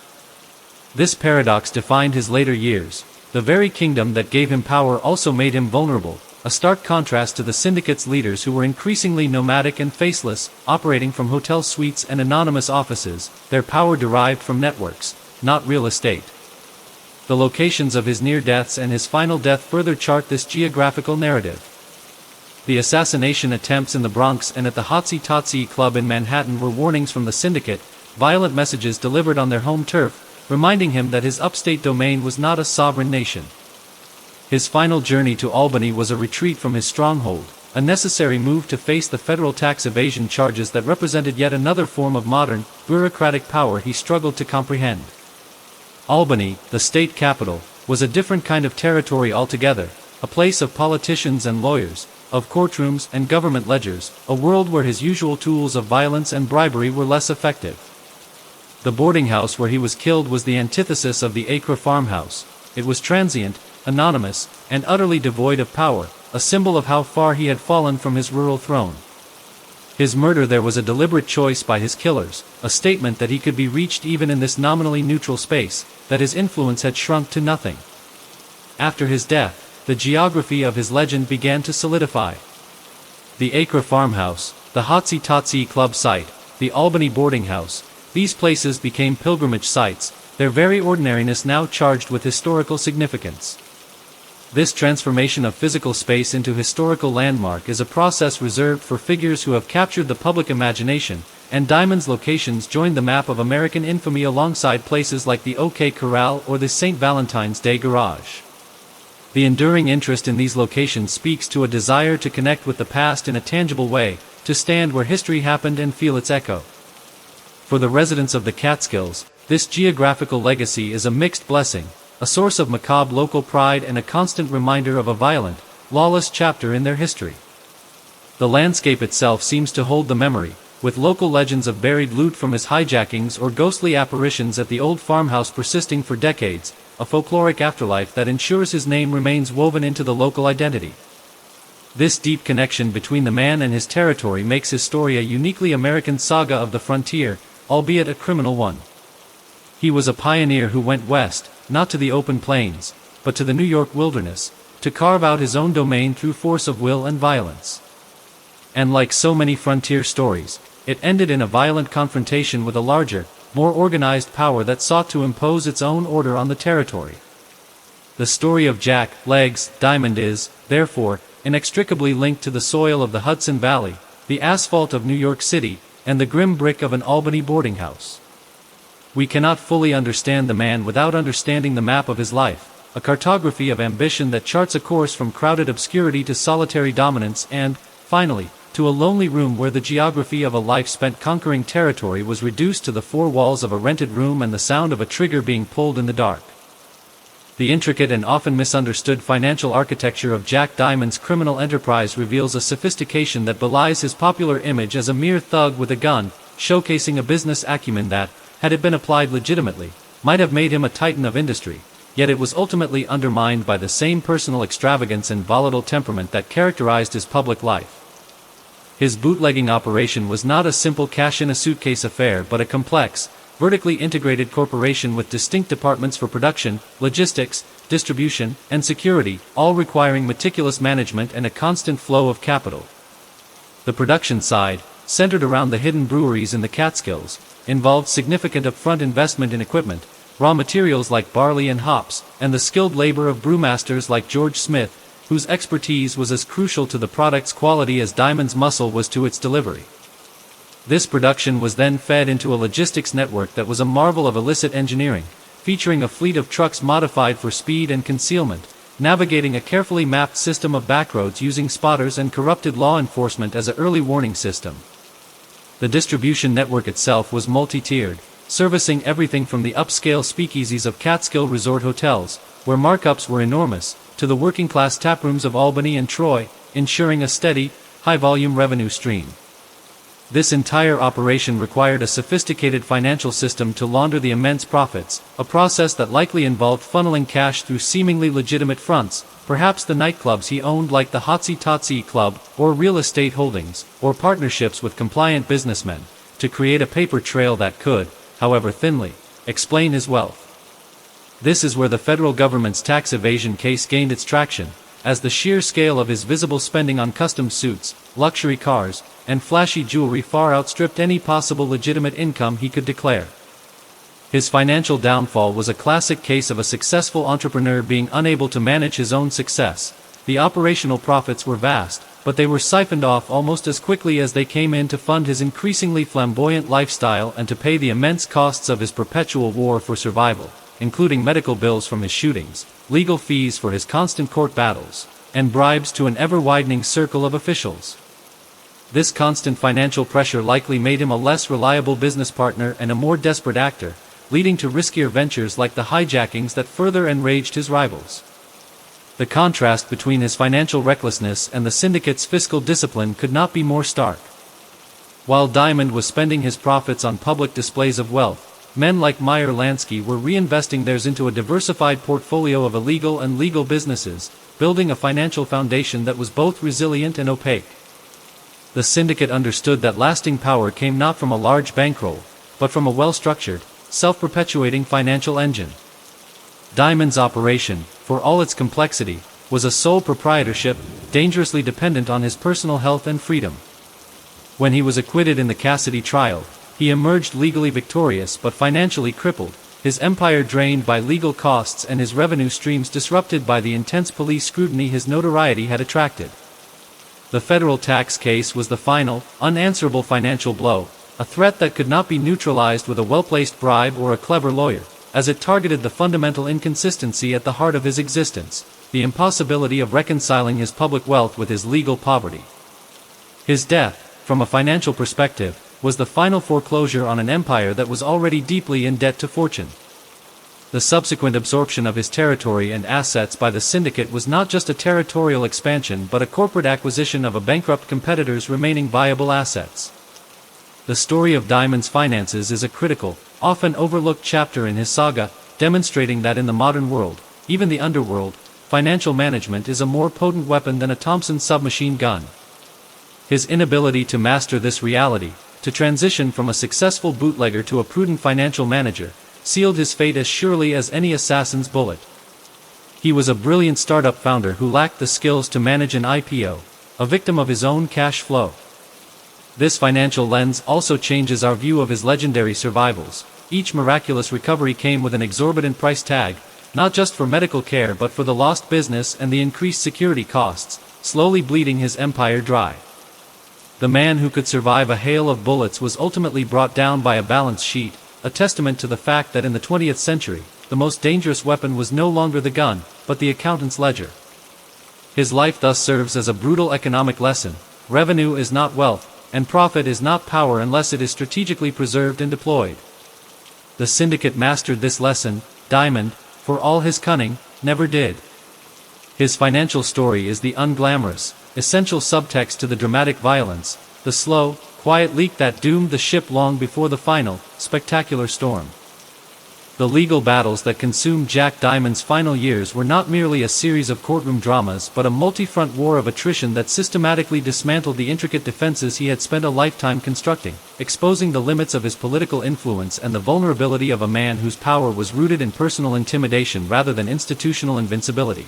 This paradox defined his later years. The very kingdom that gave him power also made him vulnerable, a stark contrast to the syndicate's leaders who were increasingly nomadic and faceless, operating from hotel suites and anonymous offices, their power derived from networks, not real estate. The locations of his near deaths and his final death further chart this geographical narrative. The assassination attempts in the Bronx and at the Totsy club in Manhattan were warnings from the syndicate, violent messages delivered on their home turf, reminding him that his upstate domain was not a sovereign nation. His final journey to Albany was a retreat from his stronghold, a necessary move to face the federal tax evasion charges that represented yet another form of modern, bureaucratic power he struggled to comprehend. Albany, the state capital, was a different kind of territory altogether, a place of politicians and lawyers, of courtrooms and government ledgers, a world where his usual tools of violence and bribery were less effective. The boarding house where he was killed was the antithesis of the Acre farmhouse. It was transient, anonymous, and utterly devoid of power, a symbol of how far he had fallen from his rural throne. His murder there was a deliberate choice by his killers, a statement that he could be reached even in this nominally neutral space, that his influence had shrunk to nothing. After his death, the geography of his legend began to solidify. The Acre farmhouse, the Totsy club site, the Albany boarding house, these places became pilgrimage sites, their very ordinariness now charged with historical significance. This transformation of physical space into historical landmark is a process reserved for figures who have captured the public imagination, and Diamond's locations joined the map of American infamy alongside places like the OK Corral or the St. Valentine's Day Garage. The enduring interest in these locations speaks to a desire to connect with the past in a tangible way, to stand where history happened and feel its echo. For the residents of the Catskills, this geographical legacy is a mixed blessing, a source of macabre local pride and a constant reminder of a violent, lawless chapter in their history. The landscape itself seems to hold the memory, with local legends of buried loot from his hijackings or ghostly apparitions at the old farmhouse persisting for decades, a folkloric afterlife that ensures his name remains woven into the local identity. This deep connection between the man and his territory makes his story a uniquely American saga of the frontier, albeit a criminal one. He was a pioneer who went west, not to the open plains, but to the New York wilderness, to carve out his own domain through force of will and violence. And like so many frontier stories, it ended in a violent confrontation with a larger, more organized power that sought to impose its own order on the territory. The story of Jack Legs Diamond is, therefore, inextricably linked to the soil of the Hudson Valley, the asphalt of New York City, and the grim brick of an Albany boarding house. We cannot fully understand the man without understanding the map of his life, a cartography of ambition that charts a course from crowded obscurity to solitary dominance and, finally, to a lonely room where the geography of a life spent conquering territory was reduced to the four walls of a rented room and the sound of a trigger being pulled in the dark. The intricate and often misunderstood financial architecture of Jack Diamond's criminal enterprise reveals a sophistication that belies his popular image as a mere thug with a gun, showcasing a business acumen that, had it been applied legitimately, might have made him a titan of industry, yet it was ultimately undermined by the same personal extravagance and volatile temperament that characterized his public life. His bootlegging operation was not a simple cash-in-a-suitcase affair but a complex, vertically integrated corporation with distinct departments for production, logistics, distribution, and security, all requiring meticulous management and a constant flow of capital. The production side, centered around the hidden breweries in the Catskills, involved significant upfront investment in equipment, raw materials like barley and hops, and the skilled labor of brewmasters like George Smith, whose expertise was as crucial to the product's quality as Diamond's muscle was to its delivery. This production was then fed into a logistics network that was a marvel of illicit engineering, featuring a fleet of trucks modified for speed and concealment, navigating a carefully mapped system of backroads using spotters and corrupted law enforcement as an early warning system. The distribution network itself was multi-tiered, servicing everything from the upscale speakeasies of Catskill resort hotels, where markups were enormous, to the working-class taprooms of Albany and Troy, ensuring a steady, high-volume revenue stream. This entire operation required a sophisticated financial system to launder the immense profits, a process that likely involved funneling cash through seemingly legitimate fronts, perhaps the nightclubs he owned like the Hotsy Totsy Club, or real estate holdings, or partnerships with compliant businessmen, to create a paper trail that could, however thinly, explain his wealth. This is where the federal government's tax evasion case gained its traction, as the sheer scale of his visible spending on custom suits, luxury cars, and flashy jewelry far outstripped any possible legitimate income he could declare. His financial downfall was a classic case of a successful entrepreneur being unable to manage his own success. The operational profits were vast, but they were siphoned off almost as quickly as they came in to fund his increasingly flamboyant lifestyle and to pay the immense costs of his perpetual war for survival, including medical bills from his shootings, legal fees for his constant court battles, and bribes to an ever-widening circle of officials. This constant financial pressure likely made him a less reliable business partner and a more desperate actor, leading to riskier ventures like the hijackings that further enraged his rivals. The contrast between his financial recklessness and the syndicate's fiscal discipline could not be more stark. While Diamond was spending his profits on public displays of wealth, men like Meyer Lansky were reinvesting theirs into a diversified portfolio of illegal and legal businesses, building a financial foundation that was both resilient and opaque. The syndicate understood that lasting power came not from a large bankroll, but from a well-structured, self-perpetuating financial engine. Diamond's operation, for all its complexity, was a sole proprietorship, dangerously dependent on his personal health and freedom. When he was acquitted in the Cassidy trial, he emerged legally victorious but financially crippled, his empire drained by legal costs and his revenue streams disrupted by the intense police scrutiny his notoriety had attracted. The federal tax case was the final, unanswerable financial blow, a threat that could not be neutralized with a well-placed bribe or a clever lawyer, as it targeted the fundamental inconsistency at the heart of his existence, the impossibility of reconciling his public wealth with his legal poverty. His death, from a financial perspective, was the final foreclosure on an empire that was already deeply in debt to fortune. The subsequent absorption of his territory and assets by the syndicate was not just a territorial expansion but a corporate acquisition of a bankrupt competitor's remaining viable assets. The story of Diamond's finances is a critical, often overlooked chapter in his saga, demonstrating that in the modern world, even the underworld, financial management is a more potent weapon than a Thompson submachine gun. His inability to master this reality, to transition from a successful bootlegger to a prudent financial manager, sealed his fate as surely as any assassin's bullet. He was a brilliant startup founder who lacked the skills to manage an IPO, a victim of his own cash flow. This financial lens also changes our view of his legendary survivals. Each miraculous recovery came with an exorbitant price tag, not just for medical care but for the lost business and the increased security costs, slowly bleeding his empire dry. The man who could survive a hail of bullets was ultimately brought down by a balance sheet, a testament to the fact that in the 20th century, the most dangerous weapon was no longer the gun, but the accountant's ledger. His life thus serves as a brutal economic lesson. Revenue is not wealth, and profit is not power unless it is strategically preserved and deployed. The syndicate mastered this lesson. Diamond, for all his cunning, never did. His financial story is the unglamorous, essential subtext to the dramatic violence, the slow, quiet leak that doomed the ship long before the final, spectacular storm. The legal battles that consumed Jack Diamond's final years were not merely a series of courtroom dramas but a multi-front war of attrition that systematically dismantled the intricate defenses he had spent a lifetime constructing, exposing the limits of his political influence and the vulnerability of a man whose power was rooted in personal intimidation rather than institutional invincibility.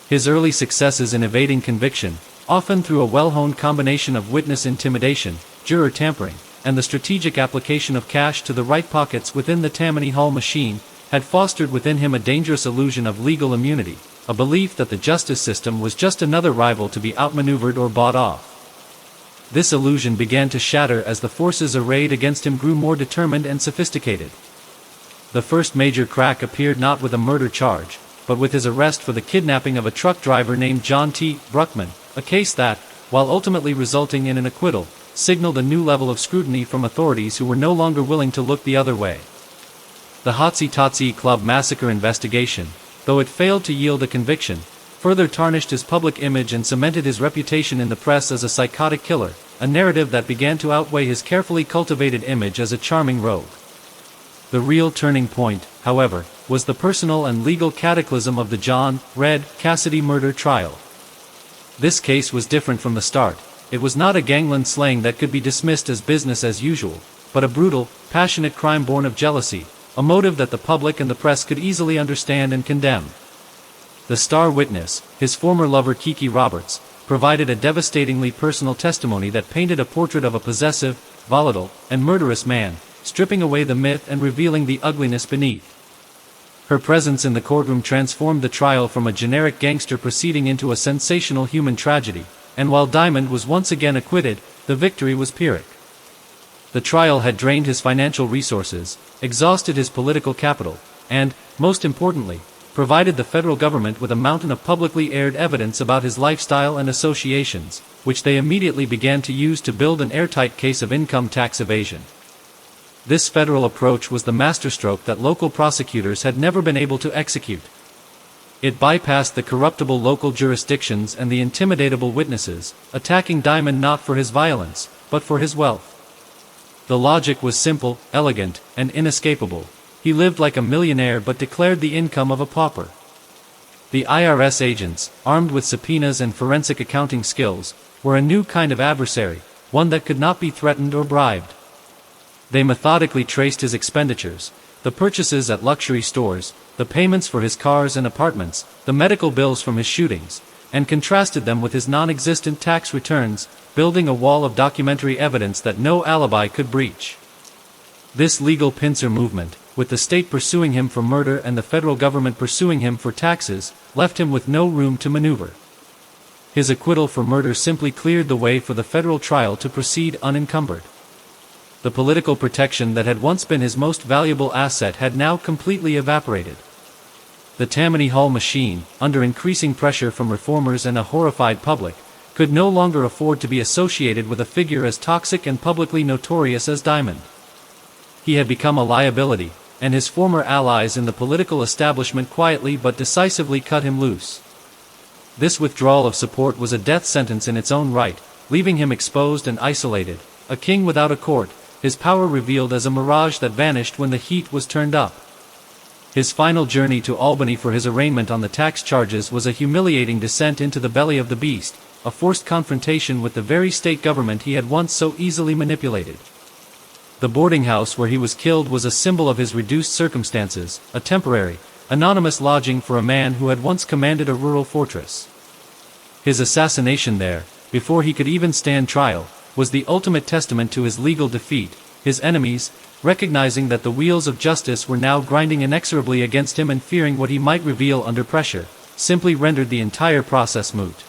His early successes in evading conviction, often through a well-honed combination of witness intimidation, juror tampering, and the strategic application of cash to the right pockets within the Tammany Hall machine, had fostered within him a dangerous illusion of legal immunity, a belief that the justice system was just another rival to be outmaneuvered or bought off. This illusion began to shatter as the forces arrayed against him grew more determined and sophisticated. The first major crack appeared not with a murder charge, but with his arrest for the kidnapping of a truck driver named John T. Bruckman, a case that, while ultimately resulting in an acquittal, signaled a new level of scrutiny from authorities who were no longer willing to look the other way. The Totsy Club massacre investigation, though it failed to yield a conviction, further tarnished his public image and cemented his reputation in the press as a psychotic killer, a narrative that began to outweigh his carefully cultivated image as a charming rogue. The real turning point, however, was the personal and legal cataclysm of the John Red Cassidy murder trial. This case was different from the start. It was not a gangland slaying that could be dismissed as business as usual, but a brutal, passionate crime born of jealousy, a motive that the public and the press could easily understand and condemn. The star witness, his former lover Kiki Roberts, provided a devastatingly personal testimony that painted a portrait of a possessive, volatile, and murderous man, stripping away the myth and revealing the ugliness beneath. Her presence in the courtroom transformed the trial from a generic gangster proceeding into a sensational human tragedy, and while Diamond was once again acquitted, the victory was Pyrrhic. The trial had drained his financial resources, exhausted his political capital, and, most importantly, provided the federal government with a mountain of publicly aired evidence about his lifestyle and associations, which they immediately began to use to build an airtight case of income tax evasion. This federal approach was the masterstroke that local prosecutors had never been able to execute. It bypassed the corruptible local jurisdictions and the intimidatable witnesses, attacking Diamond not for his violence, but for his wealth. The logic was simple, elegant, and inescapable. He lived like a millionaire but declared the income of a pauper. The IRS agents, armed with subpoenas and forensic accounting skills, were a new kind of adversary, one that could not be threatened or bribed. They methodically traced his expenditures, the purchases at luxury stores, the payments for his cars and apartments, the medical bills from his shootings, and contrasted them with his non-existent tax returns, building a wall of documentary evidence that no alibi could breach. This legal pincer movement, with the state pursuing him for murder and the federal government pursuing him for taxes, left him with no room to maneuver. His acquittal for murder simply cleared the way for the federal trial to proceed unencumbered. The political protection that had once been his most valuable asset had now completely evaporated. The Tammany Hall machine, under increasing pressure from reformers and a horrified public, could no longer afford to be associated with a figure as toxic and publicly notorious as Diamond. He had become a liability, and his former allies in the political establishment quietly but decisively cut him loose. This withdrawal of support was a death sentence in its own right, leaving him exposed and isolated, a king without a court, his power revealed as a mirage that vanished when the heat was turned up. His final journey to Albany for his arraignment on the tax charges was a humiliating descent into the belly of the beast, a forced confrontation with the very state government he had once so easily manipulated. The boarding house where he was killed was a symbol of his reduced circumstances, a temporary, anonymous lodging for a man who had once commanded a rural fortress. His assassination there, before he could even stand trial, was the ultimate testament to his legal defeat. His enemies, recognizing that the wheels of justice were now grinding inexorably against him and fearing what he might reveal under pressure, simply rendered the entire process moot.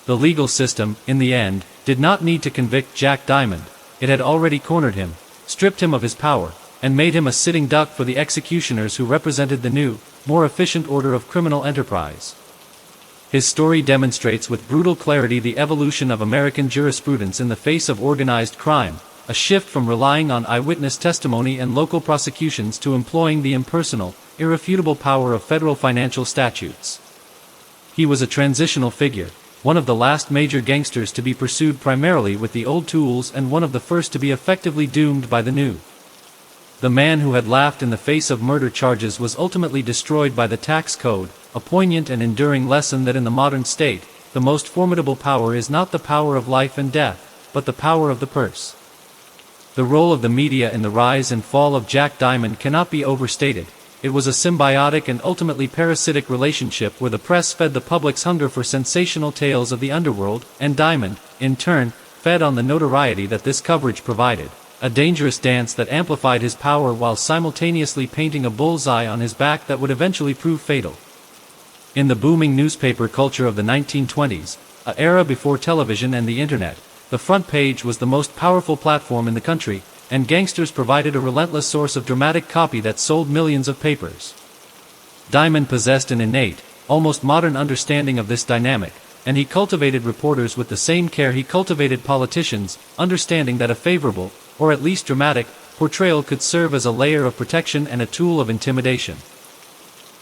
The legal system, in the end, did not need to convict Jack Diamond. It had already cornered him, stripped him of his power, and made him a sitting duck for the executioners who represented the new, more efficient order of criminal enterprise. His story demonstrates with brutal clarity the evolution of American jurisprudence in the face of organized crime, a shift from relying on eyewitness testimony and local prosecutions to employing the impersonal, irrefutable power of federal financial statutes. He was a transitional figure, one of the last major gangsters to be pursued primarily with the old tools and one of the first to be effectively doomed by the new. The man who had laughed in the face of murder charges was ultimately destroyed by the tax code, a poignant and enduring lesson that in the modern state, the most formidable power is not the power of life and death, but the power of the purse. The role of the media in the rise and fall of Jack Diamond cannot be overstated. It was a symbiotic and ultimately parasitic relationship where the press fed the public's hunger for sensational tales of the underworld, and Diamond, in turn, fed on the notoriety that this coverage provided. A dangerous dance that amplified his power while simultaneously painting a bullseye on his back that would eventually prove fatal. In the booming newspaper culture of the 1920s, an era before television and the internet, the front page was the most powerful platform in the country, and gangsters provided a relentless source of dramatic copy that sold millions of papers. Diamond possessed an innate, almost modern understanding of this dynamic, and he cultivated reporters with the same care he cultivated politicians, understanding that a favorable, or at least dramatic, portrayal could serve as a layer of protection and a tool of intimidation.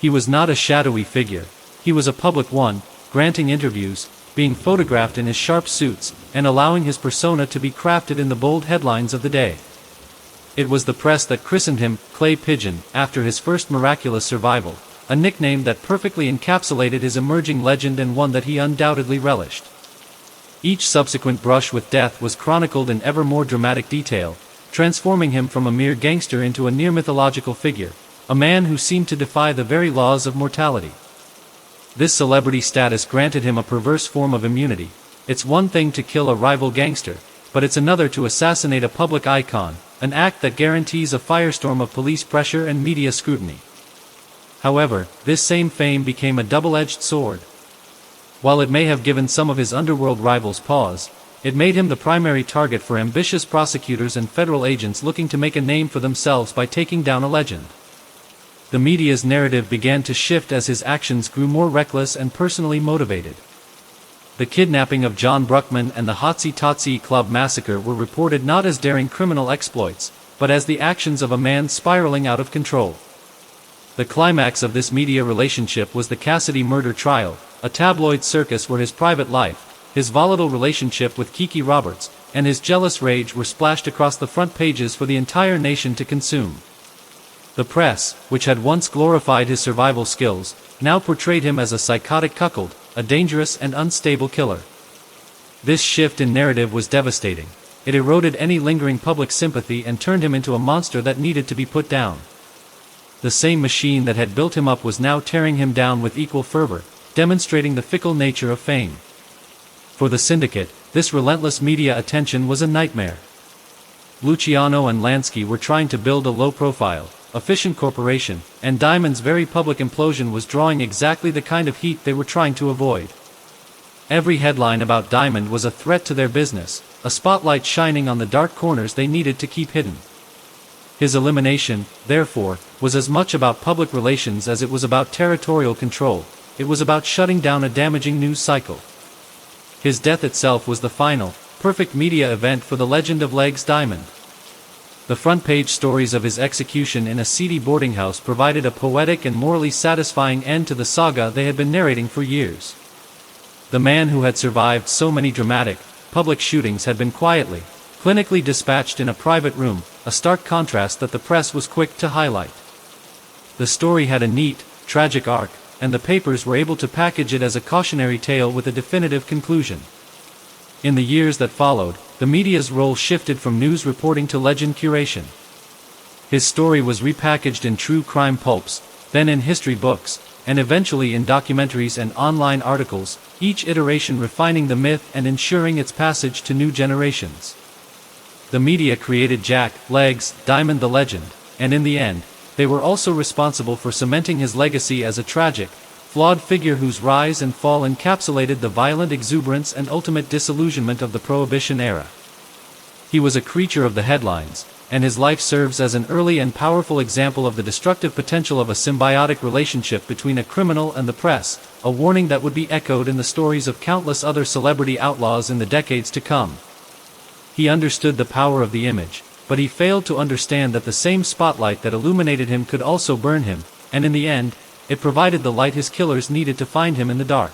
He was not a shadowy figure. He was a public one, granting interviews, being photographed in his sharp suits, and allowing his persona to be crafted in the bold headlines of the day. It was the press that christened him Clay Pigeon after his first miraculous survival, a nickname that perfectly encapsulated his emerging legend and one that he undoubtedly relished. Each subsequent brush with death was chronicled in ever more dramatic detail, transforming him from a mere gangster into a near mythological figure, a man who seemed to defy the very laws of mortality. This celebrity status granted him a perverse form of immunity. It's one thing to kill a rival gangster, but it's another to assassinate a public icon, an act that guarantees a firestorm of police pressure and media scrutiny. However, this same fame became a double-edged sword. While it may have given some of his underworld rivals pause, it made him the primary target for ambitious prosecutors and federal agents looking to make a name for themselves by taking down a legend. The media's narrative began to shift as his actions grew more reckless and personally motivated. The kidnapping of John Bruckman and the Hotsy Club massacre were reported not as daring criminal exploits, but as the actions of a man spiraling out of control. The climax of this media relationship was the Cassidy murder trial, a tabloid circus where his private life, his volatile relationship with Kiki Roberts, and his jealous rage were splashed across the front pages for the entire nation to consume. The press, which had once glorified his survival skills, now portrayed him as a psychotic cuckold, a dangerous and unstable killer. This shift in narrative was devastating. It eroded any lingering public sympathy and turned him into a monster that needed to be put down. The same machine that had built him up was now tearing him down with equal fervor, demonstrating the fickle nature of fame. For the syndicate, this relentless media attention was a nightmare. Luciano and Lansky were trying to build a low-profile, efficient corporation, and Diamond's very public implosion was drawing exactly the kind of heat they were trying to avoid. Every headline about Diamond was a threat to their business, a spotlight shining on the dark corners they needed to keep hidden. His elimination, therefore, was as much about public relations as it was about territorial control. It was about shutting down a damaging news cycle. His death itself was the final, perfect media event for the legend of Legs Diamond. The front-page stories of his execution in a seedy boarding house provided a poetic and morally satisfying end to the saga they had been narrating for years. The man who had survived so many dramatic, public shootings had been quietly, clinically dispatched in a private room, a stark contrast that the press was quick to highlight. The story had a neat, tragic arc, and the papers were able to package it as a cautionary tale with a definitive conclusion. In the years that followed, the media's role shifted from news reporting to legend curation. His story was repackaged in true crime pulps, then in history books, and eventually in documentaries and online articles, each iteration refining the myth and ensuring its passage to new generations. The media created Jack, Legs, Diamond the legend, and in the end, they were also responsible for cementing his legacy as a tragic, flawed figure whose rise and fall encapsulated the violent exuberance and ultimate disillusionment of the Prohibition era. He was a creature of the headlines, and his life serves as an early and powerful example of the destructive potential of a symbiotic relationship between a criminal and the press, a warning that would be echoed in the stories of countless other celebrity outlaws in the decades to come. He understood the power of the image, but he failed to understand that the same spotlight that illuminated him could also burn him, and in the end, it provided the light his killers needed to find him in the dark.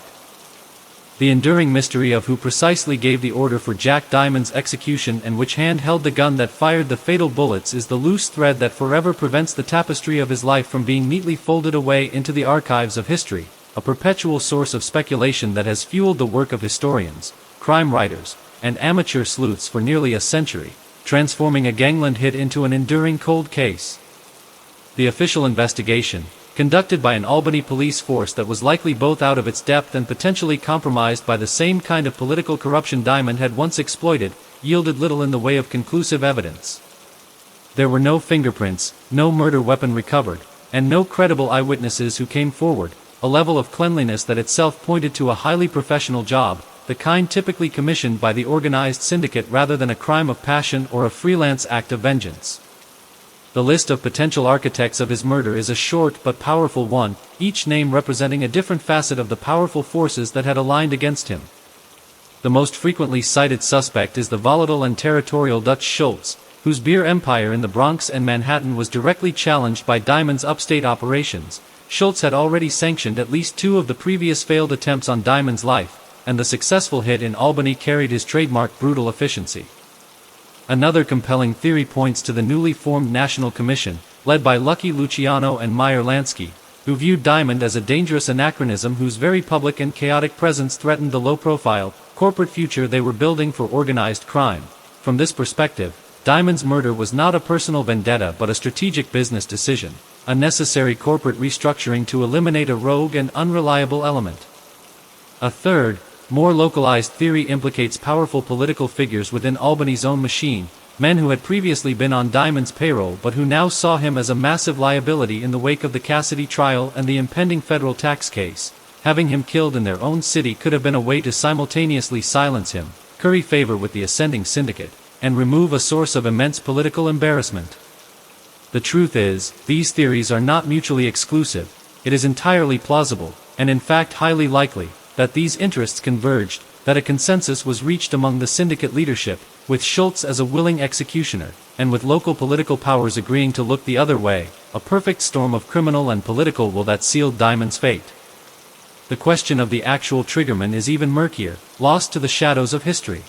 The enduring mystery of who precisely gave the order for Jack Diamond's execution and which hand held the gun that fired the fatal bullets is the loose thread that forever prevents the tapestry of his life from being neatly folded away into the archives of history, a perpetual source of speculation that has fueled the work of historians, crime writers, and amateur sleuths for nearly a century, transforming a gangland hit into an enduring cold case. The official investigation, conducted by an Albany police force that was likely both out of its depth and potentially compromised by the same kind of political corruption Diamond had once exploited, yielded little in the way of conclusive evidence. There were no fingerprints, no murder weapon recovered, and no credible eyewitnesses who came forward, a level of cleanliness that itself pointed to a highly professional job, the kind typically commissioned by the organized syndicate rather than a crime of passion or a freelance act of vengeance. The list of potential architects of his murder is a short but powerful one, each name representing a different facet of the powerful forces that had aligned against him. The most frequently cited suspect is the volatile and territorial Dutch Schultz, whose beer empire in the Bronx and Manhattan was directly challenged by Diamond's upstate operations. Schultz had already sanctioned at least 2 of the previous failed attempts on Diamond's life, and the successful hit in Albany carried his trademark brutal efficiency. Another compelling theory points to the newly formed National Commission, led by Lucky Luciano and Meyer Lansky, who viewed Diamond as a dangerous anachronism whose very public and chaotic presence threatened the low-profile, corporate future they were building for organized crime. From this perspective, Diamond's murder was not a personal vendetta but a strategic business decision, a necessary corporate restructuring to eliminate a rogue and unreliable element. A third, more localized theory implicates powerful political figures within Albany's own machine, men who had previously been on Diamond's payroll but who now saw him as a massive liability in the wake of the Cassidy trial and the impending federal tax case. Having him killed in their own city could have been a way to simultaneously silence him, curry favor with the ascending syndicate, and remove a source of immense political embarrassment. The truth is, these theories are not mutually exclusive. It is entirely plausible, and in fact highly likely, that these interests converged, that a consensus was reached among the syndicate leadership, with Schultz as a willing executioner, and with local political powers agreeing to look the other way, a perfect storm of criminal and political will that sealed Diamond's fate. The question of the actual triggerman is even murkier, lost to the shadows of history.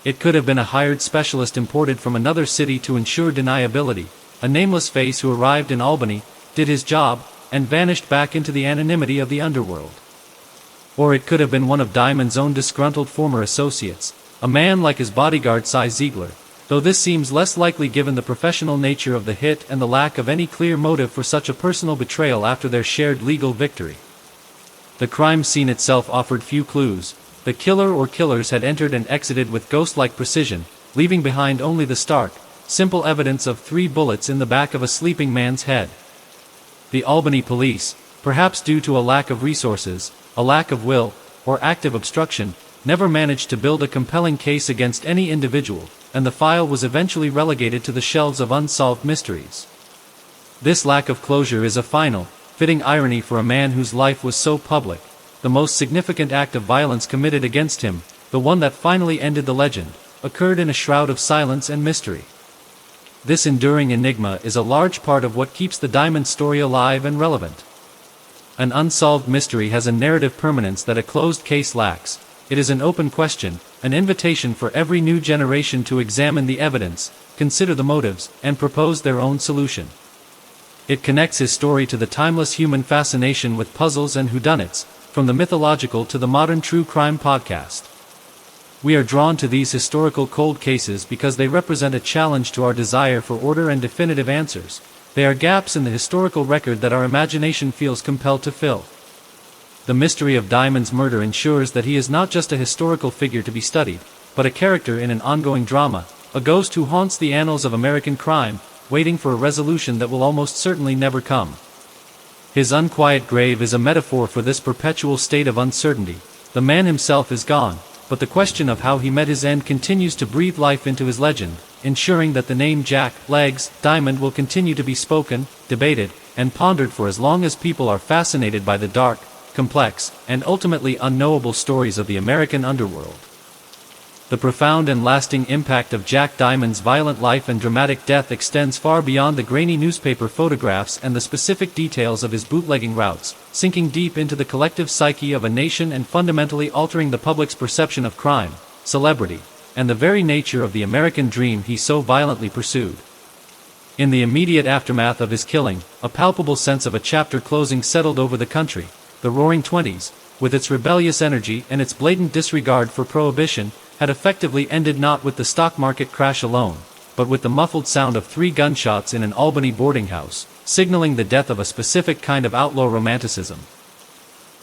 It could have been a hired specialist imported from another city to ensure deniability, a nameless face who arrived in Albany, did his job, and vanished back into the anonymity of the underworld. Or it could have been one of Diamond's own disgruntled former associates, a man like his bodyguard Cy Ziegler, though this seems less likely given the professional nature of the hit and the lack of any clear motive for such a personal betrayal after their shared legal victory. The crime scene itself offered few clues. The killer or killers had entered and exited with ghost-like precision, leaving behind only the stark, simple evidence of 3 bullets in the back of a sleeping man's head. The Albany police, perhaps due to a lack of resources, a lack of will, or active obstruction, never managed to build a compelling case against any individual, and the file was eventually relegated to the shelves of unsolved mysteries. This lack of closure is a final, fitting irony for a man whose life was so public. The most significant act of violence committed against him, the one that finally ended the legend, occurred in a shroud of silence and mystery. This enduring enigma is a large part of what keeps the Diamond story alive and relevant. An unsolved mystery has a narrative permanence that a closed case lacks, it is an open question, an invitation for every new generation to examine the evidence, consider the motives, and propose their own solution. It connects his story to the timeless human fascination with puzzles and whodunits, from the mythological to the modern true crime podcast. We are drawn to these historical cold cases because they represent a challenge to our desire for order and definitive answers. They are gaps in the historical record that our imagination feels compelled to fill. The mystery of Diamond's murder ensures that he is not just a historical figure to be studied, but a character in an ongoing drama, a ghost who haunts the annals of American crime, waiting for a resolution that will almost certainly never come. His unquiet grave is a metaphor for this perpetual state of uncertainty. The man himself is gone, but the question of how he met his end continues to breathe life into his legend, ensuring that the name Jack Legs Diamond will continue to be spoken, debated, and pondered for as long as people are fascinated by the dark, complex, and ultimately unknowable stories of the American underworld. The profound and lasting impact of Jack Diamond's violent life and dramatic death extends far beyond the grainy newspaper photographs and the specific details of his bootlegging routes, sinking deep into the collective psyche of a nation and fundamentally altering the public's perception of crime, celebrity, and the very nature of the American dream he so violently pursued. In the immediate aftermath of his killing, a palpable sense of a chapter closing settled over the country. The Roaring Twenties, with its rebellious energy and its blatant disregard for prohibition, had effectively ended not with the stock market crash alone, but with the muffled sound of 3 gunshots in an Albany boarding house, signaling the death of a specific kind of outlaw romanticism.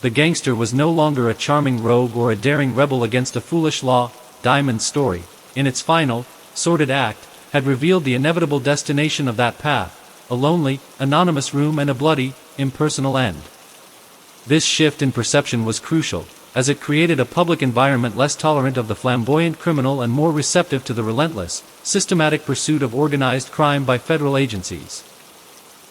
The gangster was no longer a charming rogue or a daring rebel against a foolish law. Diamond's story, in its final, sordid act, had revealed the inevitable destination of that path, a lonely, anonymous room and a bloody, impersonal end. This shift in perception was crucial, as it created a public environment less tolerant of the flamboyant criminal and more receptive to the relentless, systematic pursuit of organized crime by federal agencies.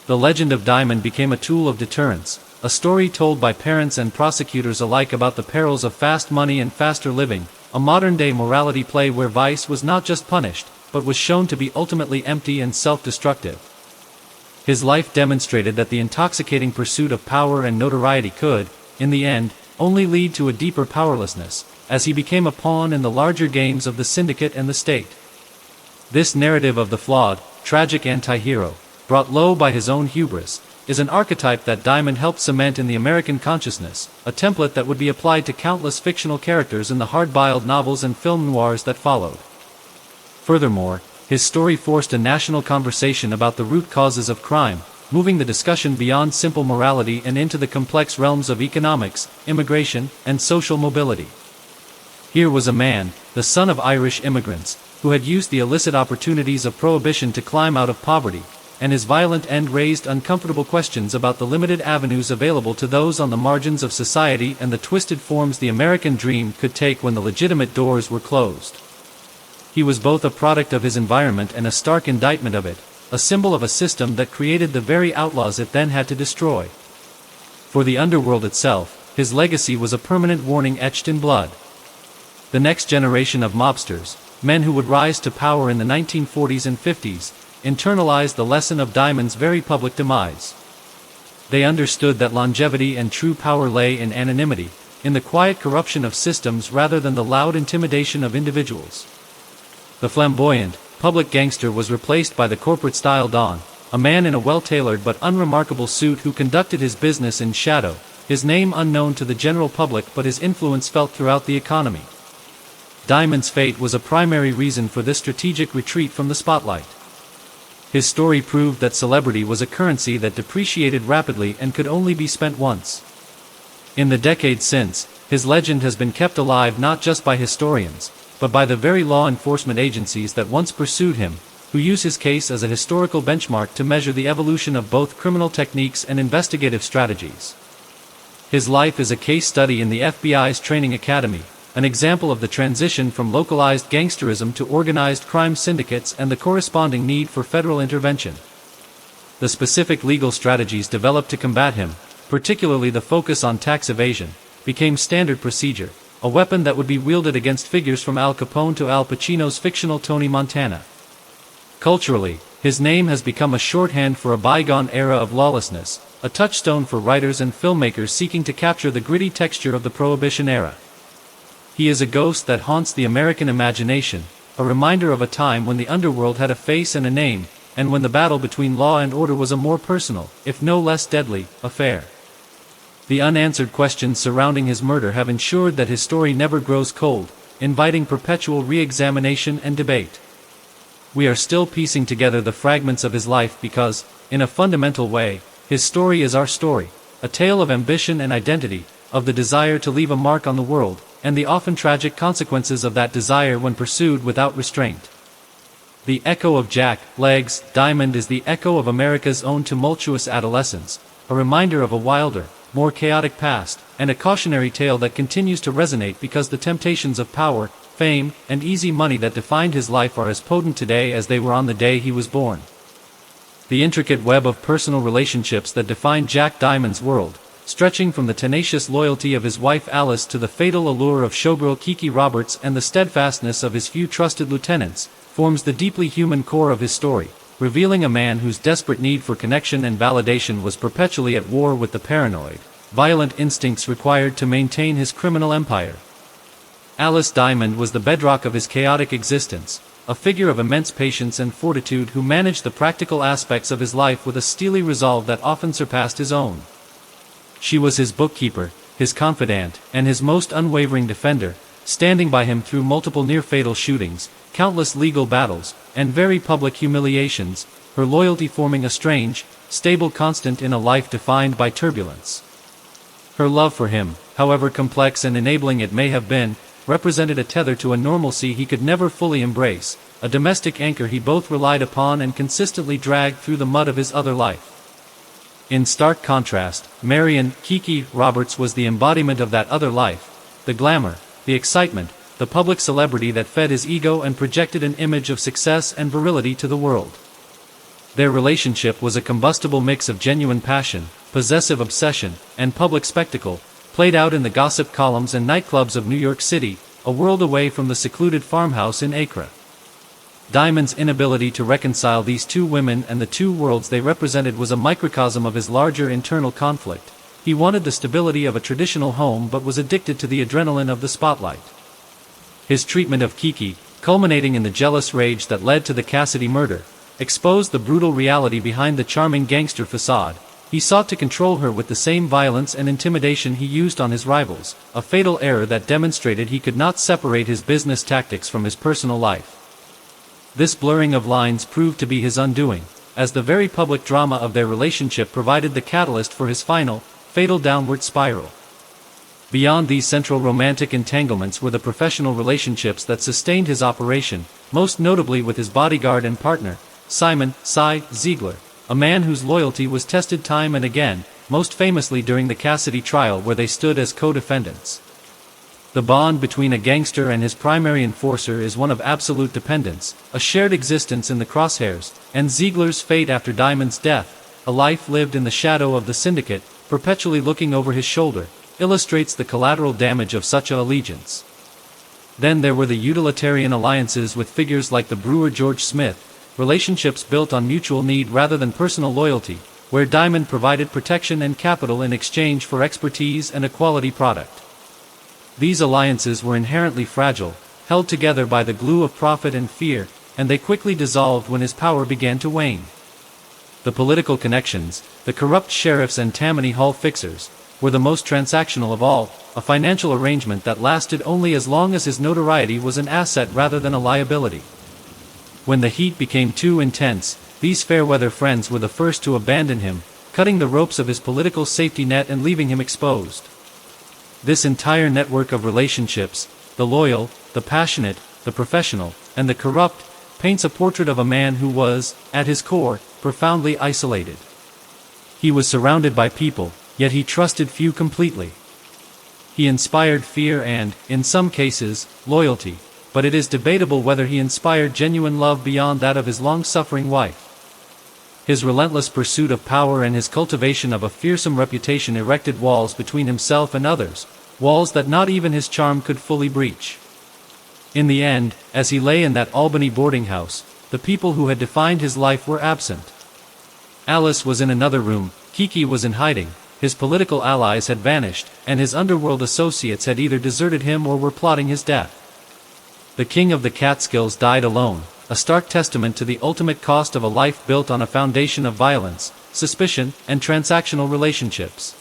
The legend of Diamond became a tool of deterrence, a story told by parents and prosecutors alike about the perils of fast money and faster living, a modern-day morality play where vice was not just punished, but was shown to be ultimately empty and self-destructive. His life demonstrated that the intoxicating pursuit of power and notoriety could, in the end, only lead to a deeper powerlessness, as he became a pawn in the larger games of the syndicate and the state. This narrative of the flawed, tragic anti-hero, brought low by his own hubris, is an archetype that Diamond helped cement in the American consciousness, a template that would be applied to countless fictional characters in the hard-boiled novels and film noirs that followed. Furthermore, his story forced a national conversation about the root causes of crime, moving the discussion beyond simple morality and into the complex realms of economics, immigration, and social mobility. Here was a man, the son of Irish immigrants, who had used the illicit opportunities of prohibition to climb out of poverty, and his violent end raised uncomfortable questions about the limited avenues available to those on the margins of society and the twisted forms the American dream could take when the legitimate doors were closed. He was both a product of his environment and a stark indictment of it, a symbol of a system that created the very outlaws it then had to destroy. For the underworld itself, his legacy was a permanent warning etched in blood. The next generation of mobsters, men who would rise to power in the 1940s and 50s, internalized the lesson of Diamond's very public demise. They understood that longevity and true power lay in anonymity, in the quiet corruption of systems rather than the loud intimidation of individuals. The flamboyant, public gangster was replaced by the corporate-style Don, a man in a well-tailored but unremarkable suit who conducted his business in shadow, his name unknown to the general public but his influence felt throughout the economy. Diamond's fate was a primary reason for this strategic retreat from the spotlight. His story proved that celebrity was a currency that depreciated rapidly and could only be spent once. In the decades since, his legend has been kept alive not just by historians, but by the very law enforcement agencies that once pursued him, who use his case as a historical benchmark to measure the evolution of both criminal techniques and investigative strategies. His life is a case study in the FBI's training academy, an example of the transition from localized gangsterism to organized crime syndicates and the corresponding need for federal intervention. The specific legal strategies developed to combat him, particularly the focus on tax evasion, became standard procedure, a weapon that would be wielded against figures from Al Capone to Al Pacino's fictional Tony Montana. Culturally, his name has become a shorthand for a bygone era of lawlessness, a touchstone for writers and filmmakers seeking to capture the gritty texture of the Prohibition era. He is a ghost that haunts the American imagination, a reminder of a time when the underworld had a face and a name, and when the battle between law and order was a more personal, if no less deadly, affair. The unanswered questions surrounding his murder have ensured that his story never grows cold, inviting perpetual re-examination and debate. We are still piecing together the fragments of his life because, in a fundamental way, his story is our story, a tale of ambition and identity, of the desire to leave a mark on the world, and the often tragic consequences of that desire when pursued without restraint. The echo of Jack, Legs, Diamond is the echo of America's own tumultuous adolescence, a reminder of a wilder, more chaotic past, and a cautionary tale that continues to resonate because the temptations of power, fame, and easy money that defined his life are as potent today as they were on the day he was born. The intricate web of personal relationships that defined Jack Diamond's world, stretching from the tenacious loyalty of his wife Alice to the fatal allure of showgirl Kiki Roberts and the steadfastness of his few trusted lieutenants, forms the deeply human core of his story, revealing a man whose desperate need for connection and validation was perpetually at war with the paranoid, violent instincts required to maintain his criminal empire. Alice Diamond was the bedrock of his chaotic existence, a figure of immense patience and fortitude who managed the practical aspects of his life with a steely resolve that often surpassed his own. She was his bookkeeper, his confidant, and his most unwavering defender, standing by him through multiple near-fatal shootings, countless legal battles, and very public humiliations, her loyalty forming a strange, stable constant in a life defined by turbulence. Her love for him, however complex and enabling it may have been, represented a tether to a normalcy he could never fully embrace, a domestic anchor he both relied upon and consistently dragged through the mud of his other life. In stark contrast, Marion, Kiki Roberts was the embodiment of that other life, the glamour, the excitement, the public celebrity that fed his ego and projected an image of success and virility to the world. Their relationship was a combustible mix of genuine passion, possessive obsession, and public spectacle, played out in the gossip columns and nightclubs of New York City, a world away from the secluded farmhouse in Accra. Diamond's inability to reconcile these two women and the two worlds they represented was a microcosm of his larger internal conflict. He wanted the stability of a traditional home but was addicted to the adrenaline of the spotlight. His treatment of Kiki, culminating in the jealous rage that led to the Cassidy murder, exposed the brutal reality behind the charming gangster facade. He sought to control her with the same violence and intimidation he used on his rivals, a fatal error that demonstrated he could not separate his business tactics from his personal life. This blurring of lines proved to be his undoing, as the very public drama of their relationship provided the catalyst for his final, fatal downward spiral. Beyond these central romantic entanglements were the professional relationships that sustained his operation, most notably with his bodyguard and partner, Simon "Cy" Ziegler, a man whose loyalty was tested time and again, most famously during the Cassidy trial where they stood as co-defendants. The bond between a gangster and his primary enforcer is one of absolute dependence, a shared existence in the crosshairs, and Ziegler's fate after Diamond's death, a life lived in the shadow of the syndicate, perpetually looking over his shoulder, illustrates the collateral damage of such an allegiance. Then there were the utilitarian alliances with figures like the brewer George Smith, relationships built on mutual need rather than personal loyalty, where Diamond provided protection and capital in exchange for expertise and a quality product. These alliances were inherently fragile, held together by the glue of profit and fear, and they quickly dissolved when his power began to wane. The political connections, the corrupt sheriffs and Tammany Hall fixers, were the most transactional of all, a financial arrangement that lasted only as long as his notoriety was an asset rather than a liability. When the heat became too intense, these fair-weather friends were the first to abandon him, cutting the ropes of his political safety net and leaving him exposed. This entire network of relationships, the loyal, the passionate, the professional, and the corrupt, paints a portrait of a man who was, at his core, profoundly isolated. He was surrounded by people, yet he trusted few completely. He inspired fear and, in some cases, loyalty, but it is debatable whether he inspired genuine love beyond that of his long-suffering wife. His relentless pursuit of power and his cultivation of a fearsome reputation erected walls between himself and others, walls that not even his charm could fully breach. In the end, as he lay in that Albany boarding house, the people who had defined his life were absent. Alice was in another room, Kiki was in hiding, his political allies had vanished, and his underworld associates had either deserted him or were plotting his death. The king of the Catskills died alone, a stark testament to the ultimate cost of a life built on a foundation of violence, suspicion, and transactional relationships.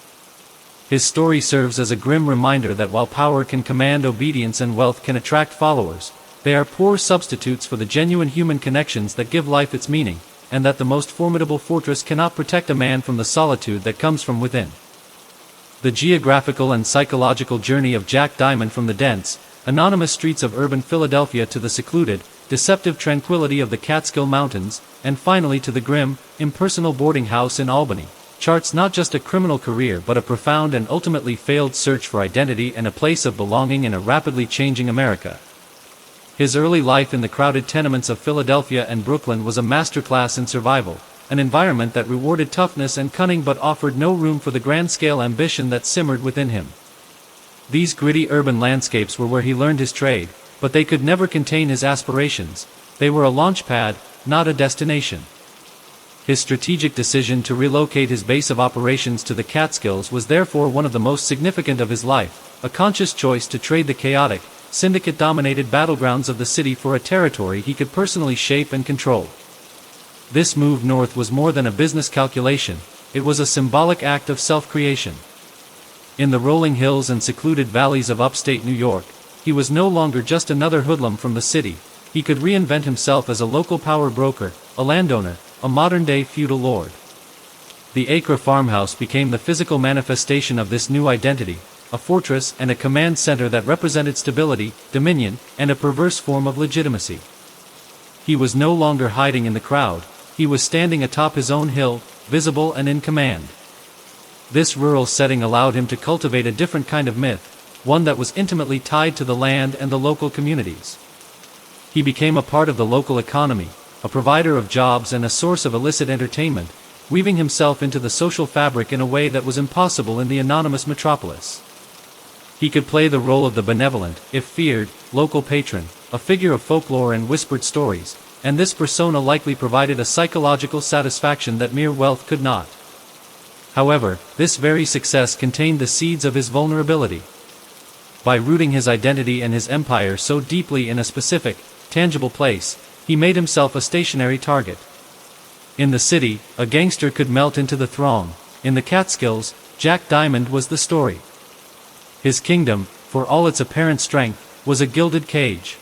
His story serves as a grim reminder that while power can command obedience and wealth can attract followers, they are poor substitutes for the genuine human connections that give life its meaning, and that the most formidable fortress cannot protect a man from the solitude that comes from within. The geographical and psychological journey of Jack Diamond from the dense, anonymous streets of urban Philadelphia to the secluded, deceptive tranquility of the Catskill Mountains, and finally to the grim, impersonal boarding house in Albany, charts not just a criminal career but a profound and ultimately failed search for identity and a place of belonging in a rapidly changing America. His early life in the crowded tenements of Philadelphia and Brooklyn was a masterclass in survival, an environment that rewarded toughness and cunning but offered no room for the grand-scale ambition that simmered within him. These gritty urban landscapes were where he learned his trade, but they could never contain his aspirations. They were a launch pad, not a destination. His strategic decision to relocate his base of operations to the Catskills was therefore one of the most significant of his life, a conscious choice to trade the chaotic, syndicate-dominated battlegrounds of the city for a territory he could personally shape and control. This move north was more than a business calculation, it was a symbolic act of self-creation. In the rolling hills and secluded valleys of upstate New York, he was no longer just another hoodlum from the city. He could reinvent himself as a local power broker, a landowner, a modern-day feudal lord. The Acre farmhouse became the physical manifestation of this new identity, a fortress and a command center that represented stability, dominion, and a perverse form of legitimacy. He was no longer hiding in the crowd, he was standing atop his own hill, visible and in command. This rural setting allowed him to cultivate a different kind of myth, one that was intimately tied to the land and the local communities. He became a part of the local economy, a provider of jobs and a source of illicit entertainment, weaving himself into the social fabric in a way that was impossible in the anonymous metropolis. He could play the role of the benevolent, if feared, local patron, a figure of folklore and whispered stories, and this persona likely provided a psychological satisfaction that mere wealth could not. However, this very success contained the seeds of his vulnerability. By rooting his identity and his empire so deeply in a specific, tangible place, he made himself a stationary target. In the city, a gangster could melt into the throng. In the Catskills, Jack Diamond was the story. His kingdom, for all its apparent strength, was a gilded cage.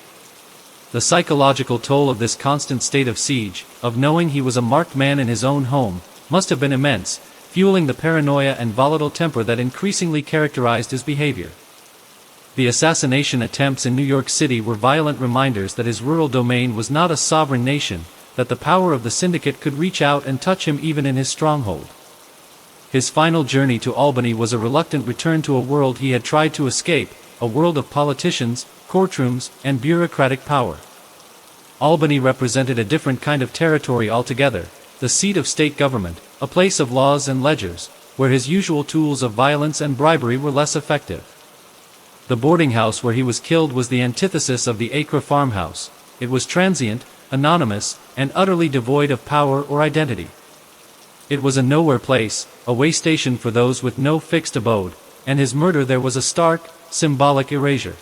The psychological toll of this constant state of siege, of knowing he was a marked man in his own home, must have been immense, fueling the paranoia and volatile temper that increasingly characterized his behavior. The assassination attempts in New York City were violent reminders that his rural domain was not a sovereign nation, that the power of the syndicate could reach out and touch him even in his stronghold. His final journey to Albany was a reluctant return to a world he had tried to escape, a world of politicians, courtrooms, and bureaucratic power. Albany represented a different kind of territory altogether, the seat of state government, a place of laws and ledgers, where his usual tools of violence and bribery were less effective. The boarding house where he was killed was the antithesis of the Acre farmhouse. It was transient, anonymous, and utterly devoid of power or identity. It was a nowhere place, a way station for those with no fixed abode, and his murder there was a stark, symbolic erasure.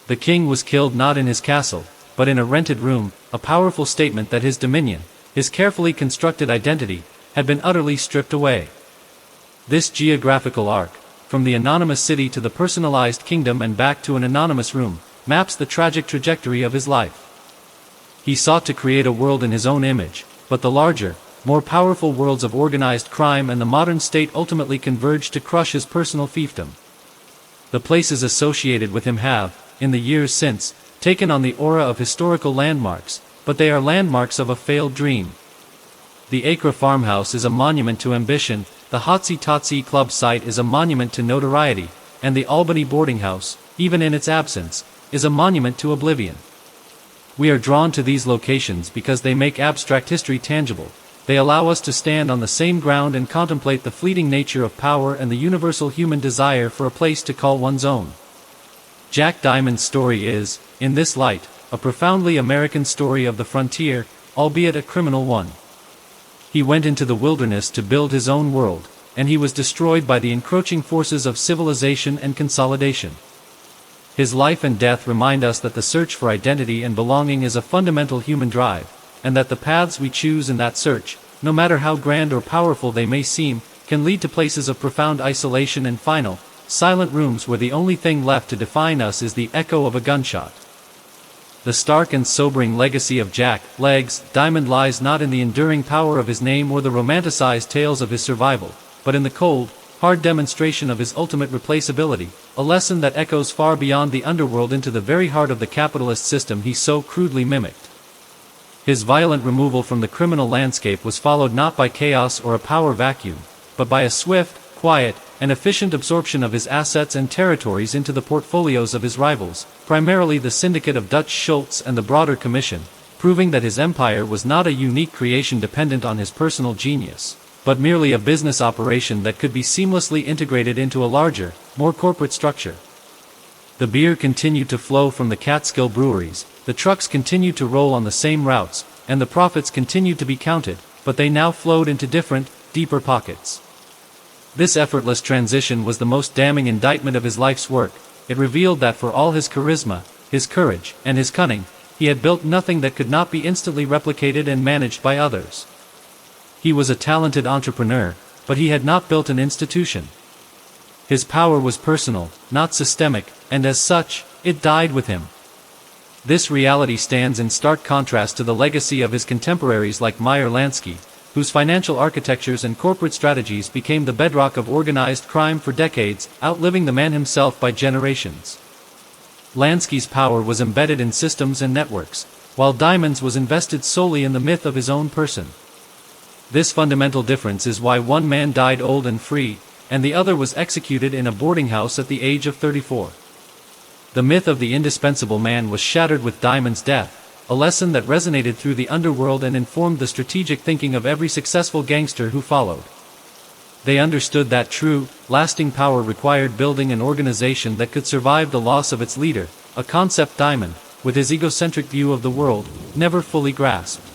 The king was killed not in his castle, but in a rented room, a powerful statement that his dominion, his carefully constructed identity, had been utterly stripped away. This geographical arc, from the anonymous city to the personalized kingdom and back to an anonymous room, maps the tragic trajectory of his life. He sought to create a world in his own image, but the larger, more powerful worlds of organized crime and the modern state ultimately converged to crush his personal fiefdom. The places associated with him have, in the years since, taken on the aura of historical landmarks, but they are landmarks of a failed dream. The Acre farmhouse is a monument to ambition, the Hotsy club site is a monument to notoriety, and the Albany boarding house, even in its absence, is a monument to oblivion. We are drawn to these locations because they make abstract history tangible. They allow us to stand on the same ground and contemplate the fleeting nature of power and the universal human desire for a place to call one's own. Jack Diamond's story is, in this light, a profoundly American story of the frontier, albeit a criminal one. He went into the wilderness to build his own world, and he was destroyed by the encroaching forces of civilization and consolidation. His life and death remind us that the search for identity and belonging is a fundamental human drive, and that the paths we choose in that search, no matter how grand or powerful they may seem, can lead to places of profound isolation and final, silent rooms where the only thing left to define us is the echo of a gunshot. The stark and sobering legacy of Jack Legs Diamond lies not in the enduring power of his name or the romanticized tales of his survival, but in the cold, hard demonstration of his ultimate replaceability, a lesson that echoes far beyond the underworld into the very heart of the capitalist system he so crudely mimicked. His violent removal from the criminal landscape was followed not by chaos or a power vacuum, but by a swift, quiet, and efficient absorption of his assets and territories into the portfolios of his rivals, primarily the syndicate of Dutch Schultz and the broader commission, proving that his empire was not a unique creation dependent on his personal genius, but merely a business operation that could be seamlessly integrated into a larger, more corporate structure. The beer continued to flow from the Catskill breweries, the trucks continued to roll on the same routes, and the profits continued to be counted, but they now flowed into different, deeper pockets. This effortless transition was the most damning indictment of his life's work. It revealed that for all his charisma, his courage, and his cunning, he had built nothing that could not be instantly replicated and managed by others. He was a talented entrepreneur, but he had not built an institution. His power was personal, not systemic, and as such, it died with him. This reality stands in stark contrast to the legacy of his contemporaries like Meyer Lansky, whose financial architectures and corporate strategies became the bedrock of organized crime for decades, outliving the man himself by generations. Lansky's power was embedded in systems and networks, while Diamond's was invested solely in the myth of his own person. This fundamental difference is why one man died old and free, and the other was executed in a boarding house at the age of 34. The myth of the indispensable man was shattered with Diamond's death, a lesson that resonated through the underworld and informed the strategic thinking of every successful gangster who followed. They understood that true, lasting power required building an organization that could survive the loss of its leader, a concept Diamond, with his egocentric view of the world, never fully grasped.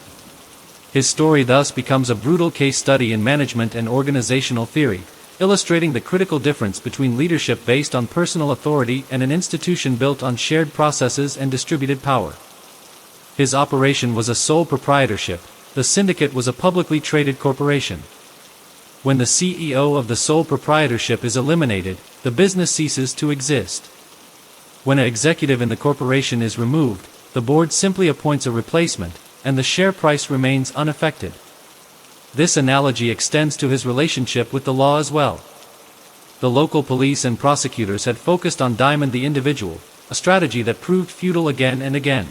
His story thus becomes a brutal case study in management and organizational theory, illustrating the critical difference between leadership based on personal authority and an institution built on shared processes and distributed power. His operation was a sole proprietorship, the syndicate was a publicly traded corporation. When the CEO of the sole proprietorship is eliminated, the business ceases to exist. When an executive in the corporation is removed, the board simply appoints a replacement, and the share price remains unaffected. This analogy extends to his relationship with the law as well. The local police and prosecutors had focused on Diamond the individual, a strategy that proved futile again and again.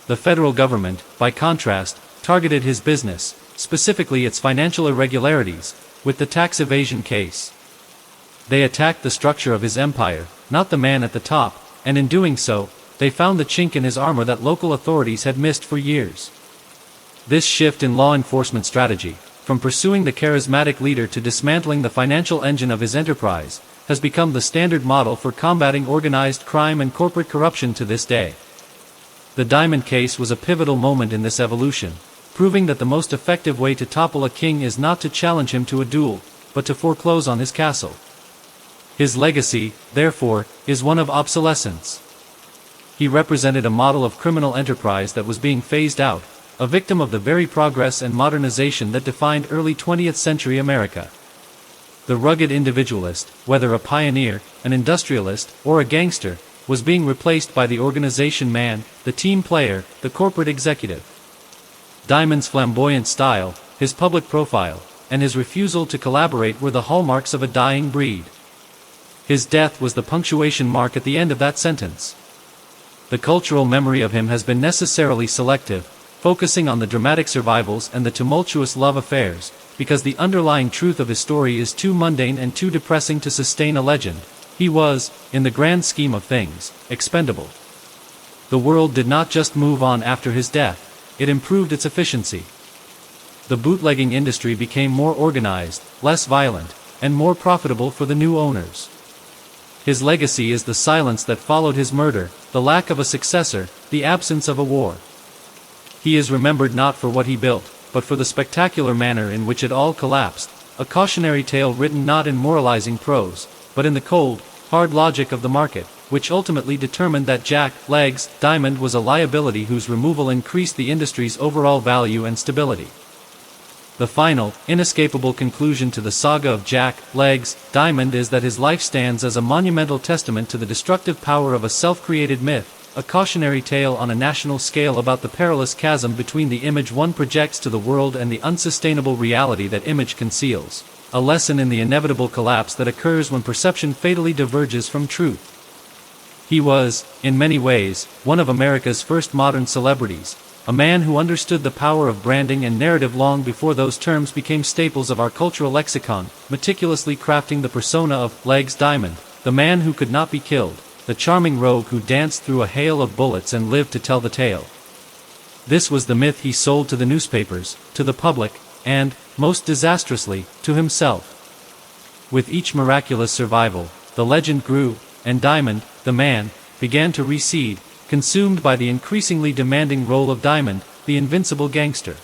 The federal government, by contrast, targeted his business, specifically its financial irregularities, with the tax evasion case. They attacked the structure of his empire, not the man at the top, and in doing so, they found the chink in his armor that local authorities had missed for years. This shift in law enforcement strategy, from pursuing the charismatic leader to dismantling the financial engine of his enterprise, has become the standard model for combating organized crime and corporate corruption to this day. The Diamond case was a pivotal moment in this evolution, proving that the most effective way to topple a king is not to challenge him to a duel, but to foreclose on his castle. His legacy, therefore, is one of obsolescence. He represented a model of criminal enterprise that was being phased out, a victim of the very progress and modernization that defined early 20th century America. The rugged individualist, whether a pioneer, an industrialist, or a gangster, was being replaced by the organization man, the team player, the corporate executive. Diamond's flamboyant style, his public profile, and his refusal to collaborate were the hallmarks of a dying breed. His death was the punctuation mark at the end of that sentence. The cultural memory of him has been necessarily selective, focusing on the dramatic survivals and the tumultuous love affairs, because the underlying truth of his story is too mundane and too depressing to sustain a legend. He was, in the grand scheme of things, expendable. The world did not just move on after his death, it improved its efficiency. The bootlegging industry became more organized, less violent, and more profitable for the new owners. His legacy is the silence that followed his murder, the lack of a successor, the absence of a war. He is remembered not for what he built, but for the spectacular manner in which it all collapsed, a cautionary tale written not in moralizing prose, but in the cold, hard logic of the market, which ultimately determined that Jack Diamond was a liability whose removal increased the industry's overall value and stability. The final, inescapable conclusion to the saga of Jack Diamond is that his life stands as a monumental testament to the destructive power of a self-created myth, a cautionary tale on a national scale about the perilous chasm between the image one projects to the world and the unsustainable reality that image conceals, a lesson in the inevitable collapse that occurs when perception fatally diverges from truth. He was, in many ways, one of America's first modern celebrities, a man who understood the power of branding and narrative long before those terms became staples of our cultural lexicon, meticulously crafting the persona of Diamond, the man who could not be killed, the charming rogue who danced through a hail of bullets and lived to tell the tale. This was the myth he sold to the newspapers, to the public, and, most disastrously, to himself. With each miraculous survival, the legend grew, and Diamond, the man, began to recede, consumed by the increasingly demanding role of Diamond, the invincible gangster.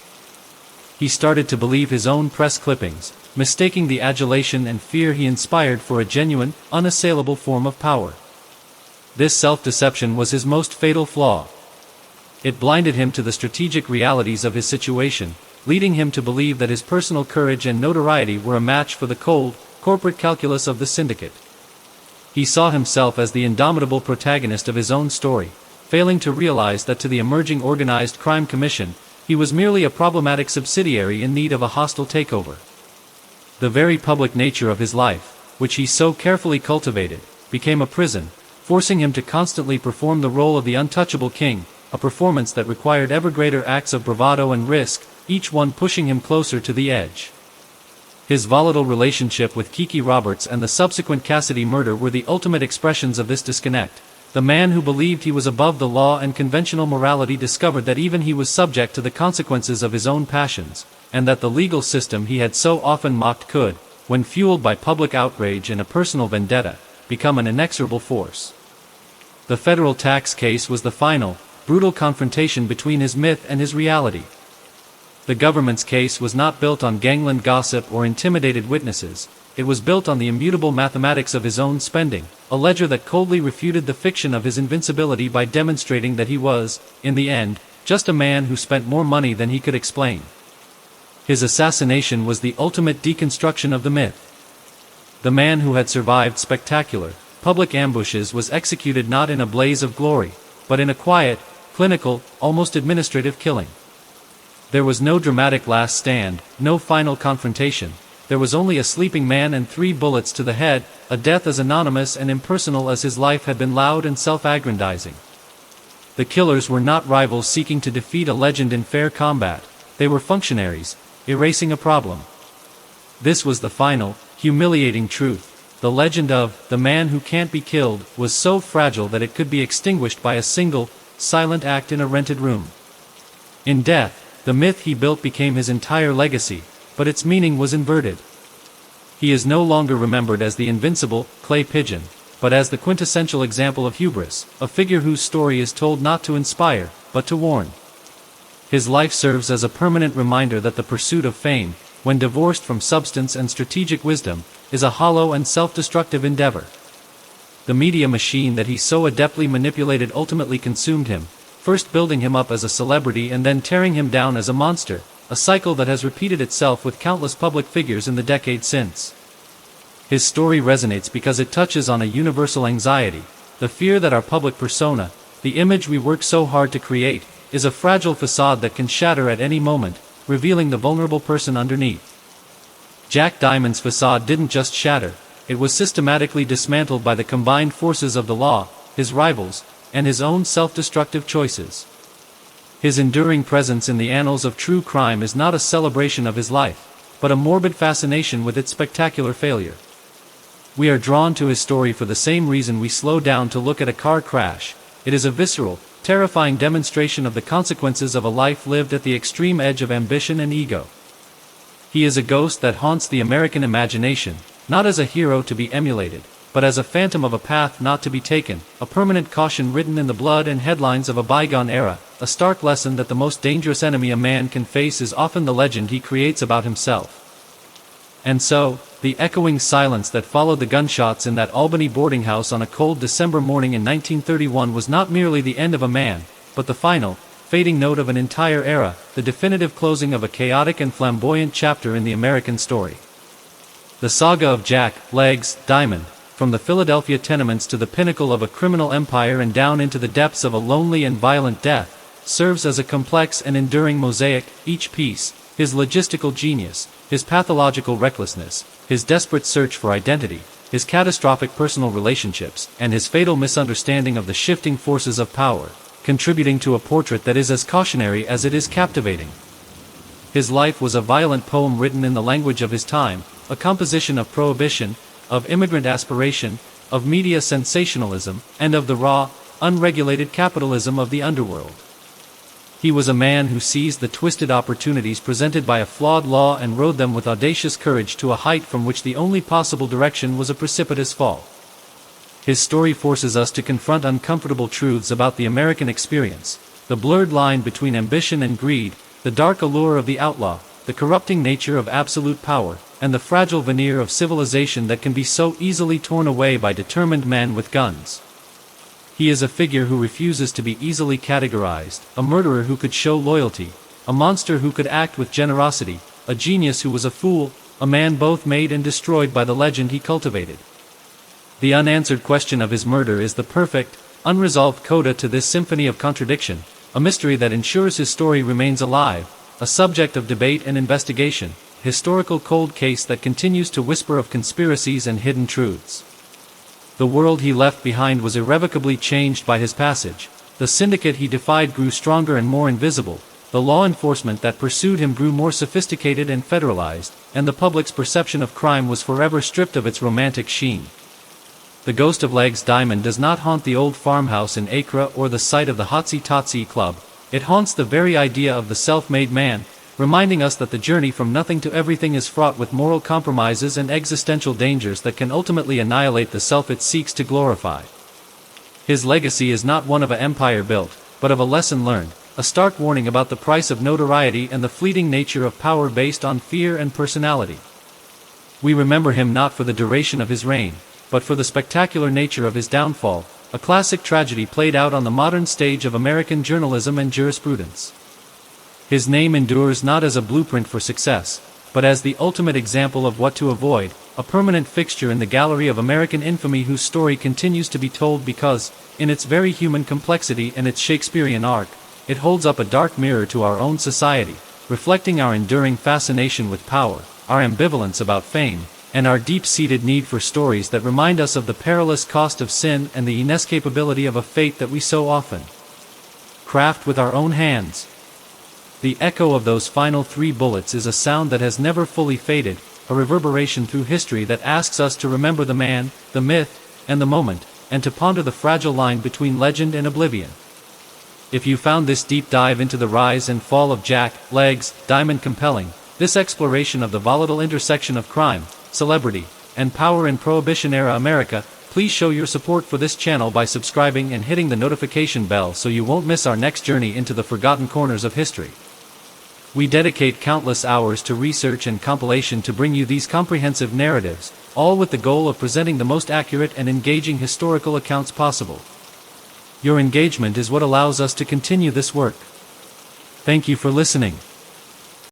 He started to believe his own press clippings, mistaking the adulation and fear he inspired for a genuine, unassailable form of power. This self-deception was his most fatal flaw. It blinded him to the strategic realities of his situation, leading him to believe that his personal courage and notoriety were a match for the cold, corporate calculus of the syndicate. He saw himself as the indomitable protagonist of his own story, failing to realize that to the emerging organized crime commission, he was merely a problematic subsidiary in need of a hostile takeover. The very public nature of his life, which he so carefully cultivated, became a prison, forcing him to constantly perform the role of the untouchable king, a performance that required ever greater acts of bravado and risk, each one pushing him closer to the edge. His volatile relationship with Kiki Roberts and the subsequent Cassidy murder were the ultimate expressions of this disconnect. The man who believed he was above the law and conventional morality discovered that even he was subject to the consequences of his own passions, and that the legal system he had so often mocked could, when fueled by public outrage and a personal vendetta, become an inexorable force. The federal tax case was the final, brutal confrontation between his myth and his reality. The government's case was not built on gangland gossip or intimidated witnesses, it was built on the immutable mathematics of his own spending, a ledger that coldly refuted the fiction of his invincibility by demonstrating that he was, in the end, just a man who spent more money than he could explain. His assassination was the ultimate deconstruction of the myth. The man who had survived spectacular, public ambushes was executed not in a blaze of glory, but in a quiet, clinical, almost administrative killing. There was no dramatic last stand, no final confrontation, there was only a sleeping man and 3 bullets to the head, a death as anonymous and impersonal as his life had been loud and self-aggrandizing. The killers were not rivals seeking to defeat a legend in fair combat, they were functionaries, erasing a problem. This was the final, humiliating truth. The legend of the man who can't be killed was so fragile that it could be extinguished by a single, silent act in a rented room. In death, the myth he built became his entire legacy, but its meaning was inverted. He is no longer remembered as the invincible clay pigeon, but as the quintessential example of hubris, a figure whose story is told not to inspire, but to warn. His life serves as a permanent reminder that the pursuit of fame, when divorced from substance and strategic wisdom, is a hollow and self-destructive endeavor. The media machine that he so adeptly manipulated ultimately consumed him, first building him up as a celebrity and then tearing him down as a monster, a cycle that has repeated itself with countless public figures in the decades since. His story resonates because it touches on a universal anxiety, the fear that our public persona, the image we work so hard to create, is a fragile facade that can shatter at any moment, revealing the vulnerable person underneath. Jack Diamond's facade didn't just shatter, it was systematically dismantled by the combined forces of the law, his rivals, and his own self-destructive choices. His enduring presence in the annals of true crime is not a celebration of his life, but a morbid fascination with its spectacular failure. We are drawn to his story for the same reason we slow down to look at a car crash. It is a visceral, terrifying demonstration of the consequences of a life lived at the extreme edge of ambition and ego. He is a ghost that haunts the American imagination, not as a hero to be emulated, but as a phantom of a path not to be taken, a permanent caution written in the blood and headlines of a bygone era, a stark lesson that the most dangerous enemy a man can face is often the legend he creates about himself. And so, the echoing silence that followed the gunshots in that Albany boarding house on a cold December morning in 1931 was not merely the end of a man, but the final, fading note of an entire era, the definitive closing of a chaotic and flamboyant chapter in the American story. The saga of Jack, Legs, Diamond, from the Philadelphia tenements to the pinnacle of a criminal empire and down into the depths of a lonely and violent death, serves as a complex and enduring mosaic, each piece, his logistical genius, his pathological recklessness, his desperate search for identity, his catastrophic personal relationships, and his fatal misunderstanding of the shifting forces of power, contributing to a portrait that is as cautionary as it is captivating. His life was a violent poem written in the language of his time, a composition of prohibition, of immigrant aspiration, of media sensationalism, and of the raw, unregulated capitalism of the underworld. He was a man who seized the twisted opportunities presented by a flawed law and rode them with audacious courage to a height from which the only possible direction was a precipitous fall. His story forces us to confront uncomfortable truths about the American experience, the blurred line between ambition and greed, the dark allure of the outlaw, the corrupting nature of absolute power, and the fragile veneer of civilization that can be so easily torn away by determined men with guns. He is a figure who refuses to be easily categorized, a murderer who could show loyalty, a monster who could act with generosity, a genius who was a fool, a man both made and destroyed by the legend he cultivated. The unanswered question of his murder is the perfect, unresolved coda to this symphony of contradiction, a mystery that ensures his story remains alive, a subject of debate and investigation, a historical cold case that continues to whisper of conspiracies and hidden truths. The world he left behind was irrevocably changed by his passage. The syndicate he defied grew stronger and more invisible, the law enforcement that pursued him grew more sophisticated and federalized, and the public's perception of crime was forever stripped of its romantic sheen. The ghost of Legs Diamond does not haunt the old farmhouse in Acre or the site of the Totsy Club, it haunts the very idea of the self-made man, reminding us that the journey from nothing to everything is fraught with moral compromises and existential dangers that can ultimately annihilate the self it seeks to glorify. His legacy is not one of an empire built, but of a lesson learned, a stark warning about the price of notoriety and the fleeting nature of power based on fear and personality. We remember him not for the duration of his reign, but for the spectacular nature of his downfall, a classic tragedy played out on the modern stage of American journalism and jurisprudence. His name endures not as a blueprint for success, but as the ultimate example of what to avoid, a permanent fixture in the gallery of American infamy whose story continues to be told because, in its very human complexity and its Shakespearean arc, it holds up a dark mirror to our own society, reflecting our enduring fascination with power, our ambivalence about fame, and our deep-seated need for stories that remind us of the perilous cost of sin and the inescapability of a fate that we so often craft with our own hands. The echo of those final 3 bullets is a sound that has never fully faded, a reverberation through history that asks us to remember the man, the myth, and the moment, and to ponder the fragile line between legend and oblivion. If you found this deep dive into the rise and fall of Jack, Legs, Diamond compelling, this exploration of the volatile intersection of crime, celebrity, and power in Prohibition-era America, please show your support for this channel by subscribing and hitting the notification bell so you won't miss our next journey into the forgotten corners of history. We dedicate countless hours to research and compilation to bring you these comprehensive narratives, all with the goal of presenting the most accurate and engaging historical accounts possible. Your engagement is what allows us to continue this work. Thank you for listening.